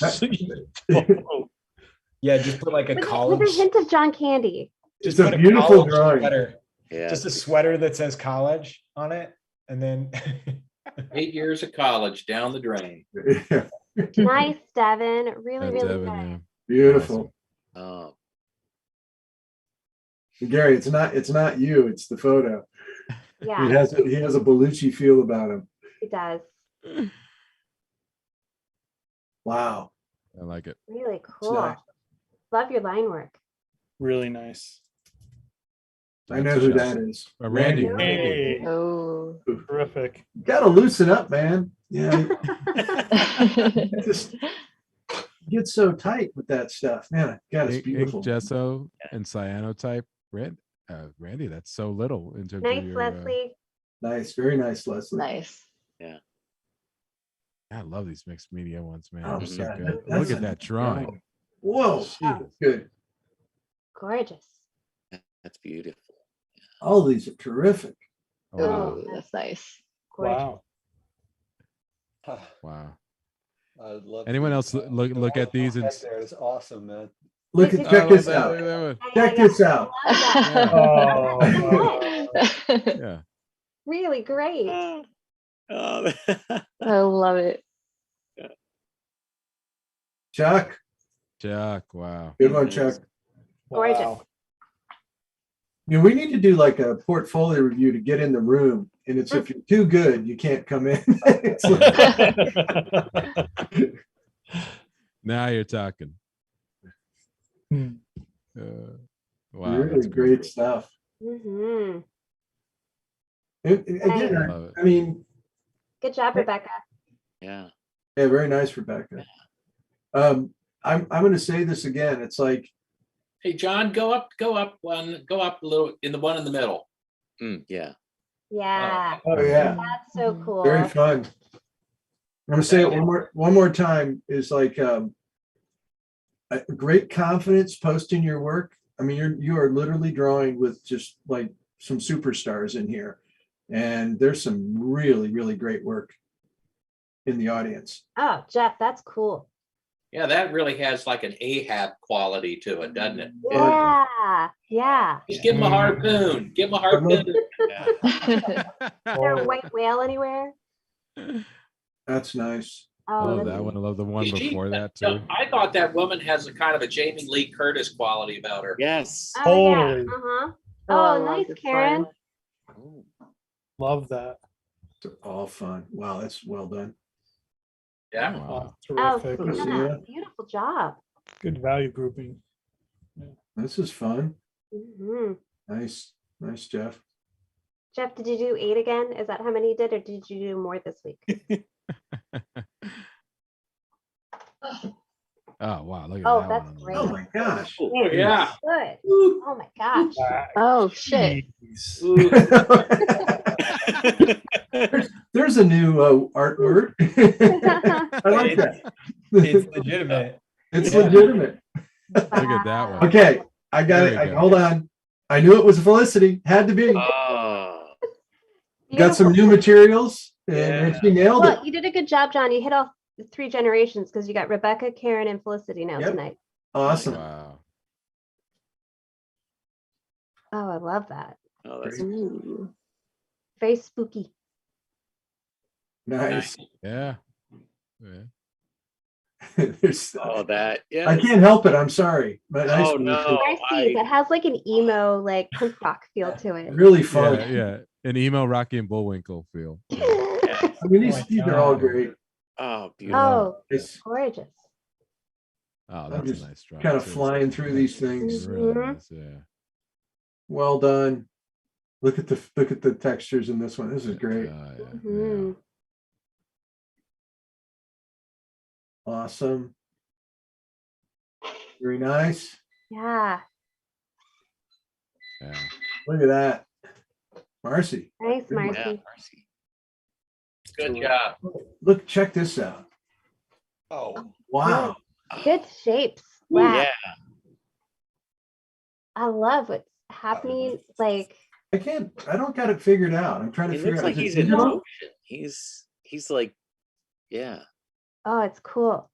Yeah, just put like a With a college. hint of John Candy. It's Just a put beautiful college drawing. sweater. Yeah. Just a sweater that says college on it, and then 8 years of college down the drain. Yeah, Nice, Devin. Really, Yeah, really Devin, good. yeah. beautiful. Oh, Gary, it's not you, it's the photo. Yeah, He has a Belushi feel about him. it does. Wow. I like it. Really cool. nice. Love your line work. really nice. I know who That's that is. Randy. Randy. Hey, Oh. terrific. You gotta loosen up, man. Yeah, just get so tight with that stuff. Man, God, it's Ink, beautiful. gesso, and cyanotype. Randy, that's so little in terms Nice, of your. Leslie. Nice, very nice, Leslie. Nice. I love these mixed media ones, man. Oh, They're so yeah, good. that's Look a at that drawing. Whoa, Jeez. good. Gorgeous. that's beautiful. All these are terrific. Oh, wow. Oh, that's nice. Gorgeous. Wow. Wow. I love Anyone the- else look at these and Head there is awesome, man. Look Look at at check Oh, this look at that, out. look at that Yeah, Check this out. Love that. Oh, one. Yeah. Really great. Oh, I love it. Chuck, Chuck. Wow. good one, Chuck. Gorgeous. wow. You know, we need to do like a portfolio review to get in the room. And it's if you're too good, you can't come in. It's like- Now you're talking. Hmm. Wow. really That's great stuff. Hmm. And again, I love it. I mean, Good job, Rebecca. yeah. yeah, very nice, Rebecca. I'm going to say this again. It's like, Hey, John, go up a little in the one in the middle. Yeah. Yeah. oh yeah, That's so cool. very fun. I'm going to say it one more time. Is like, great confidence posting your work. I mean, you are literally drawing with just like some superstars in here. And there's some really, really great work in the audience. Oh, Jeff, that's cool. Yeah, that really has like an Ahab quality to it, doesn't it? Yeah, yeah. Just give him a harpoon. Give him a harpoon. Is there a white whale anywhere? That's nice. I Oh, love that's that one. I love the one She- before that so too. I thought that woman has a kind of a Jamie Lee Curtis quality about her. Yes. Oh, yeah. Totally. Uh-huh. I Oh, love nice, this Karen. one. Love that. They're all fun. Wow, that's well done. Yeah. Wow. Oh, Terrific. Good to see yeah. ya. Beautiful job. Good value grouping. This is fun. Mhm. Nice, nice, Jeff. Jeff, did you do 8 again? Is that how many you did, or did you do more this week? Oh wow, look at Oh, that that's one. great. Oh my gosh. Oh, yeah. Good. Oh my gosh. Oh, shit. There's a new art word. I like that. It's legitimate. It's Yeah. legitimate. Look at that one. Okay, I got There it. we go. Hold on. I knew it was Felicity. Had to be. Oh, Got some new materials, and Yeah. she nailed it. Well, you did a good job, John. You hit all 3 generations because you got Rebecca, Karen, and Felicity now Yep. tonight. Awesome. Wow. Oh, I love that. oh, that's Ooh. Very spooky. Nice. Yeah. Yeah. There's- oh that. Yeah. I can't help it. I'm sorry, but nice. Oh no. I see. It has like an emo, like punk rock feel to it. Really fun. Yeah, yeah. An emo Rocky and Bullwinkle feel. Yeah. Yeah. I mean, Oh my these are all God. great. Oh, beautiful. Oh, It's gorgeous. Oh, I'm that's just a nice drawing. kind of too. flying through these things. It really Mhm. is, yeah. Well done. Look at the textures in this one. This is great. Yeah, Mhm. Awesome. Very nice. Yeah. yeah. Look at that. Marcy. Nice, Good one. Marcy. Yeah, Marcy. Good job. Look, check this out. Oh. Wow. Good shapes. Wow. Yeah. I love what's happening. Like, I don't got it figured out. I'm trying to It figure looks out. like is it he's in digital? motion. He's like, yeah. oh, it's cool.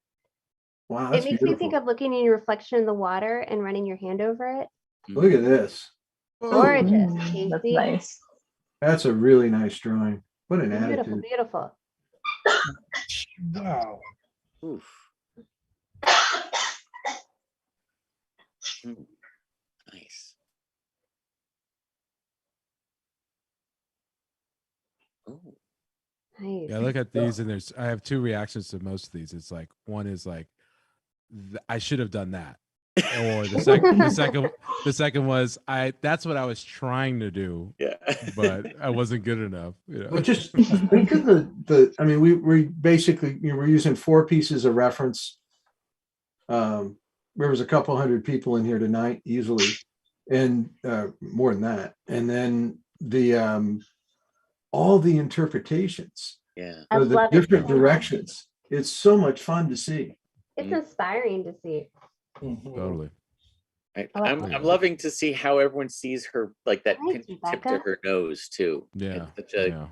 Wow, It that's makes beautiful. me think of looking in your reflection in the water and running your hand over it. Look at this. Gorgeous, Mm, that's Casey. nice. That's a really nice drawing. What an Beautiful, attitude. beautiful. Wow. Oof. Mm, nice. Oh. Nice. Yeah, look at these, and I have 2 reactions to most of these. It's like one is like, I should have done that, or the second was that's what I was trying to do, Yeah. but I wasn't good enough. You know? Well, just think of the. I mean, we basically we're using 4 pieces of reference. There was a couple hundred people in here tonight, easily, and more than that. And then the all the interpretations, Yeah. I the love it different so much. directions. It's so much fun to see. It's inspiring to see. Totally. I'm loving to see how everyone sees her, like that Nice, pin tip to Rebecca. her nose too. Yeah. It's such a, Yeah.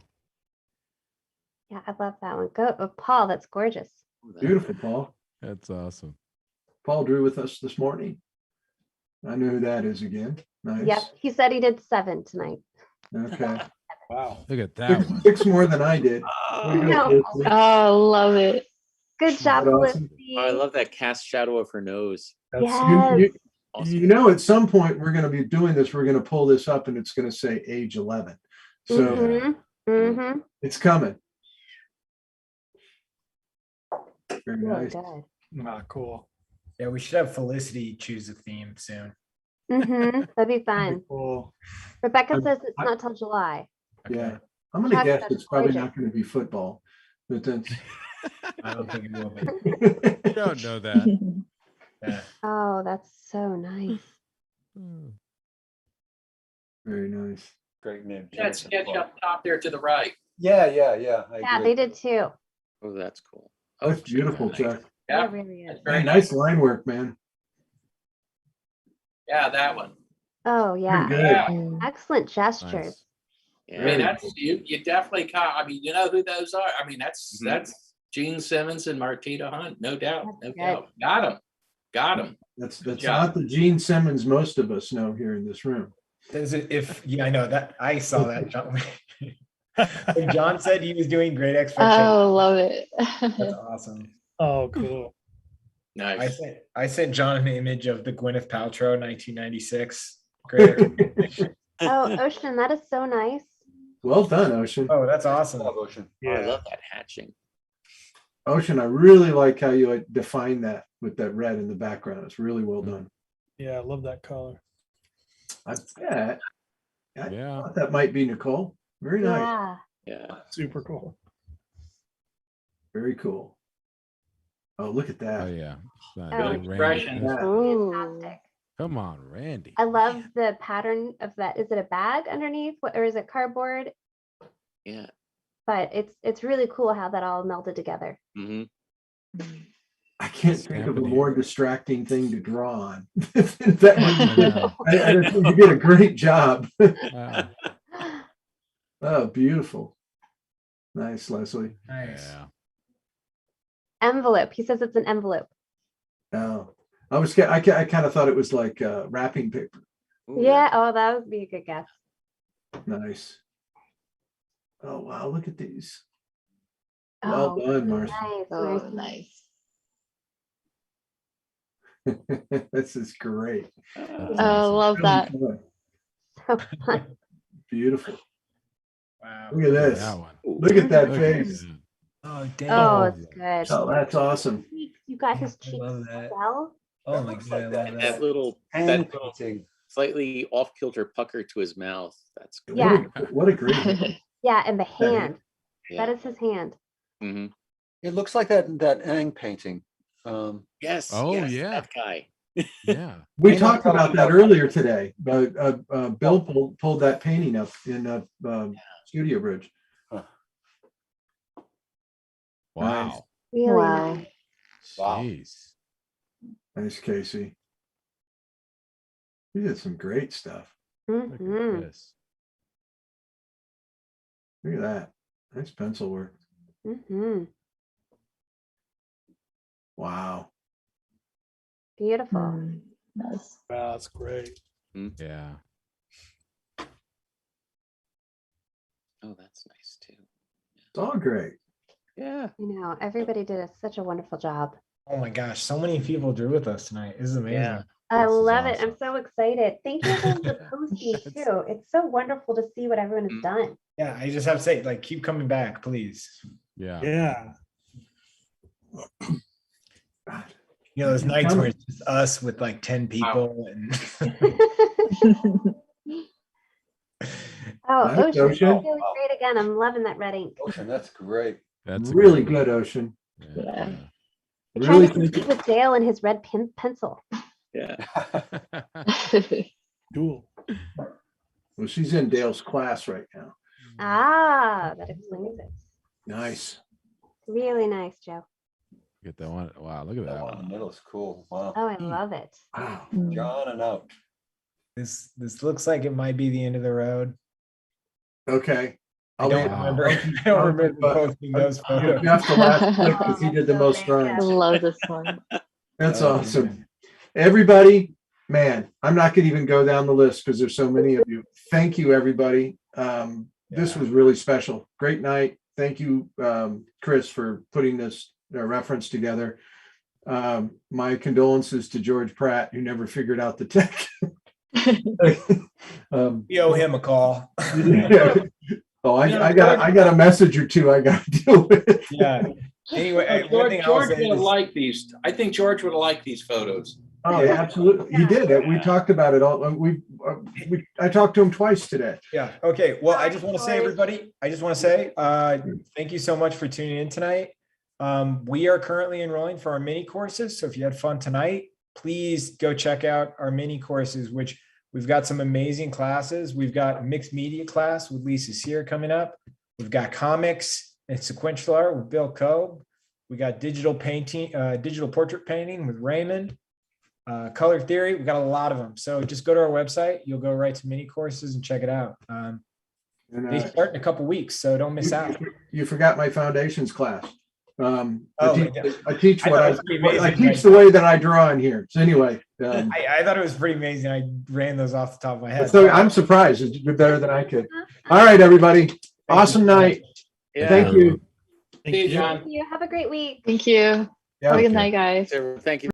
Yeah, I love that one. Go, Paul. That's gorgeous. Beautiful, Paul. That's awesome. Paul drew with us this morning. I know who that is again. Nice. Yep. He said he did 7 tonight. Okay. Wow. Look at that one. 6 more than I did. Way to go, No. Felicity. Oh, love it. Good job, that awesome? Felicity. Oh, I love that cast shadow of her nose. Yes. You know, at some point we're going to be doing this. We're going to pull this up, and it's going to say age 11. So Mhm. Mhm. it's coming. Very Really nice. good. Ah, cool. Yeah, we should have Felicity choose a theme soon. Mhm. That'd be fun. Cool. Rebecca I'm- says it's not till July. Yeah, I'm going to Travis, guess that's it's probably gorgeous. not going to be football, but that's. I don't think it will be. You don't know that. Yeah. Oh, that's so nice. Very nice. Great name. That sketch up top there to the right. Yeah. I Yeah, agree. they did too. Oh, that's cool. That's Oh, beautiful, nice. Chuck. Yeah. It really is. Very Hey, nice line work, man. Yeah, that one. Oh, yeah. Good. Yeah. Excellent gestures. I Yeah. mean, that's you definitely caught. I mean, you know who those are. I mean, that's Gene Simmons and Martina Hunt, no doubt, no doubt. Got him. That's job. not the Gene Simmons most of us know here in this room. Does it, I know that I saw that John. When John said he was doing Great Expectations. Oh, love it. That's awesome. Oh, cool. Nice. I sent John an image of the Gwyneth Paltrow 1996 Great Expectations. Oh, Ocean, that is so nice. Well done, Ocean. Oh, that's awesome. Ocean. Oh, I love that hatching. Ocean, I really like how you define that with that red in the background. It's really well done. Yeah, I love that color. I Yeah. thought that might be Nicole. Very nice. Yeah. Yeah. Super cool. Very cool. Oh, look at Oh that. yeah. Oh, Randy. expression. Fantastic. Come on, Randy. I love the pattern of that. Is it a bag underneath, or is it cardboard? Yeah. But it's really cool how that all melded together. Hmm. I can't think of a happening. more distracting thing to draw on. I think you did a great job. Wow. Oh, beautiful. Nice, Leslie. Nice. Yeah. Envelope. He says it's an envelope. Oh, I kind of thought it was like wrapping paper. Yeah. Oh, that would be a good guess. Nice. Oh, wow. Look at these. Well Oh, done, Marcy. nice. Oh, nice. This is great. Oh, love that. So fun. Beautiful. Wow. Look at this. That one. Look at that Look at face. that. Oh, dang. Oh, it's good. Oh, that's awesome. You got his cheeks love that. well. Oh my god, I love And that. that little slightly off kilter pucker to his mouth. That's cool. Yeah. What a great. Yeah, and the hand. Yeah. That is his hand. Hmm. It looks like that Ang painting. Yes. Oh, yes, yeah. That guy. Yeah. We talked about that earlier today. Bill pulled that painting up in Studio Bridge. Wow. Really Wow. nice. Jeez. Nice, Casey. You did some great stuff. Look Mhm. at this. Look at that. Nice pencil work. Mhm. Wow. Beautiful. Nice. Wow, that's great. Yeah. Oh, that's nice too. It's all great. Yeah. You know, everybody did such a wonderful job. Oh my gosh, so many people drew with us tonight. This is amazing. Yeah. I This is love it. awesome. I'm so excited. Thank you everyone for posting too. It's so wonderful to see what everyone has done. Yeah, I just have to say, like, keep coming back, please. Yeah. Yeah. You know, those nights where it's just us with like 10 people and Oh, Nice, Ocean, Ocean. that's really great again. I'm loving that red ink. Ocean, that's great. That's a Really good one. good, Ocean. Yeah. I'm Really trying to compete with Dale and his red pencil. Yeah. Cool. Well, she's in Dale's class right now. Ah, that explains it. Nice. Really nice, Joe. Get that one. Wow, look at that That one in one. the middle is cool. Wow. Oh, I love it. Wow. John and out. this looks like it might be the end of the road. Okay. I don't Wow. remember. I don't remember posting those photos. Jeff the last click because he did the most Oh, runs. I love this one. That's awesome. Everybody, man, I'm not going to even go down the list because there's so many of you. Thank you, everybody. This was really special. Great night. Thank you, Chris, for putting this reference together. My condolences to George Pratt, who never figured out the tech. We owe him a call. Oh, I got a message or two I got to deal with. Yeah. Anyway, one thing George I'll say would have is, liked these. I think George would have liked these photos. Oh, yeah, absolutely. He did it. We talked about it all. I talked to him twice today. yeah. Okay. Well, I just want to say, everybody, thank you so much for tuning in tonight. We are currently enrolling for our mini courses. So if you had fun tonight, please go check out our mini courses, which we've got some amazing classes. We've got a mixed media class with Lisa Sear coming up. We've got comics and sequential art with Bill Coe. We got digital painting, digital portrait painting with Raymond. Color theory, we got a lot of them. So just go to our website. You'll go right to mini courses and check it out. They start in a couple weeks, so don't miss out. You forgot my foundations class. I Oh, teach thought it was pretty amazing. I teach the way that I draw in here. So anyway, I thought it was pretty amazing. I ran those off the top of my head. so I'm surprised. It's better than I could. All right, everybody. Awesome night. Yeah. Thank you. Thank See you, you. John. Thank you. Have a great week. Thank you. Yeah. Have a good night, guys. Thank you.